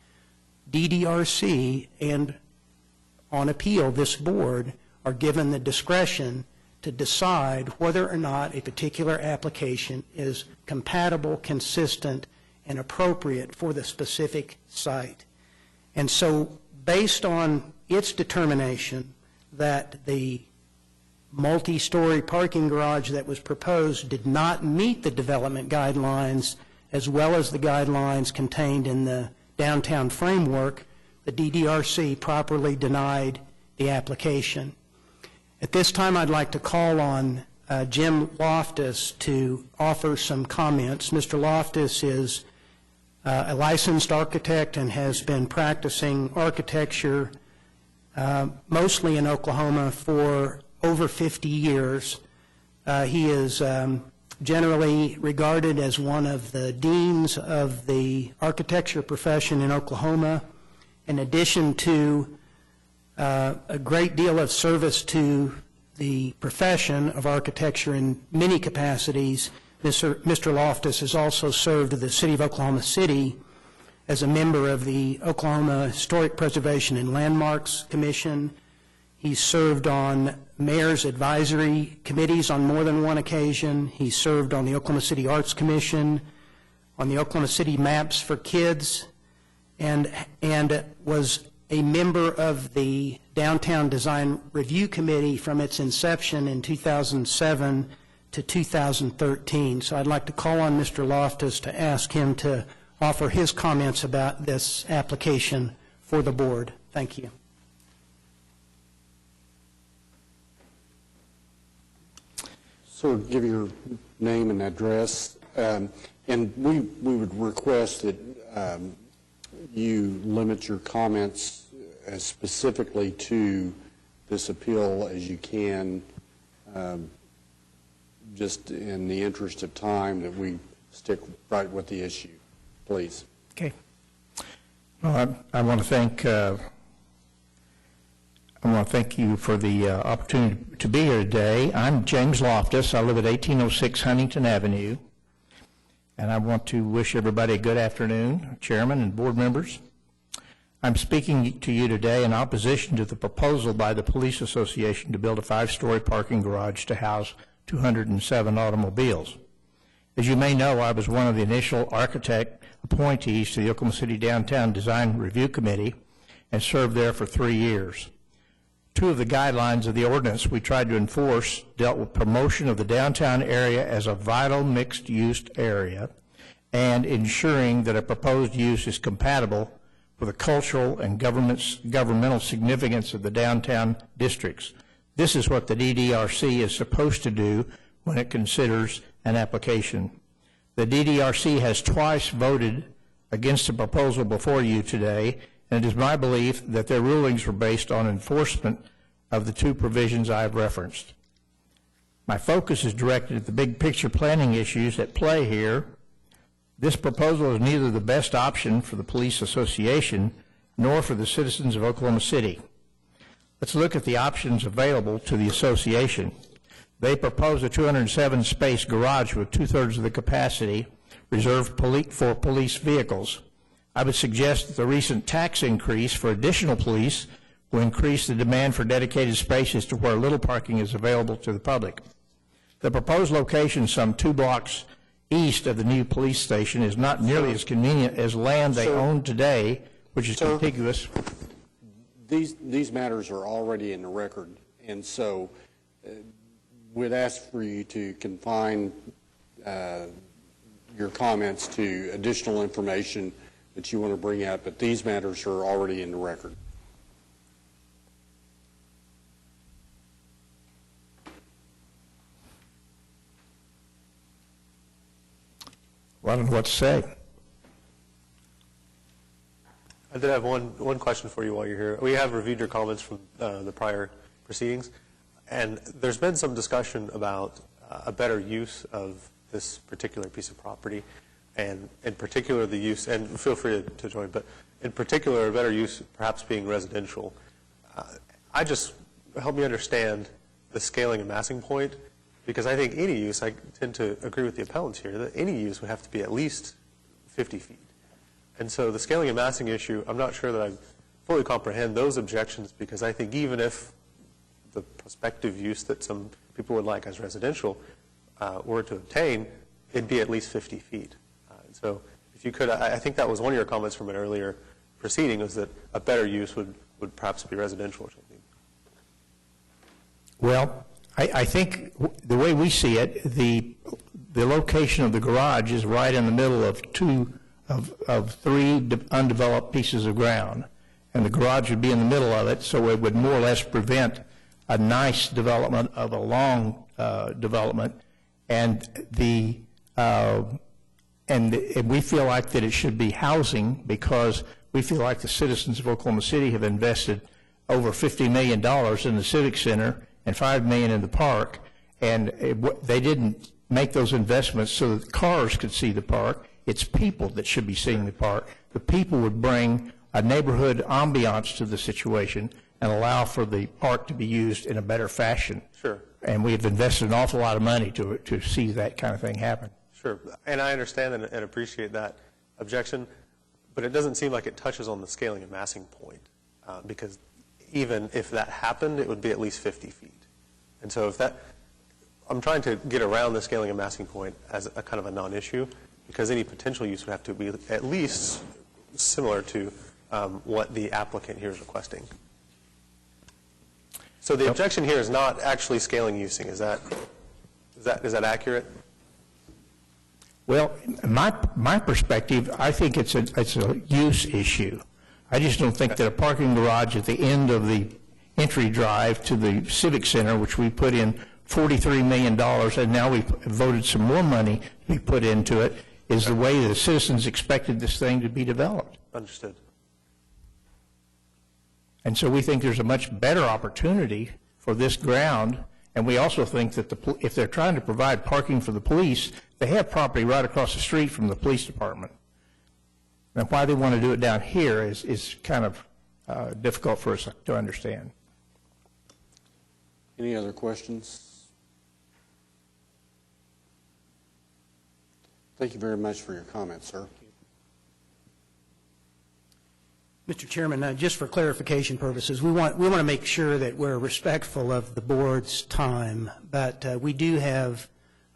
DDRC and, on appeal, this board are given the discretion to decide whether or not a particular application is compatible, consistent, and appropriate for the specific site. And so, based on its determination that the multi-story parking garage that was proposed did not meet the development guidelines as well as the guidelines contained in the downtown framework, the DDRC properly denied the application. At this time, I'd like to call on Jim Loftus to offer some comments. Mr. Loftus is a licensed architect and has been practicing architecture mostly in Oklahoma for over 50 years. He is generally regarded as one of the deans of the architecture profession in Oklahoma. In addition to a great deal of service to the profession of architecture in many capacities, Mr. Loftus has also served the City of Oklahoma City as a member of the Oklahoma Historic Preservation and Landmarks Commission. He's served on mayor's advisory committees on more than one occasion. He served on the Oklahoma City Arts Commission, on the Oklahoma City Maps for Kids, and was a member of the Downtown Design Review Committee from its inception in 2007 to 2013. So I'd like to call on Mr. Loftus to ask him to offer his comments about this application for the board. Thank you. So give your name and address, and we would request that you limit your comments as specifically to this appeal as you can, just in the interest of time, that we stick right with the issue, please. Okay. Well, I want to thank you for the opportunity to be here today. I'm James Loftus. I live at 1806 Huntington Avenue, and I want to wish everybody a good afternoon, Chairman and board members. I'm speaking to you today in opposition to the proposal by the Police Association to build a 5-story parking garage to house 207 automobiles. As you may know, I was one of the initial architect appointees to the Oklahoma City Downtown Design Review Committee and served there for 3 years. 2 of the guidelines of the ordinance we tried to enforce dealt with promotion of the downtown area as a vital mixed-use area and ensuring that a proposed use is compatible with the cultural and governmental significance of the downtown districts. This is what the DDRC is supposed to do when it considers an application. The DDRC has twice voted against the proposal before you today, and it is my belief that their rulings were based on enforcement of the 2 provisions I have referenced. My focus is directed at the big picture planning issues at play here. This proposal is neither the best option for the Police Association nor for the citizens of Oklahoma City. Let's look at the options available to the association. They propose a 207-space garage with 2/3 of the capacity reserved for police vehicles. I would suggest that the recent tax increase for additional police will increase the demand for dedicated spaces to where little parking is available to the public. The proposed location, some 2 blocks east of the new police station, is not nearly as convenient as land they own today, which is contiguous. These matters are already in the record, and so we'd ask for you to confine your comments to additional information that you want to bring out, but these matters are already in the record. Well, I don't know what to say. I did have one question for you while you're here. We have reviewed your comments from the prior proceedings, and there's been some discussion about a better use of this particular piece of property, and in particular the use, and feel free to join, but in particular a better use perhaps being residential. Help me understand the scaling and massing point, because I think any use, I tend to agree with the appellants here, that any use would have to be at least 50 feet. And so the scaling and massing issue, I'm not sure that I fully comprehend those objections, because I think even if the prospective use that some people would like as residential were to obtain, it'd be at least 50 feet. And so if you could, I think that was one of your comments from an earlier proceeding, was that a better use would perhaps be residential or something. Well, I think the way we see it, the location of the garage is right in the middle of three undeveloped pieces of ground, and the garage would be in the middle of it, so it would more or less prevent a nice development of a long development, and we feel like that it should be housing, because we feel like the citizens of Oklahoma City have invested over $50 million in the Civic Center and $5 million in the park, and they didn't make those investments so that cars could see the park. It's people that should be seeing the park. The people would bring a neighborhood ambiance to the situation and allow for the park to be used in a better fashion. Sure. And we've invested an awful lot of money to see that kind of thing happen. Sure, and I understand and appreciate that objection, but it doesn't seem like it touches on the scaling and massing point, because even if that happened, it would be at least 50 feet. And so if that, I'm trying to get around the scaling and massing point as a kind of a non-issue, because any potential use would have to be at least similar to what the applicant here is requesting. So the objection here is not actually scaling using. Is that accurate? Well, my perspective, I think it's a use issue. I just don't think that a parking garage at the end of the entry drive to the Civic Center, which we put in $43 million, and now we've voted some more money to be put into it, is the way the citizens expected this thing to be developed. Understood. And so we think there's a much better opportunity for this ground, and we also think that if they're trying to provide parking for the police, they have property right across the street from the police department. Now, why they want to do it down here is kind of difficult for us to understand. Any other questions? Thank you very much for your comments, sir. Mr. Chairman, just for clarification purposes, we want to make sure that we're respectful of the board's time, but we do have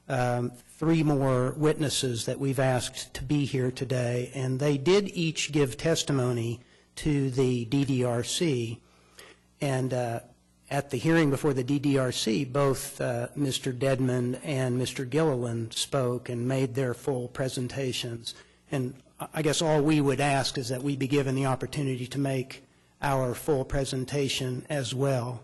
3 more witnesses that we've asked to be here today, and they did each give testimony to the DDRC. And at the hearing before the DDRC, both Mr. Dedman and Mr. Gilliland spoke and made their full presentations. And I guess all we would ask is that we be given the opportunity to make our full presentation as well.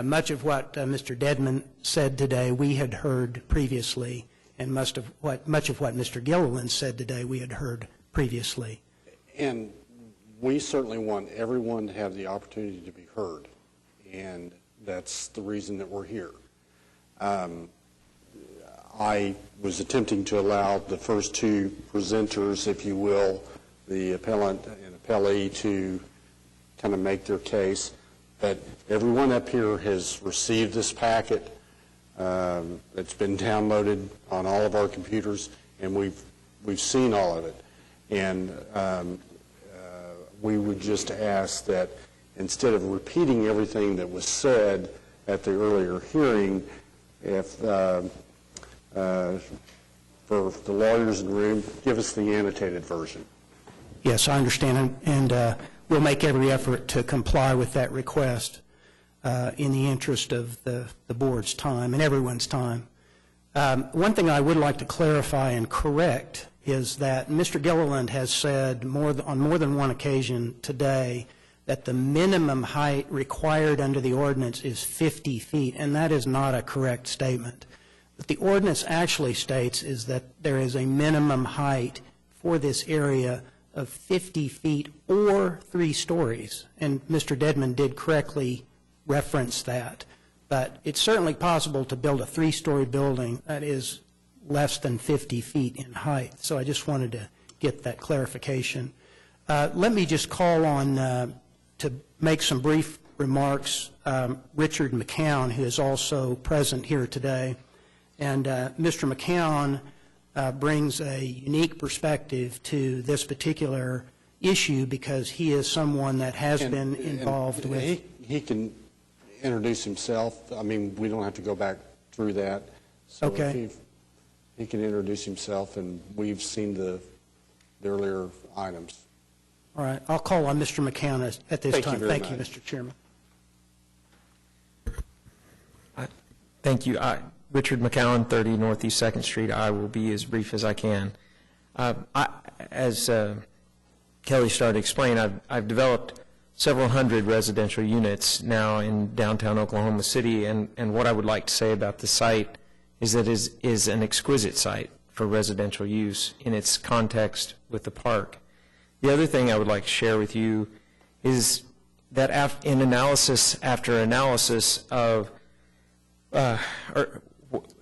Much of what Mr. Dedman said today we had heard previously, and much of what Mr. Gilliland said today we had heard previously. And we certainly want everyone to have the opportunity to be heard, and that's the reason that we're here. I was attempting to allow the first 2 presenters, if you will, the appellant and appellee, to kind of make their case. But everyone up here has received this packet. It's been downloaded on all of our computers, and we've seen all of it. And we would just ask that instead of repeating everything that was said at the earlier hearing, if for the lawyers in the room, give us the annotated version. Yes, I understand, and we'll make every effort to comply with that request in the interest of the board's time and everyone's time. One thing I would like to clarify and correct is that Mr. Gilliland has said on more than one occasion today that the minimum height required under the ordinance is 50 feet, and that is not a correct statement. What the ordinance actually states is that there is a minimum height for this area of 50 feet or 3 stories. And Mr. Dedman did correctly reference that. But it's certainly possible to build a 3-story building that is less than 50 feet in height. So I just wanted to get that clarification. Let me just call on, to make some brief remarks, Richard McCown, who is also present here today. And Mr. McCown brings a unique perspective to this particular issue because he is someone that has been involved with. He can introduce himself. I mean, we don't have to go back through that. So Okay. if he can introduce himself, and we've seen the earlier items. All right. I'll call on Mr. McCown at this Thank you time. very Thank you, much. Mr. Chairman. Thank you. Richard McCowan, 30 Northeast 2nd Street. I will be as brief as I can. As Kelly started to explain, I've developed several hundred residential units now in downtown Oklahoma City, and what I would like to say about the site is that it is an exquisite site for residential use in its context with the park. The other thing I would like to share with you is that in analysis after analysis of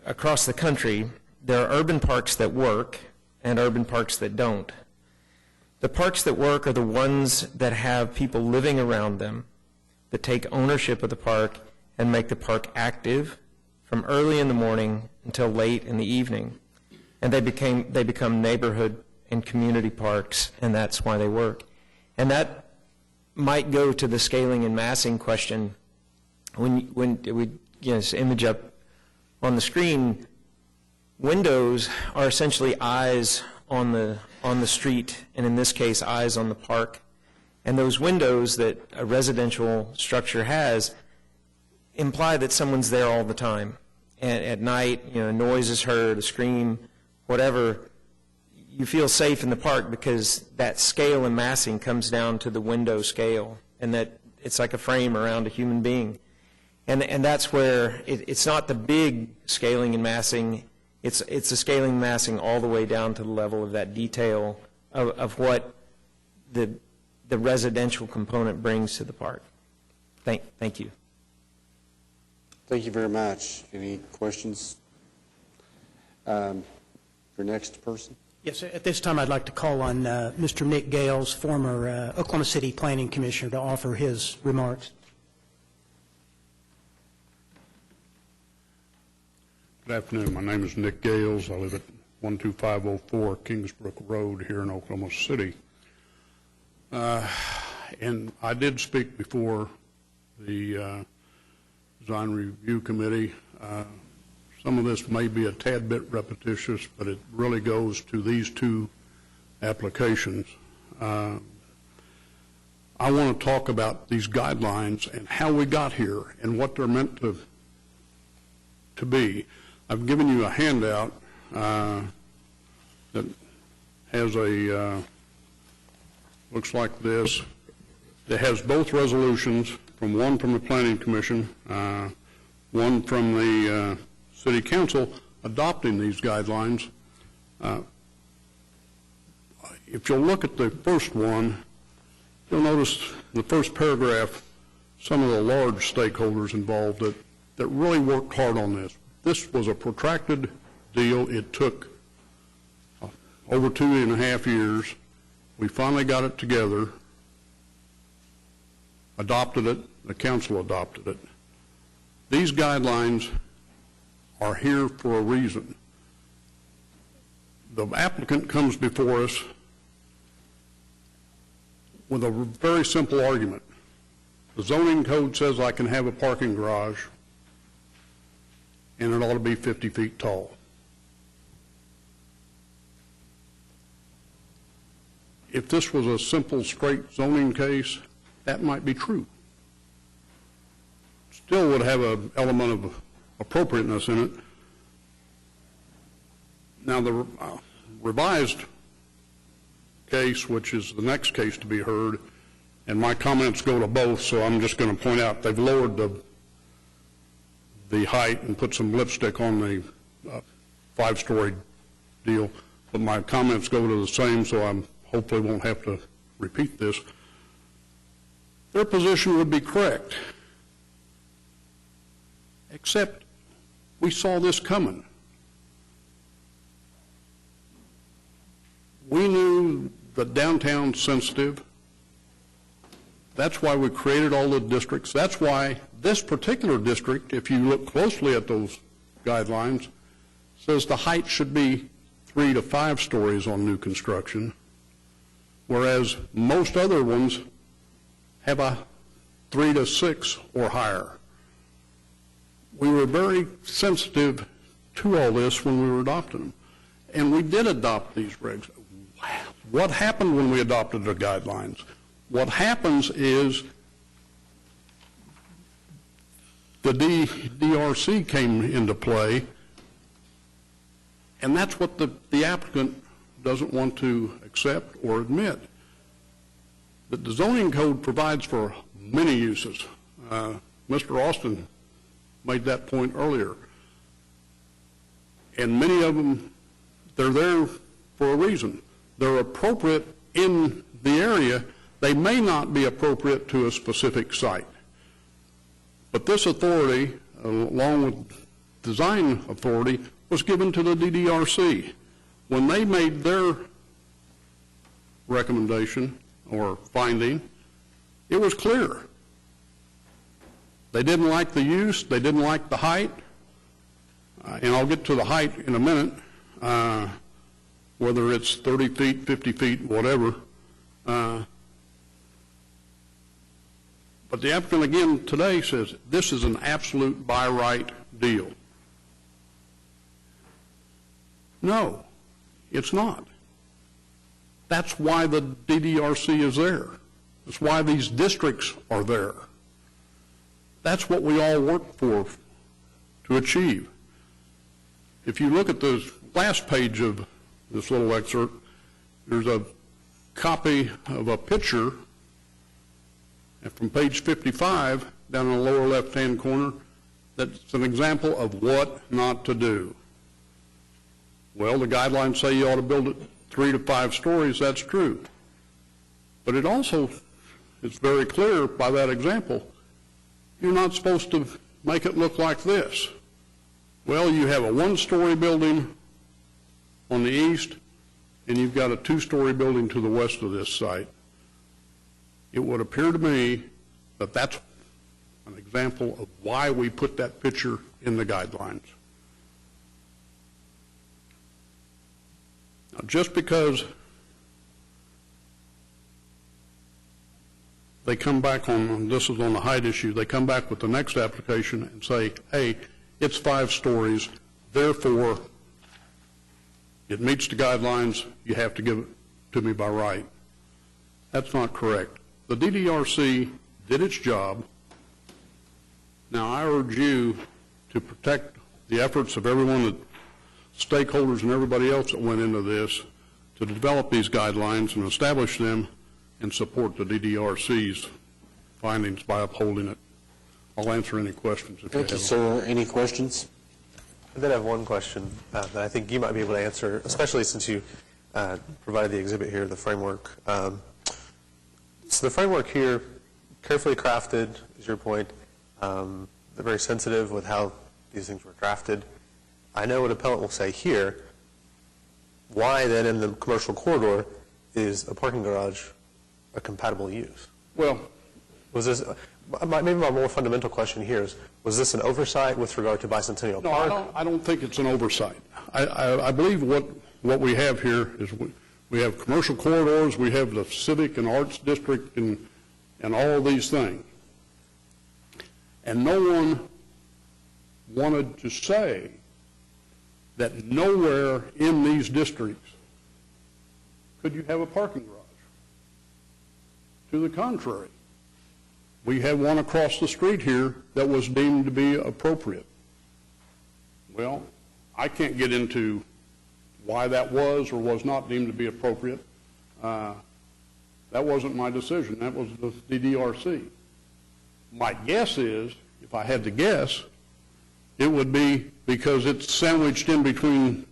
across the country, there are urban parks that work and urban parks that don't. The parks that work are the ones that have people living around them, that take ownership of the park and make the park active from early in the morning until late in the evening. And they become neighborhood and community parks, and that's why they work. And that might go to the scaling and massing question. When we this image up on the screen, windows are essentially eyes on the street, and in this case, eyes on the park. And those windows that a residential structure has imply that someone's there all the time. And at night, a noise is heard, a scream, whatever. You feel safe in the park because that scale and massing comes down to the window scale, and that it's like a frame around a human being. And that's where it's not the big scaling and massing, it's the scaling and massing all the way down to the level of that detail of what the residential component brings to the park. Thank you. Thank you very much. Any questions? Your next person? Yes, at this time I'd like to call on Mr. Nick Gales, former Oklahoma City Planning Commissioner, to offer his remarks. Good afternoon. My name is Nick Gales. I live at 12504 Kingsbrook Road here in Oklahoma City. And I did speak before the Design Review Committee. Some of this may be a tad bit repetitious, but it really goes to these two applications. I want to talk about these guidelines and how we got here and what they're meant to be. I've given you a handout that has looks like this. It has both resolutions, one from the Planning Commission, one from the City Council adopting these guidelines. If you'll look at the first one, you'll notice the first paragraph, some of the large stakeholders involved that really worked hard on this. This was a protracted deal. It took over 2.5 years. We finally got it together, adopted it, the council adopted it. These guidelines are here for a reason. The applicant comes before us with a very simple argument. The zoning code says I can have a parking garage and it ought to be 50 feet tall. If this was a simple, straight zoning case, that might be true. Still would have an element of appropriateness in it. Now, the revised case, which is the next case to be heard, and my comments go to both, so I'm just going to point out they've lowered the height and put some lipstick on the 5-story deal, but my comments go to the same, so I'm hopefully won't have to repeat this, their position would be correct. Except we saw this coming. We knew that downtown's sensitive. That's why we created all the districts. That's why this particular district, if you look closely at those guidelines, says the height should be 3 to 5 stories on new construction, whereas most other ones have a 3 to 6 or higher. We were very sensitive to all this when we were adopting them. And we did adopt these regs. What happened when we adopted the guidelines? What happens is the DRC came into play, and that's what the applicant doesn't want to accept or admit. That the zoning code provides for many uses. Mr. Austin made that point earlier. And many of them, they're there for a reason. They're appropriate in the area. They may not be appropriate to a specific site. But this authority, along with design authority, was given to the DDRC. When they made their recommendation or finding, it was clear. They didn't like the use, they didn't like the height, and I'll get to the height in a minute, whether it's 30 feet, 50 feet, whatever. But the applicant again today says this is an absolute by right deal. No, it's not. That's why the DDRC is there. That's why these districts are there. That's what we all work for to achieve. If you look at the last page of this little excerpt, there's a copy of a picture from page 55 down in the lower left-hand corner that's an example of what not to do. Well, the guidelines say you ought to build it 3 to 5 stories. That's true. But it also is very clear by that example, you're not supposed to make it look like this. Well, you have a 1-story building on the east, and you've got a 2-story building to the west of this site. It would appear to me that that's an example of why we put that picture in the guidelines. Now, just because they come back on, this is on the height issue, they come back with the next application and say, hey, it's 5 stories, therefore it meets the guidelines, you have to give it to me by right. That's not correct. The DDRC did its job. Now I urge you to protect the efforts of everyone, the stakeholders and everybody else that went into this, to develop these guidelines and establish them and support the DDRC's findings by upholding it. I'll answer any questions if you have them. Thank you, sir. Any questions? I did have one question that I think you might be able to answer, especially since you provided the exhibit here, the framework. So the framework here, carefully crafted, is your point. They're very sensitive with how these things were drafted. I know what appellant will say here. Why then in the commercial corridor is a parking garage a compatible use? Well, was this, maybe my more fundamental question here is, was this an oversight with regard to Bicentennial Park? No, I don't think it's an oversight. I believe what we have here is we have commercial corridors, we have the civic and arts district and all of these things. And no one wanted to say that nowhere in these districts could you have a parking garage. To the contrary, we have one across the street here that was deemed to be appropriate. Well, I can't get into why that was or was not deemed to be appropriate. That wasn't my decision. That was the DDRC. My guess is, if I had to guess, it would be because it's sandwiched in between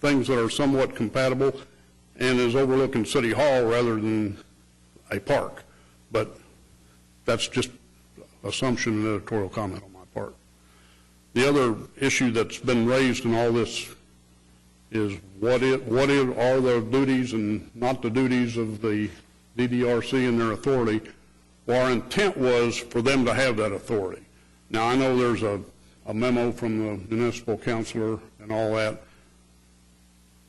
things that are somewhat compatible, and is overlooking City Hall rather than a park. But that's just assumption and editorial comment on my part. The other issue that's been raised in all this is what are the duties and not the duties of the DDRC and their authority. Well, our intent was for them to have that authority. Now, I know there's a memo from the municipal councilor and all that.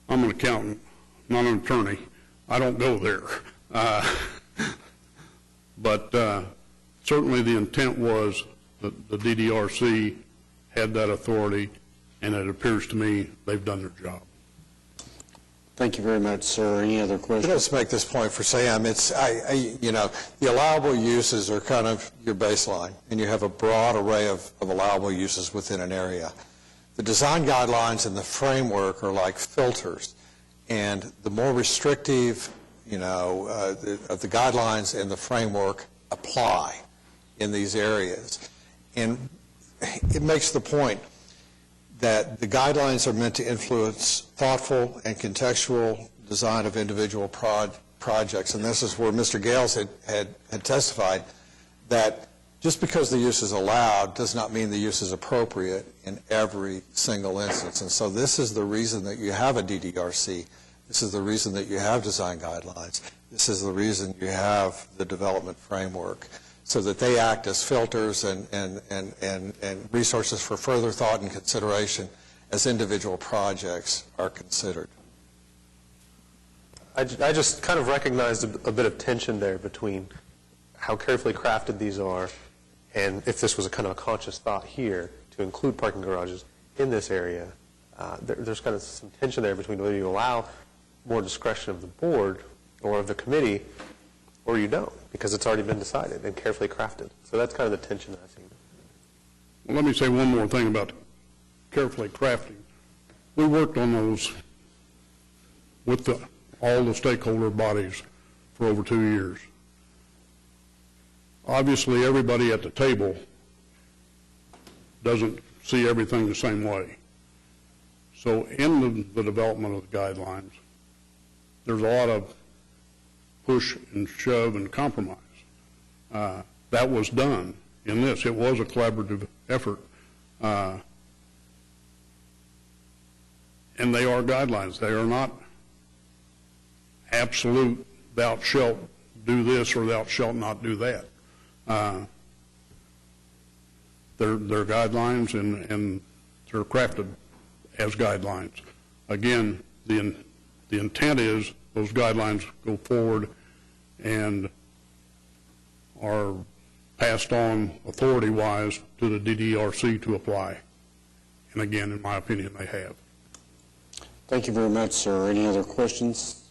I'm an accountant, not an attorney. I don't go there. But certainly the intent was that the DDRC had that authority, and it appears to me they've done their job. Thank you very much, sir. Any other questions? Let's make this point for Sam. It's, the allowable uses are kind of your baseline, and you have a broad array of allowable uses within an area. The design guidelines and the framework are like filters, and the more restrictive, of the guidelines and the framework apply in these areas. And it makes the point that the guidelines are meant to influence thoughtful and contextual design of individual projects. And this is where Mr. Gales had testified that just because the use is allowed does not mean the use is appropriate in every single instance. And so this is the reason that you have a DDRC. This is the reason that you have design guidelines. This is the reason you have the development framework, so that they act as filters and resources for further thought and consideration as individual projects are considered. I just kind of recognized a bit of tension there between how carefully crafted these are, and if this was a kind of a conscious thought here to include parking garages in this area, there's kind of some tension there between whether you allow more discretion of the board or of the committee, or you don't, because it's already been decided and carefully crafted. So that's kind of the tension that I see. Well, let me say one more thing about carefully crafting. We worked on those with all the stakeholder bodies for over 2 years. Obviously, everybody at the table doesn't see everything the same way. So in the development of the guidelines, there's a lot of push and shove and compromise. That was done in this. It was a collaborative effort. And they are guidelines. They are not absolute, thou shalt do this or thou shalt not do that. They're guidelines and they're crafted as guidelines. Again, the intent is those guidelines go forward and are passed on authority-wise to the DDRC to apply. And again, in my opinion, they have. Thank you very much, sir. Any other questions?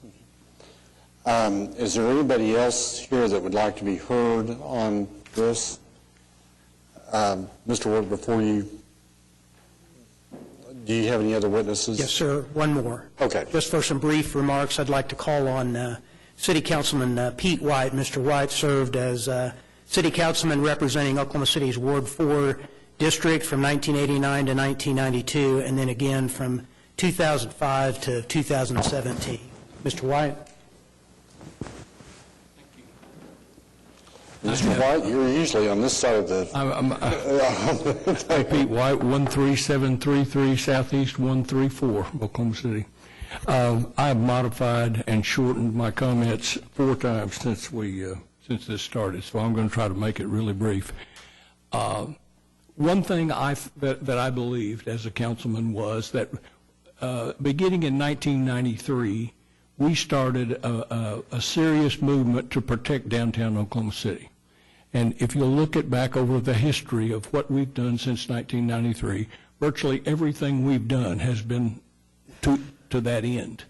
Is there anybody else here that would like to be heard on this? Mr. Wood, before you, do you have any other witnesses? Yes, sir. One more. Okay. Just for some brief remarks, I'd like to call on City Councilman Pete White. Mr. White served as City Councilman representing Oklahoma City's Ward 4 district from 1989 to 1992, and then again from 2005 to 2017. Mr. White. Mr. White, you're usually on this side of the... I'm Pete White, 13733 Southeast 134, Oklahoma City. I have modified and shortened my comments 4 times since this started, so I'm going to try to make it really brief. One thing that I believed as a councilman was that beginning in 1993, we started a serious movement to protect downtown Oklahoma City. And if you look back over the history of what we've done since 1993, virtually everything we've done has been to that end.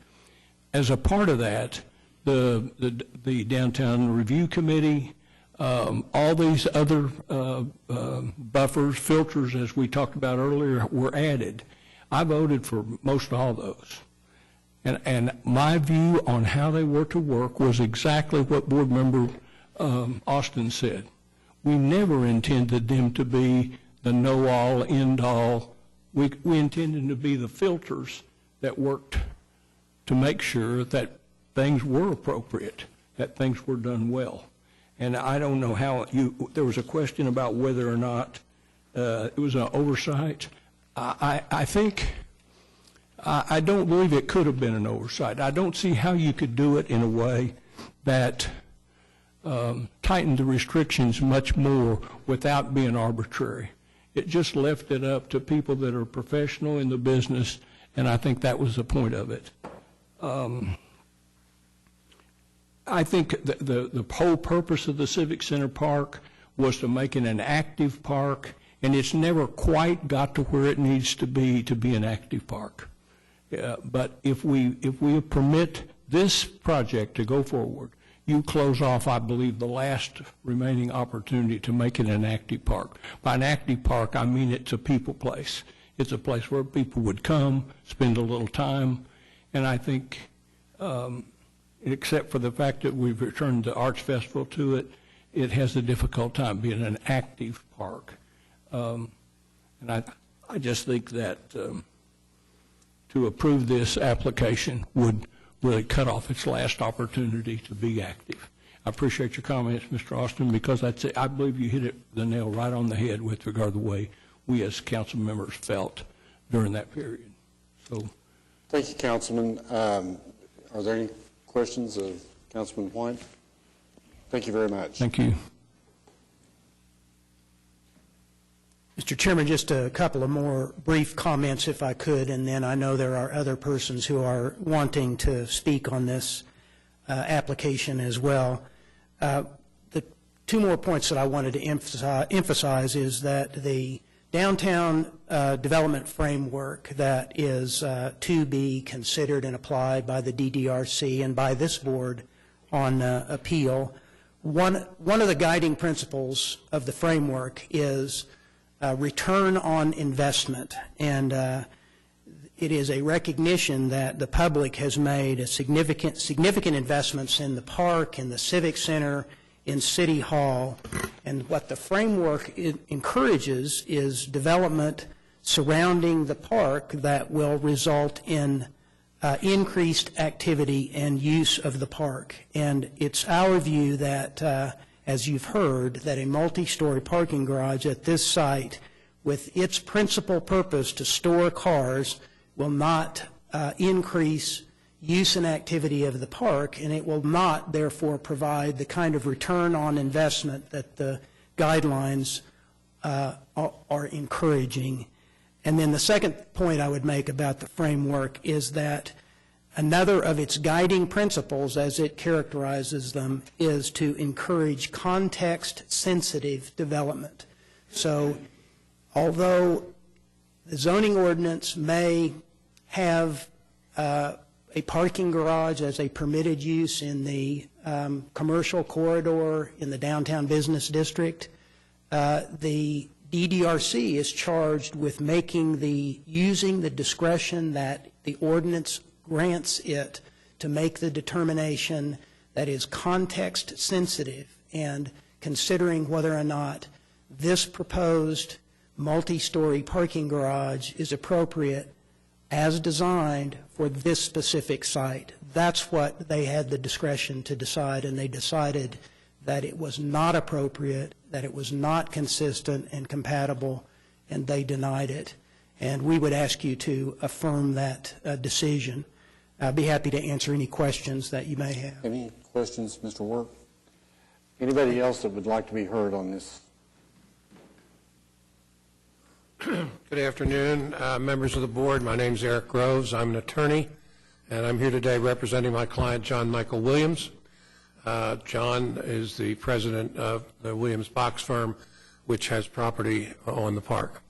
As a part of that, the Downtown Review Committee, all these other buffers, filters, as we talked about earlier, were added. I voted for most all of those. And my view on how they were to work was exactly what Board Member Austin said. We never intended them to be the know-all, end-all. We intended to be the filters that worked to make sure that things were appropriate, that things were done well. And I don't know how there was a question about whether or not it was an oversight. I don't believe it could have been an oversight. I don't see how you could do it in a way that tightened the restrictions much more without being arbitrary. It just left it up to people that are professional in the business, and I think that was the point of it. I think the whole purpose of the Civic Center Park was to make it an active park, and it's never quite got to where it needs to be an active park. But if we permit this project to go forward, you close off, I believe, the last remaining opportunity to make it an active park. By an active park, I mean it's a people place. It's a place where people would come, spend a little time, and I think, except for the fact that we've returned the Arts Festival to it, it has a difficult time being an active park. And I just think that to approve this application would really cut off its last opportunity to be active. I appreciate your comments, Mr. Austin, because that's it. I believe you hit the nail right on the head with regard to the way we as council members felt during that period. So, thank you, Councilman. Are there any questions of Councilman White? Thank you very much. Thank you. Mr. Chairman, just a couple of more brief comments, if I could, and then I know there are other persons who are wanting to speak on this application as well. The two more points that I wanted to emphasize is that the downtown development framework that is to be considered and applied by the DDRC and by this board on appeal, one of the guiding principles of the framework is return on investment, and it is a recognition that the public has made a significant investments in the park, in the Civic Center, in City Hall, and what the framework encourages is development surrounding the park that will result in increased activity and use of the park. And it's our view that as you've heard, that a multi-story parking garage at this site with its principal purpose to store cars will not increase use and activity of the park, and it will not, therefore, provide the kind of return on investment that the guidelines are encouraging. And then the second point I would make about the framework is that another of its guiding principles, as it characterizes them, is to encourage context-sensitive development. So although the zoning ordinance may have a parking garage as a permitted use in the commercial corridor in the downtown business district, the DDRC is charged with using the discretion that the ordinance grants it to make the determination that is context sensitive and considering whether or not this proposed multi-story parking garage is appropriate as designed for this specific site. That's what they had the discretion to decide, and they decided that it was not appropriate, that it was not consistent and compatible, and they denied it. And we would ask you to affirm that decision. I'd be happy to answer any questions that you may have. Any questions, Mr. Work? Anybody else that would like to be heard on this? Good afternoon, members of the board. My name is Eric Groves. I'm an attorney, and I'm here today representing my client, John Michael Williams. John is the president of the Williams Box Firm, which has property on the park.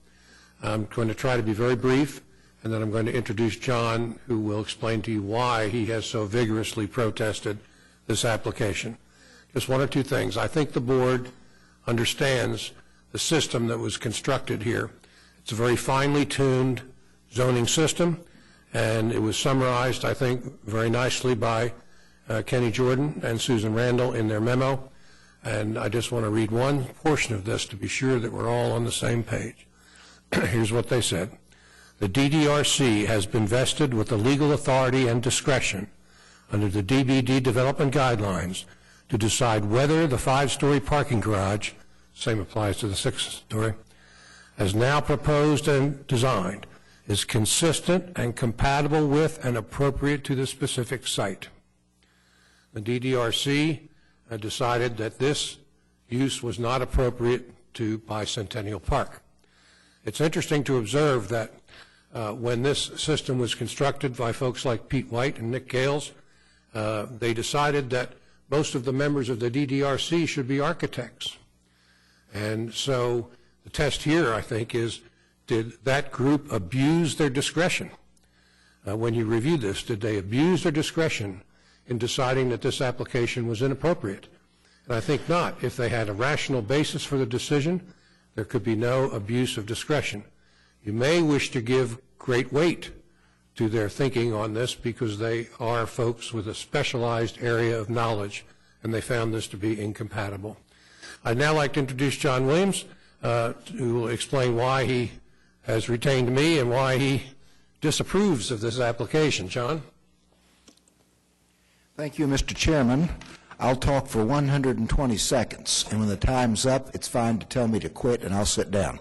I'm going to try to be very brief, and then I'm going to introduce John, who will explain to you why he has so vigorously protested this application. Just one or two things. I think the board understands the system that was constructed here. It's a very finely tuned zoning system, and it was summarized, I think, very nicely by Kenny Jordan and Susan Randall in their memo. And I just want to read one portion of this to be sure that we're all on the same page. Here's what they said. The DDRC has been vested with the legal authority and discretion under the DBD development guidelines to decide whether the 5-story parking garage, same applies to the 6-story, as now proposed and designed, is consistent and compatible with and appropriate to the specific site. The DDRC decided that this use was not appropriate to Bicentennial Park. It's interesting to observe that when this system was constructed by folks like Pete White and Nick Gales, they decided that most of the members of the DDRC should be architects. And so the test here, I think, is did that group abuse their discretion? When you review this, did they abuse their discretion in deciding that this application was inappropriate? And I think not. If they had a rational basis for the decision, there could be no abuse of discretion. You may wish to give great weight to their thinking on this because they are folks with a specialized area of knowledge, and they found this to be incompatible. I'd now like to introduce John Williams, who will explain why he has retained me and why he disapproves of this application. John? Thank you, Mr. Chairman. I'll talk for 120 seconds, and when the time's up, it's fine to tell me to quit, and I'll sit down.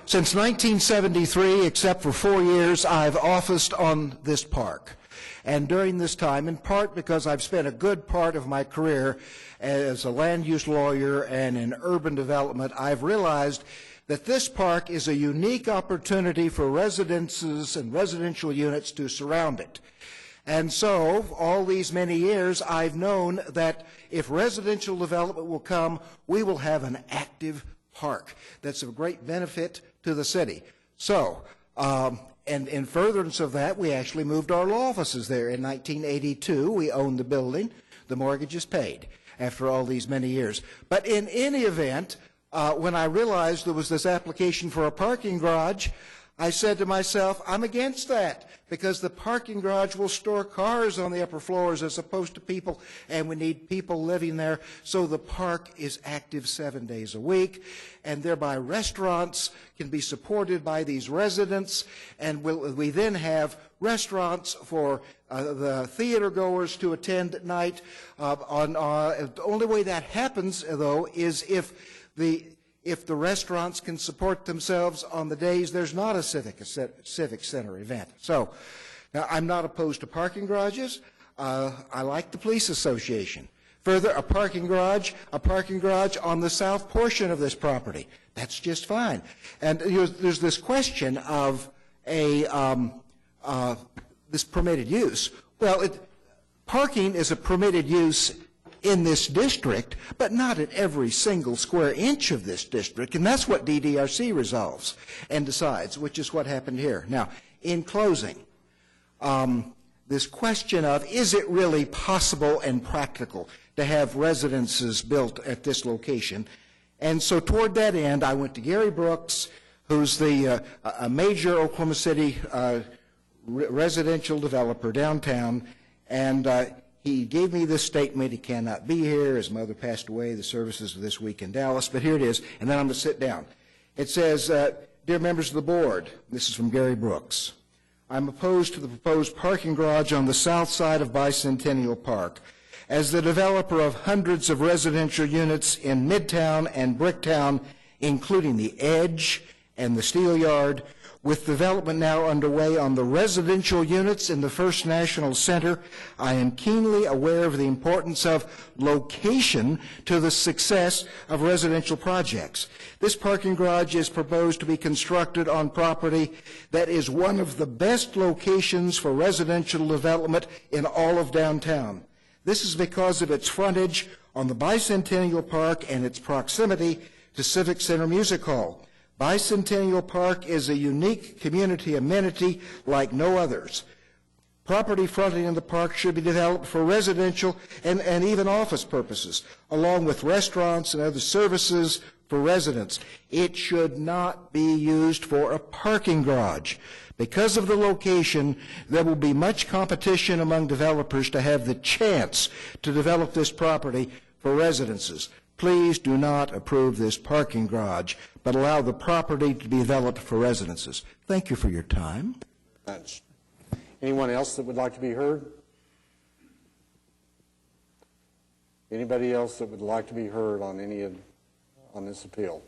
Since 1973, except for 4 years, I've officed on this park. And during this time, in part because I've spent a good part of my career as a land use lawyer and in urban development, I've realized that this park is a unique opportunity for residences and residential units to surround it. And so, all these many years, I've known that if residential development will come, we will have an active park that's of great benefit to the city. So, and in furtherance of that, we actually moved our law offices there in 1982. We owned the building. The mortgage is paid after all these many years. But in any event, when I realized there was this application for a parking garage, I said to myself, I'm against that because the parking garage will store cars on the upper floors as opposed to people, and we need people living there. So the park is active 7 days a week, and thereby restaurants can be supported by these residents, and we then have restaurants for the theater goers to attend at night. The only way that happens, though, is if the restaurants can support themselves on the days there's not a civic center event. So, now I'm not opposed to parking garages. I like the police association. Further, a parking garage on the south portion of this property. That's just fine. And there's this question of this permitted use. Well, parking is a permitted use in this district, but not at every single square inch of this district, and that's what DDRC resolves and decides, which is what happened here. Now, in closing, this question of is it really possible and practical to have residences built at this location, and so toward that end, I went to Gary Brooks, who's a major Oklahoma City residential developer downtown, and he gave me this statement. He cannot be here. His mother passed away. The services are this week in Dallas. But here it is, and then I'm going to sit down. It says, Dear members of the board, this is from Gary Brooks, I'm opposed to the proposed parking garage on the south side of Bicentennial Park. As the developer of hundreds of residential units in Midtown and Bricktown, including the Edge and the Steel Yard, with development now underway on the residential units in the First National Center, I am keenly aware of the importance of location to the success of residential projects. This parking garage is proposed to be constructed on property that is one of the best locations for residential development in all of downtown. This is because of its frontage on the Bicentennial Park and its proximity to Civic Center Music Hall. Bicentennial Park is a unique community amenity like no others. Property fronting in the park should be developed for residential and even office purposes, along with restaurants and other services for residents. It should not be used for a parking garage. Because of the location, there will be much competition among developers to have the chance to develop this property for residences. Please do not approve this parking garage, but allow the property to be developed for residences. Thank you for your time. Anyone else that would like to be heard? Anybody else that would like to be heard on on this appeal?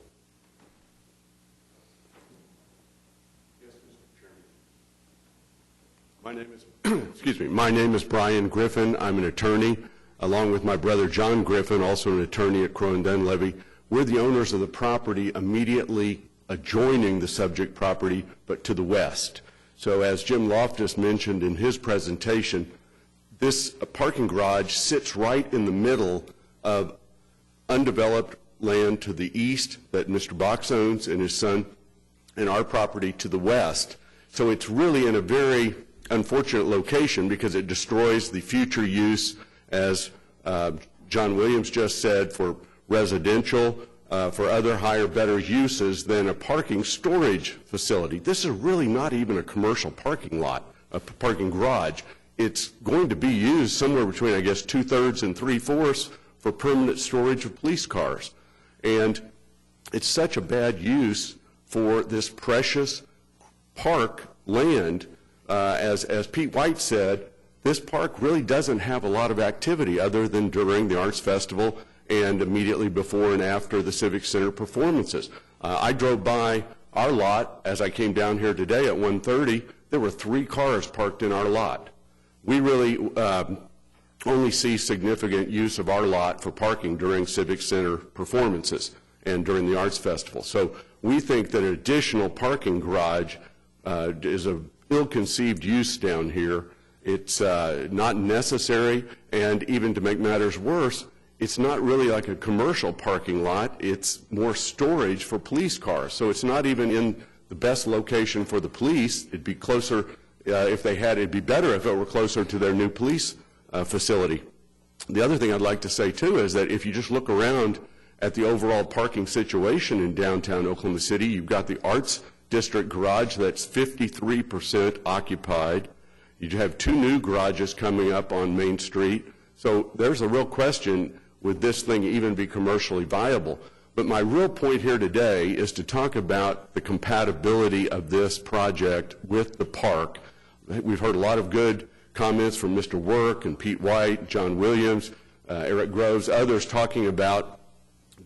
My name is, my name is Brian Griffin. I'm an attorney, along with my brother John Griffin, also an attorney at Crow and Dunlevy. We're the owners of the property immediately adjoining the subject property, but to the west. So as Jim Loftus mentioned in his presentation, this parking garage sits right in the middle of undeveloped land to the east that Mr. Box owns and his son, and our property to the west. So it's really in a very unfortunate location because it destroys the future use, as John Williams just said, for residential, for other higher, better uses than a parking storage facility. This is really not even a commercial parking lot, a parking garage. It's going to be used somewhere between, I guess, 2/3 and 3/4 for permanent storage of police cars. And it's such a bad use for this precious park land. As Pete White said, this park really doesn't have a lot of activity other than during the Arts Festival and immediately before and after the Civic Center performances. I drove by our lot as I came down here today at 1:30. There were 3 cars parked in our lot. We really only see significant use of our lot for parking during Civic Center performances and during the Arts Festival. So we think that an additional parking garage is a ill-conceived use down here. It's not necessary, and even to make matters worse, it's not really like a commercial parking lot. It's more storage for police cars. So it's not even in the best location for the police. It'd be closer, if they had, it'd be better if it were closer to their new police facility. The other thing I'd like to say, too, is that if you just look around at the overall parking situation in downtown Oklahoma City, you've got the Arts District garage that's 53% occupied. You have 2 new garages coming up on Main Street. So there's a real question, would this thing even be commercially viable? But my real point here today is to talk about the compatibility of this project with the park. We've heard a lot of good comments from Mr. Work and Pete White, John Williams, Eric Groves, others talking about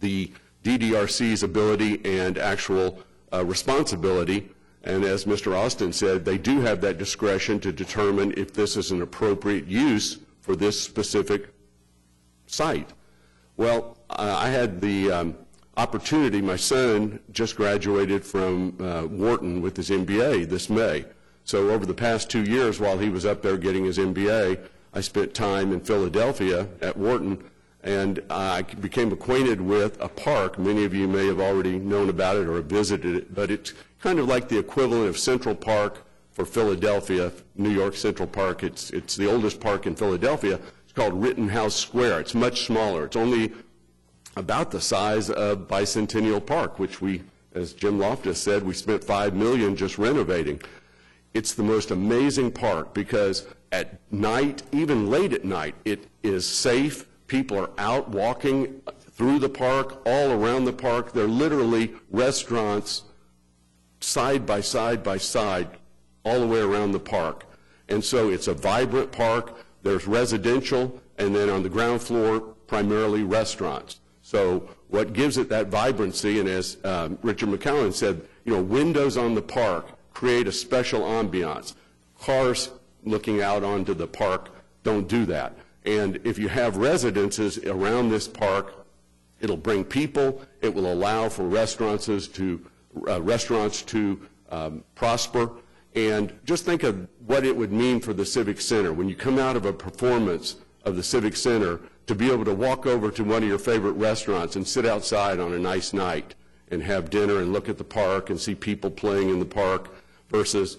the DDRC's ability and actual responsibility. And as Mr. Austin said, they do have that discretion to determine if this is an appropriate use for this specific site. Well, I had the opportunity, my son just graduated from Wharton with his MBA this May. So over the past 2 years while he was up there getting his MBA, I spent time in Philadelphia at Wharton, and I became acquainted with a park. Many of you may have already known about it or have visited it, but it's kind of like the equivalent of Central Park for Philadelphia, New York Central Park. It's the oldest park in Philadelphia. It's called Rittenhouse Square. It's much smaller. It's only about the size of Bicentennial Park, which we, as Jim Loftus said, we spent $5 million just renovating. It's the most amazing park because at night, even late at night, it is safe. People are out walking through the park, all around the park. They're literally restaurants side by side by side all the way around the park. And so it's a vibrant park. There's residential, and then on the ground floor, primarily restaurants. So what gives it that vibrancy, and as Richard McCowan said, windows on the park create a special ambiance. Cars looking out onto the park don't do that. And if you have residences around this park, it'll bring people. It will allow for restaurants to prosper. And just think of what it would mean for the Civic Center. When you come out of a performance of the Civic Center, to be able to walk over to one of your favorite restaurants and sit outside on a nice night and have dinner and look at the park and see people playing in the park versus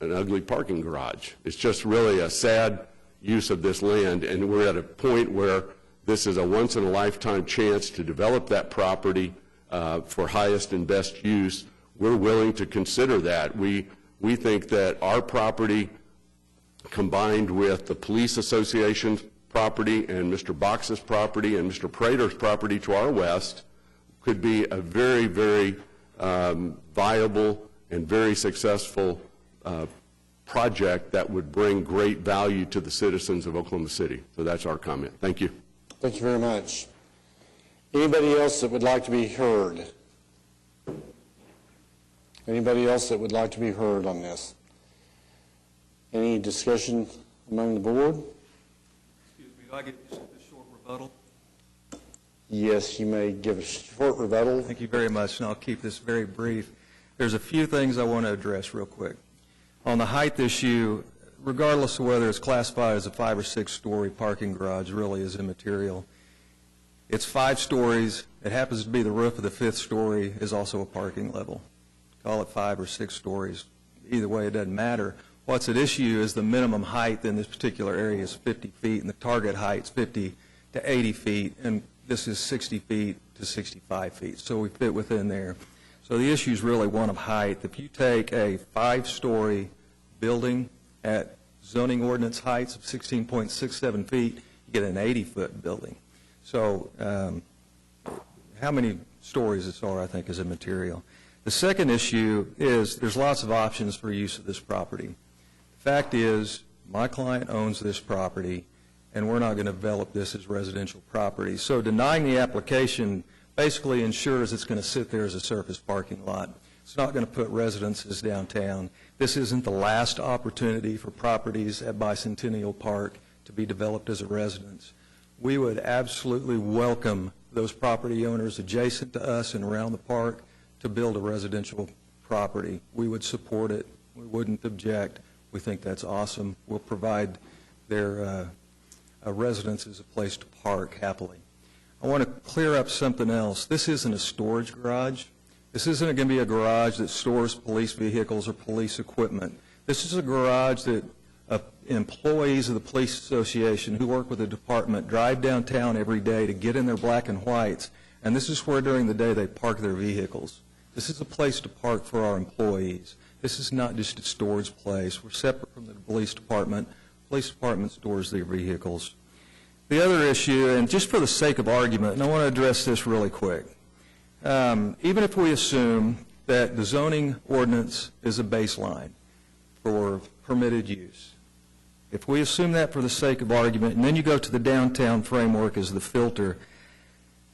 an ugly parking garage. It's just really a sad use of this land, and we're at a point where this is a once-in-a-lifetime chance to develop that property for highest and best use. We're willing to consider that. We think that our property, combined with the police association's property and Mr. Box's property and Mr. Prater's property to our west, could be a very, very viable and very successful project that would bring great value to the citizens of Oklahoma City. So that's our comment. Thank you. Thank you very much. Anybody else that would like to be heard? Anybody else that would like to be heard on this? Any discussion among the board? Excuse me, do I get just a short rebuttal? Yes, you may give a short rebuttal. Thank you very much, and I'll keep this very brief. There's a few things I want to address real quick. On the height issue, regardless of whether it's classified as a 5 or 6 story parking garage, really is immaterial. It's 5 stories. It happens to be the roof of the 5th story is also a parking level. Call it 5 or 6 stories. Either way, it doesn't matter. What's at issue is the minimum height in this particular area is 50 feet, and the target height is 50 to 80 feet, and this is 60 feet to 65 feet, so we fit within there. So the issue is really one of height. If you take a 5-story building at zoning ordinance heights of 16.67 feet, you get an 80-foot building. So how many stories this are, I think, is immaterial. The second issue is there's lots of options for use of this property. The fact is, my client owns this property, and we're not going to develop this as residential property. So denying the application basically ensures it's going to sit there as a surface parking lot. It's not going to put residences downtown. This isn't the last opportunity for properties at Bicentennial Park to be developed as a residence. We would absolutely welcome those property owners adjacent to us and around the park to build a residential property. We would support it. We wouldn't object. We think that's awesome. We'll provide their residents as a place to park happily. I want to clear up something else. This isn't a storage garage. This isn't going to be a garage that stores police vehicles or police equipment. This is a garage that employees of the police association who work with the department drive downtown every day to get in their black and whites, and this is where during the day they park their vehicles. This is a place to park for our employees. This is not just a storage place. We're separate from the police department. The police department stores their vehicles. The other issue, and just for the sake of argument, and I want to address this really quick, even if we assume that the zoning ordinance is a baseline for permitted use, if we assume that for the sake of argument, and then you go to the downtown framework as the filter,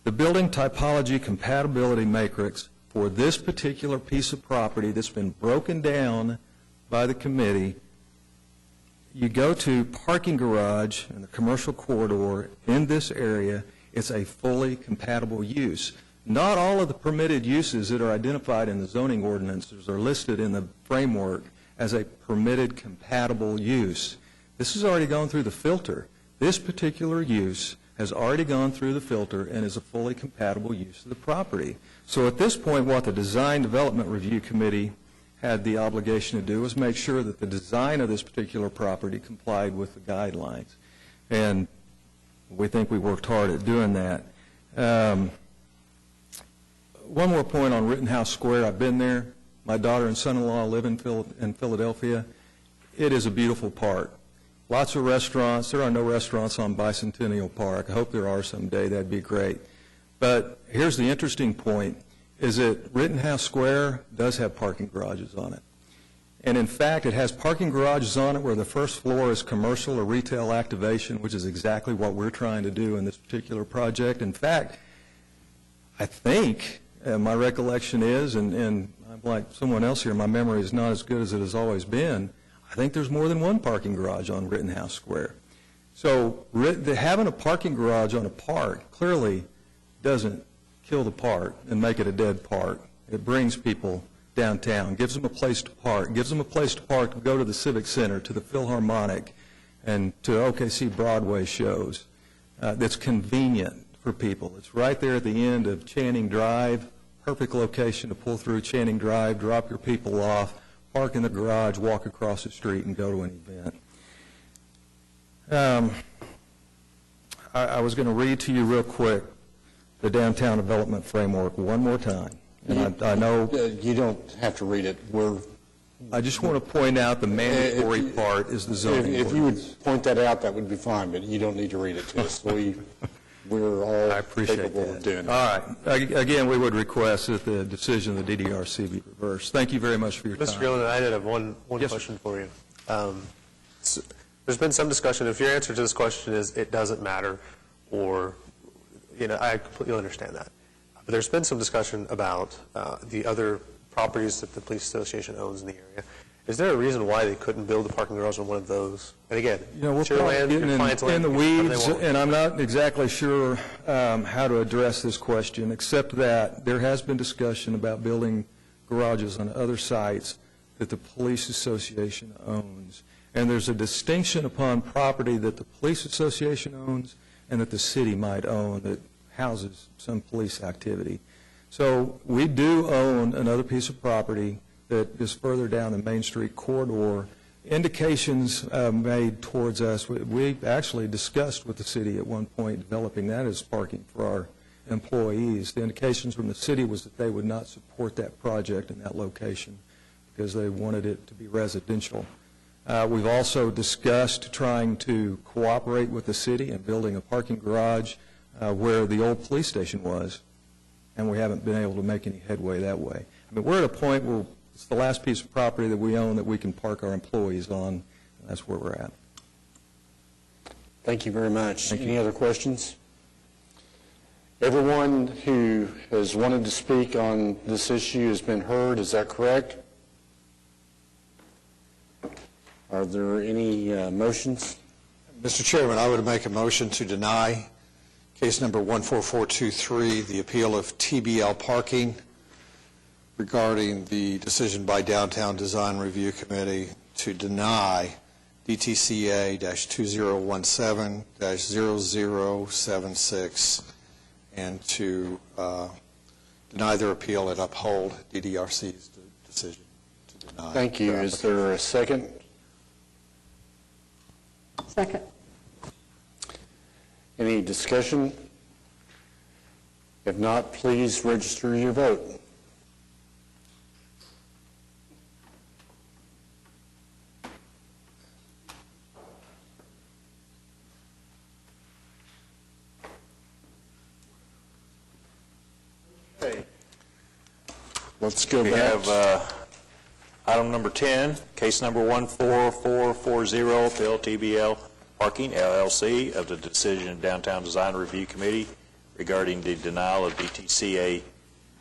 the building typology compatibility matrix for this particular piece of property that's been broken down by the committee, you go to parking garage in the commercial corridor in this area, it's a fully compatible use. Not all of the permitted uses that are identified in the zoning ordinances are listed in the framework as a permitted compatible use. This has already gone through the filter. This particular use has already gone through the filter and is a fully compatible use of the property. So at this point, what the Design Development Review Committee had the obligation to do was make sure that the design of this particular property complied with the guidelines. And we think we worked hard at doing that. One more point on Rittenhouse Square. I've been there. My daughter and son-in-law live in Philadelphia. It is a beautiful park. Lots of restaurants. There are no restaurants on Bicentennial Park. I hope there are someday. That'd be great. But here's the interesting point, is that Rittenhouse Square does have parking garages on it. And in fact, it has parking garages on it where the first floor is commercial or retail activation, which is exactly what we're trying to do in this particular project. In fact, I think, my recollection is, and I'm like someone else here, my memory is not as good as it has always been, I think there's more than one parking garage on Rittenhouse Square. So having a parking garage on a park clearly doesn't kill the park and make it a dead park. It brings people downtown, gives them a place to park, gives them a place to park to go to the Civic Center, to the Philharmonic, and to OKC Broadway shows. That's convenient for people. It's right there at the end of Channing Drive, perfect location to pull through Channing Drive, drop your people off, park in the garage, walk across the street, and go to an event. I was going to read to you real quick the Downtown Development Framework one more time. And I know you don't have to read it. I just want to point out the mandatory part is the zoning If you would point that out, that would be fine, but you don't need to read it to us. We're all capable of doing it. All right. Again, we would request that the decision of the DDRC be reversed. Thank you very much for your time. Mr. Gillen, I did have one question for you. There's been some discussion. If your answer to this question is it doesn't matter, or, I completely understand that. But there's been some discussion about the other properties that the police association owns in the area. Is there a reason why they couldn't build a parking garage on one of those? And again, We're it's your probably land, your getting client's in land, the whatever they weeds, want. and I'm not exactly sure how to address this question, except that there has been discussion about building garages on other sites that the police association owns. And there's a distinction upon property that the police association owns and that the city might own that houses some police activity. So we do own another piece of property that is further down the Main Street corridor. Indications made towards us, we actually discussed with the city at one point developing that as parking for our employees. The indications from the city was that they would not support that project in that location because they wanted it to be residential. We've also discussed trying to cooperate with the city in building a parking garage where the old police station was, and we haven't been able to make any headway that way. I mean, we're at a point where it's the last piece of property that we own that we can park our employees on, and that's where we're at. Thank you very much. Any other questions? Everyone who has wanted to speak on this issue has been heard. Is that correct? Are there any motions? Mr. Chairman, I would make a motion to deny case number 14423, the appeal of TBL Parking regarding the decision by Downtown Design Review Committee to deny DTCA-2017-0076 and to deny their appeal and uphold DDRC's decision to deny. Thank you. Is there a second? Second. Any discussion? If not, please register your vote. Okay. Let's go We back. have item number 10, case number 14440, appeal TBL Parking LLC of the decision of Downtown Design Review Committee regarding the denial of DTCA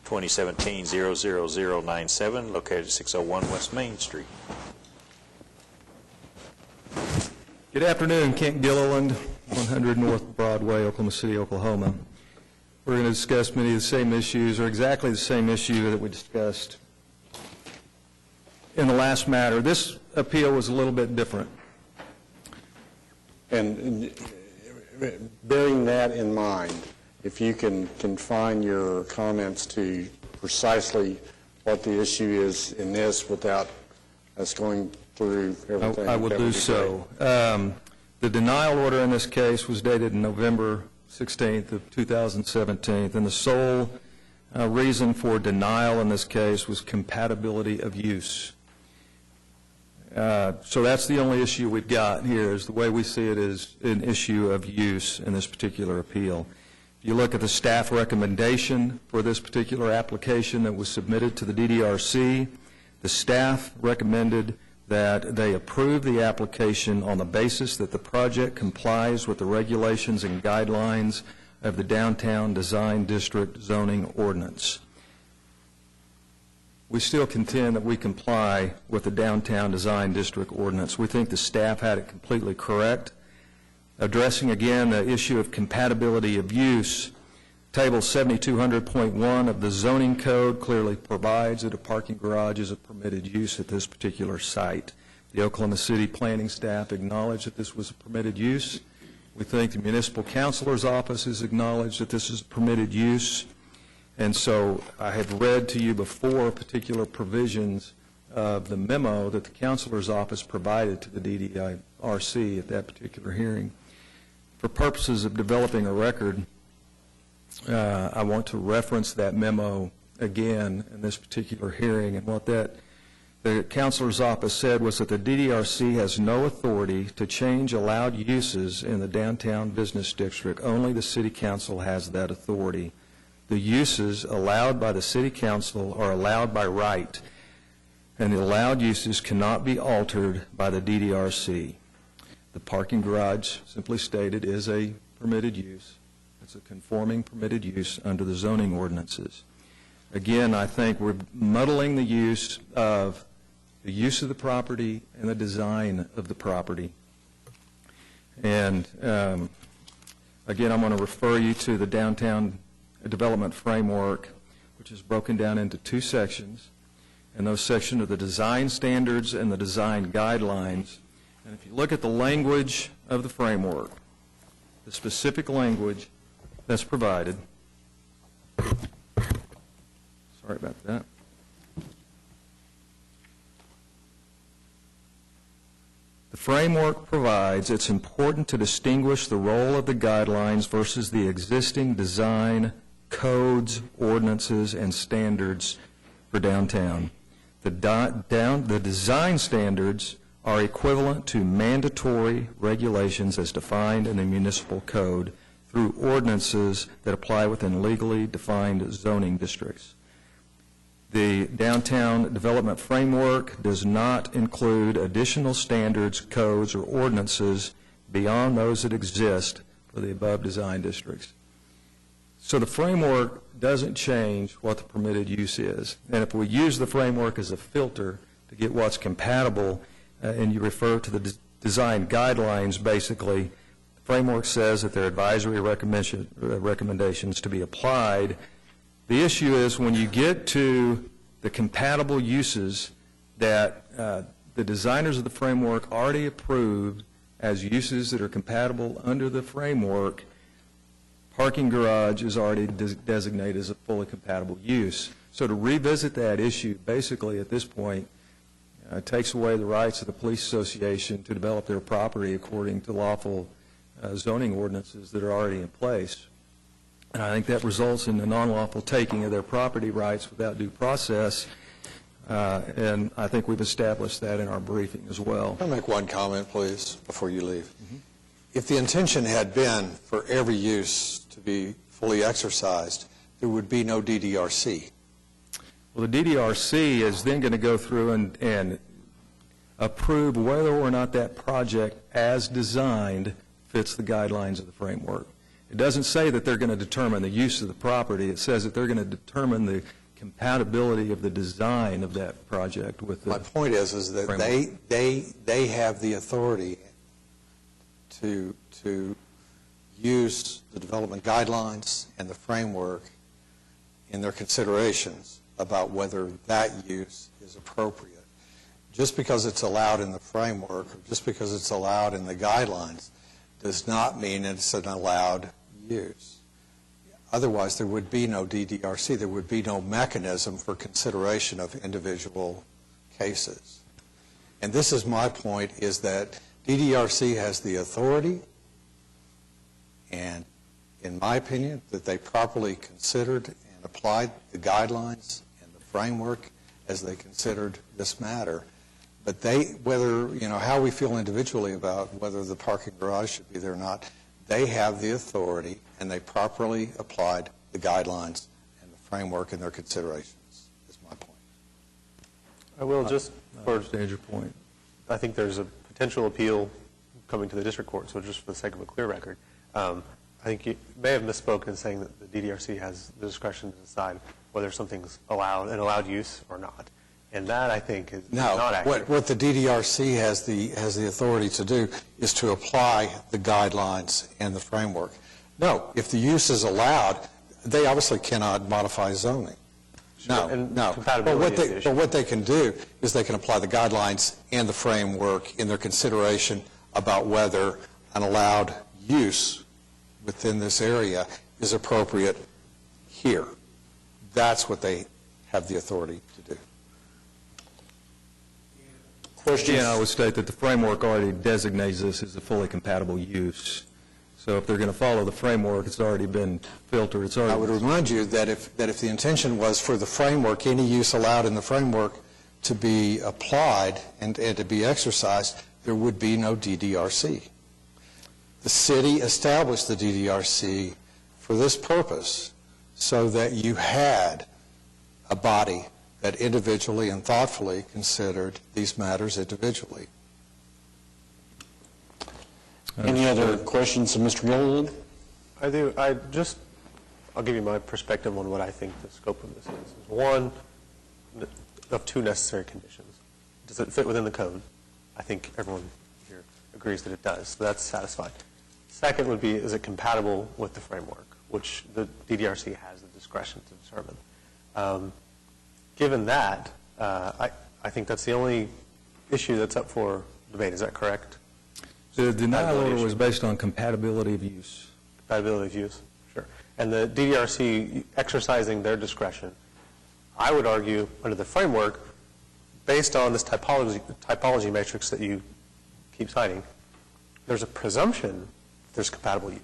2017-00097 located at 601 West Main Street. Good afternoon, Kent Gilliland, 100 North Broadway, Oklahoma City, Oklahoma. We're going to discuss many of the same issues, or exactly the same issue that we discussed in the last matter. This appeal was a little bit different. And bearing that in mind, if you can confine your comments to precisely what the issue is in this without us going through everything. I will do so. The denial order in this case was dated November 16th of 2017, and the sole reason for denial in this case was compatibility of use. So that's the only issue we've got here, is the way we see it is an issue of use in this particular appeal. If you look at the staff recommendation for this particular application that was submitted to the DDRC, the staff recommended that they approve the application on the basis that the project complies with the regulations and guidelines of the Downtown Design District zoning ordinance. We still contend that we comply with the Downtown Design District ordinance. We think the staff had it completely correct. Addressing again the issue of compatibility of use, Table 7200.1 of the zoning code clearly provides that a parking garage is a permitted use at this particular site. The Oklahoma City planning staff acknowledged that this was a permitted use. We think the municipal councilor's office has acknowledged that this is a permitted use. And so I have read to you before particular provisions of the memo that the councilor's office provided to the DDRC at that particular hearing. For purposes of developing a record, I want to reference that memo again in this particular hearing. And what the councilor's office said was that the DDRC has no authority to change allowed uses in the downtown business district. Only the city council has that authority. The uses allowed by the city council are allowed by right, and the allowed uses cannot be altered by the DDRC. The parking garage, simply stated, is a permitted use It's a conforming permitted use under the zoning ordinances. Again, I think we're muddling the use of the property and the design of the property. And again, I'm going to refer you to the downtown development framework, which is broken down into two sections. And those sections are the design standards and the design guidelines. And if you look at the language of the framework, the specific language that's provided, sorry about that. The framework provides it's important to distinguish the role of the guidelines versus the existing design codes, ordinances, and standards for downtown. The design standards are equivalent to mandatory regulations as defined in the municipal code through ordinances that apply within legally defined zoning districts. The downtown development framework does not include additional standards, codes, or ordinances beyond those that exist for the above design districts. So the framework doesn't change what the permitted use is. And if we use the framework as a filter to get what's compatible, and you refer to the design guidelines, basically, the framework says that there are advisory recommendations to be applied. The issue is when you get to the compatible uses that the designers of the framework already approved as uses that are compatible under the framework, parking garage is already designated as a fully compatible use. So to revisit that issue, basically at this point, takes away the rights of the police association to develop their property according to lawful zoning ordinances that are already in place. And I think that results in the non-lawful taking of their property rights without due process, and I think we've established that in our briefing as well. Can I make one comment, please, before you leave? If the intention had been for every use to be fully exercised, there would be no DDRC. Well, the DDRC is then going to go through and approve whether or not that project as designed fits the guidelines of the framework. It doesn't say that they're going to determine the use of the property. It says that they're going to determine the compatibility of the design of that project with the My point is that framework. they have the authority to use the development guidelines and the framework in their considerations about whether that use is appropriate. Just because it's allowed in the framework, or just because it's allowed in the guidelines, does not mean it's an allowed use. Otherwise, there would be no DDRC. There would be no mechanism for consideration of individual cases. And this is my point, is that DDRC has the authority, and in my opinion, that they properly considered and applied the guidelines and the framework as they considered this matter. But how we feel individually about whether the parking garage should be there or not, they have the authority, and they properly applied the guidelines and the framework in their considerations, is my point. I will just, I understand your point. I think there's a potential appeal coming to the district court, so just for the sake of a clear record, I think you may have misspoken in saying that the DDRC has the discretion to decide whether something's an allowed use or not. And that, I think, is not accurate. What the DDRC has the authority to do is to apply the guidelines and the framework. No, if the use is allowed, they obviously cannot modify zoning. No. But what they can do is they can apply the guidelines and the framework in their consideration about whether an allowed use within this area is appropriate here. That's what they have the authority to do. Again, I would state that the framework already designates this as a fully compatible use. So if they're going to follow the framework, it's already been filtered. I would remind you that if the intention was for the framework, any use allowed in the framework to be applied and to be exercised, there would be no DDRC. The city established the DDRC for this purpose, so that you had a body that individually and thoughtfully considered these matters individually. Any other questions of Mr. Gilliland? I do. I'll give you my perspective on what I think the scope of this is. One, of two necessary conditions. Does it fit within the code? I think everyone here agrees that it does, so that's satisfied. Second would be, is it compatible with the framework, which the DDRC has the discretion to determine. Given that, I think that's the only issue that's up for debate. Is that correct? The denial order was based on compatibility of use. Compatibility of use, sure. And the DDRC exercising their discretion, I would argue, under the framework, based on this typology matrix that you keep citing, there's a presumption there's compatible use.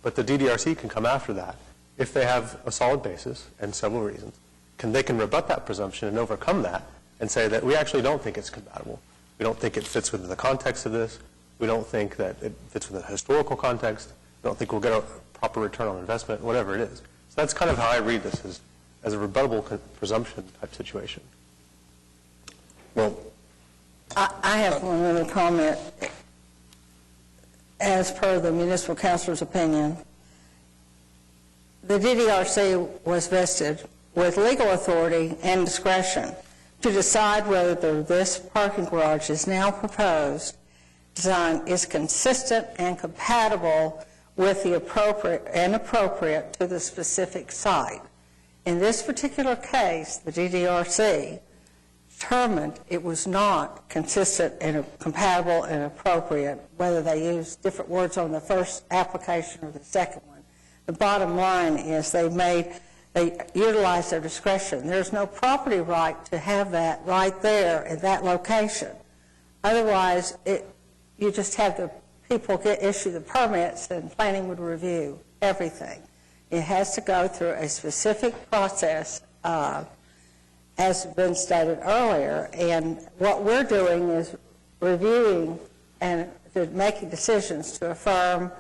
But the DDRC can come after that if they have a solid basis and several reasons. They can rebut that presumption and overcome that and say that we actually don't think it's compatible. We don't think it fits within the context of this. We don't think that it fits within the historical context. We don't think we'll get a proper return on investment, whatever it is. So that's kind of how I read this, as a rebuttable presumption type situation. Well, I have one other comment. As per the municipal councilor's opinion, the DDRC was vested with legal authority and discretion to decide whether this parking garage is now proposed design is consistent and compatible with the appropriate to the specific site. In this particular case, the DDRC determined it was not consistent and compatible and appropriate, whether they used different words on the first application or the second one. The bottom line is they utilized their discretion. There's no property right to have that right there at that location. Otherwise, you just have the people issue the permits and planning would review everything. It has to go through a specific process, as has been stated earlier, and what we're doing is reviewing and making decisions to affirm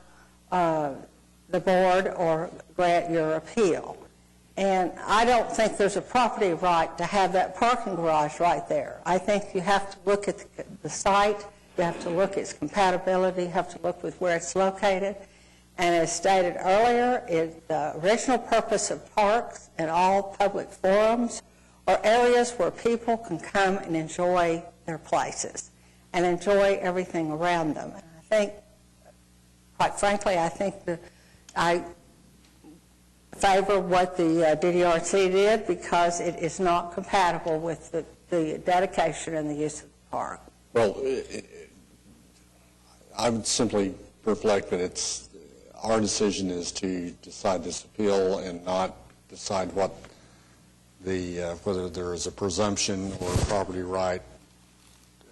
the board or grant your appeal. And I don't think there's a property right to have that parking garage right there. I think you have to look at the site, you have to look at its compatibility, you have to look with where it's located. And as stated earlier, the original purpose of parks and all public forums are areas where people can come and enjoy their places and enjoy everything around them. And I think, quite frankly, I think that I favor what the DDRC did because it is not compatible with the dedication and the use of the park. Well, I would simply reflect that our decision is to decide this appeal and not decide what whether there is a presumption or a property right.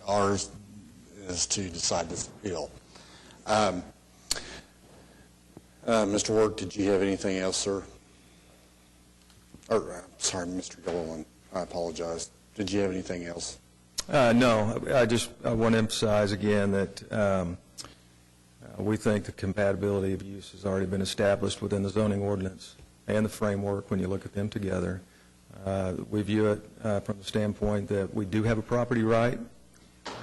Ours is to decide this appeal. Mr. Ward, did you have anything else, sir? Sorry, Mr. Gilliland, I apologize. Did you have anything else? No, I want to emphasize again that we think the compatibility of use has already been established within the zoning ordinance and the framework when you look at them together. We view it from the standpoint that we do have a property right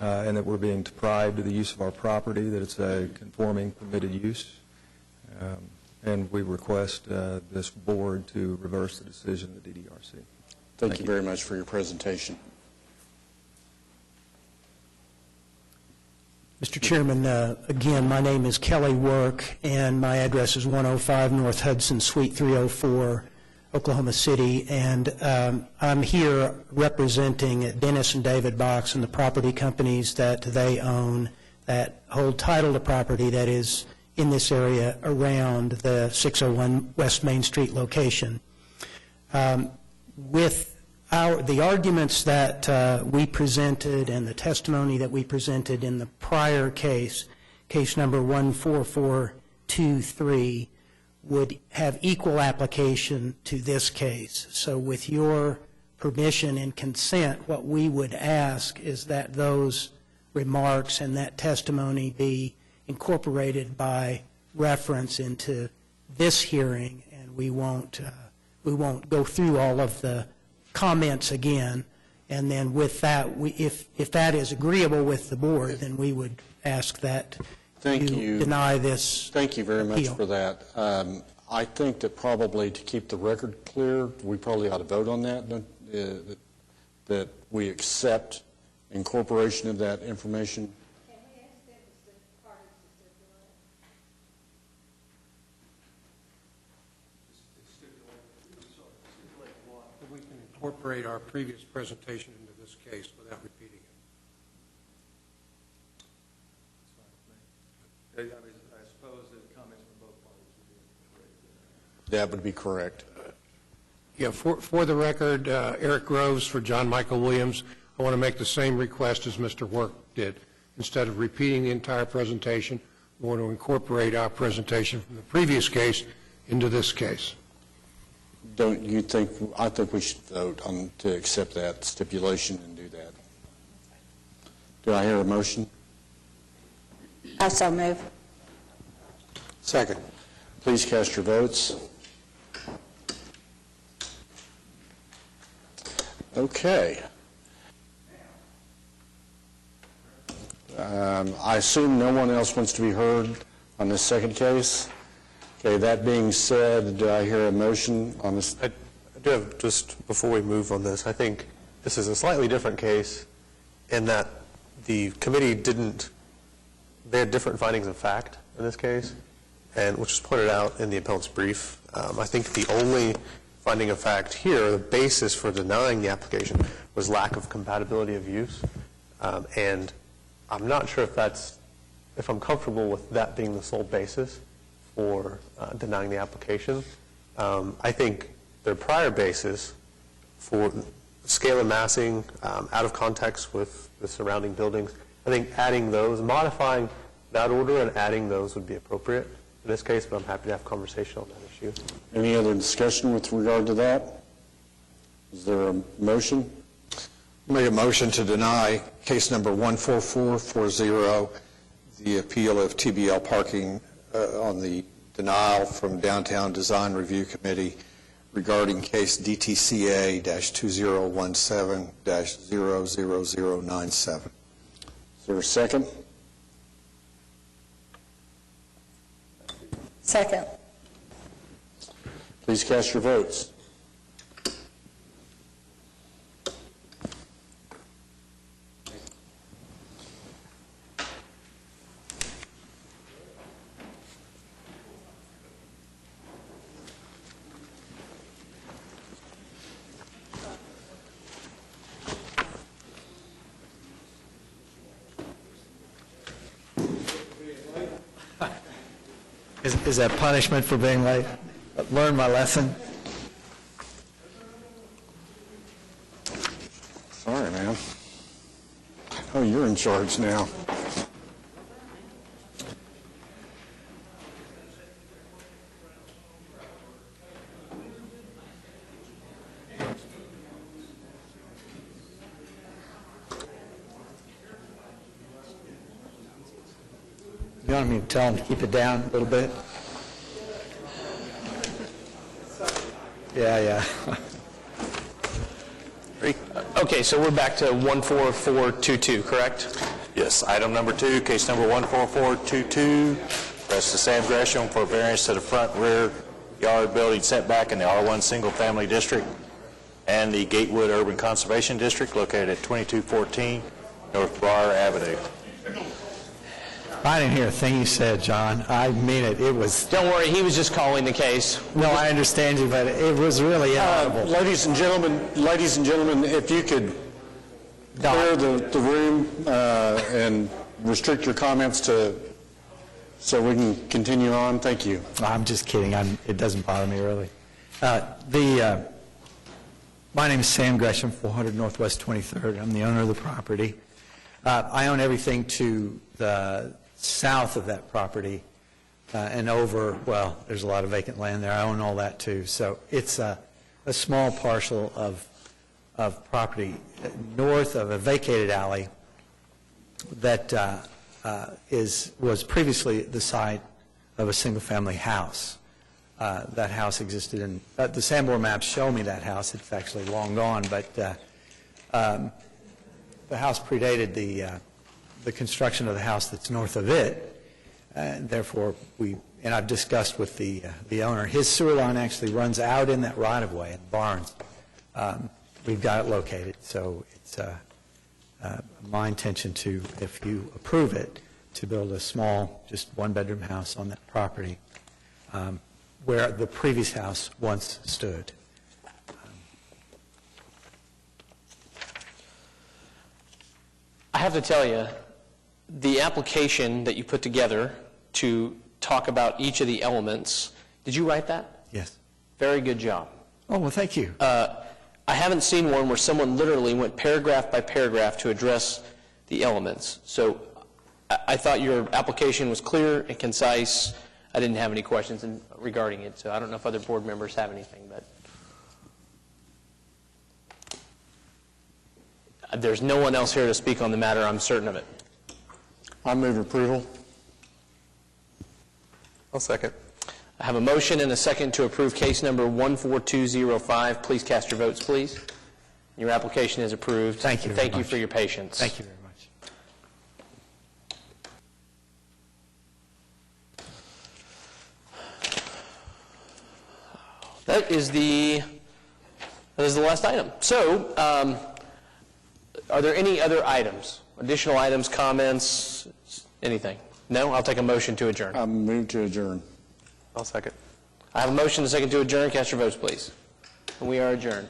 and that we're being deprived of the use of our property, that it's a conforming permitted use. And we request this board to reverse the decision of the DDRC. Thank you very much for your presentation. Mr. Chairman, again, my name is Kelly Work, and my address is 105 North Hudson, Suite 304, Oklahoma City, and I'm here representing Dennis and David Box and the property companies that they own that hold title to property that is in this area around the 601 West Main Street location. With the arguments that we presented and the testimony that we presented in the prior case, case number 14423, would have equal application to this case. So with your permission and consent, what we would ask is that those remarks and that testimony be incorporated by reference into this hearing, and we won't go through all of the comments again. And then with that, if that is agreeable with the board, then we would ask that Thank you. deny this Thank you very much appeal. for that. I think that probably to keep the record clear, we probably ought to vote on that, that we accept incorporation of that information. We can incorporate our previous presentation into this case without repeating it. I suppose that comments from both parties would be incorporated. That would be correct. Yeah, for the record, Eric Groves for John Michael Williams. I want to make the same request as Mr. Work did. Instead of repeating the entire presentation, we want to incorporate our presentation from the previous case into this case. Don't you think, I think we should vote on to accept that stipulation and do that. Do I hear a motion? I so move. Second. Please cast your votes. Okay. I assume no one else wants to be heard on this second case. Okay, that being said, do I hear a motion on this? I do have, just before we move on this, I think this is a slightly different case in that the committee they had different findings of fact in this case, and which was pointed out in the appellant's brief. I think the only finding of fact here, the basis for denying the application, was lack of compatibility of use. And I'm not sure if I'm comfortable with that being the sole basis for denying the application. I think their prior basis for scale and massing out of context with the surrounding buildings, I think adding those, modifying that order and adding those would be appropriate in this case, but I'm happy to have conversation on that issue. Any other discussion with regard to that? Is there a motion? Make a motion to deny case number 14440, the appeal of TBL parking on the denial from Downtown Design Review Committee regarding case DTCA-2017-00097. Is there a second? Second. Please cast your votes. Is that punishment for being late? Learn my lesson. Sorry, man. Oh, you're in charge now. You want me to tell them to keep it down a little bit? Yeah. Okay, so we're back to 14422, correct? Yes, item number 2, case number 14422, request to Sam Gresham for variance to the front rear yard building setback in the R1 Single Family District and the Gatewood Urban Conservation District located at 2214 North Briar Avenue. I didn't hear a thing you said, John. I mean it. It was... Don't worry, he was just calling the case. No, I understand you, but it was really inaudible. Ladies and gentlemen, if you could clear the room and restrict your comments so we can continue on. Thank you. I'm just kidding. It doesn't bother me, really. My name is Sam Gresham, 400 Northwest 23rd. I'm the owner of the property. I own everything to the south of that property and over, well, there's a lot of vacant land there. I own all that too. So it's a small parcel of property north of a vacated alley that was previously the site of a single-family house. That house existed in, the Sanborn maps show me that house. It's actually long gone, but the house predated the construction of the house that's north of it. Therefore, and I've discussed with the owner, his sewer line actually runs out in that right-of-way in Barnes. We've got it located, so it's my intention to, if you approve it, to build a small, just one-bedroom house on that property where the previous house once stood. I have to tell you, the application that you put together to talk about each of the elements, did you write that? Yes. Very good job. Oh, well, thank you. I haven't seen one where someone literally went paragraph by paragraph to address the elements. So I thought your application was clear and concise. I didn't have any questions regarding it, so I don't know if other board members have anything, but there's no one else here to speak on the matter, I'm certain of it. I move approval. I'll second. I have a motion and a second to approve case number 14205. Please cast your votes, please. Your application is approved. Thank you. Thank you for your patience. Thank you very much. That is the last item. So, are there any other items? Additional items, comments, anything? No? I'll take a motion to adjourn. I move to adjourn. I'll second. I have a motion and a second to adjourn. Cast your votes, please. And we are adjourned.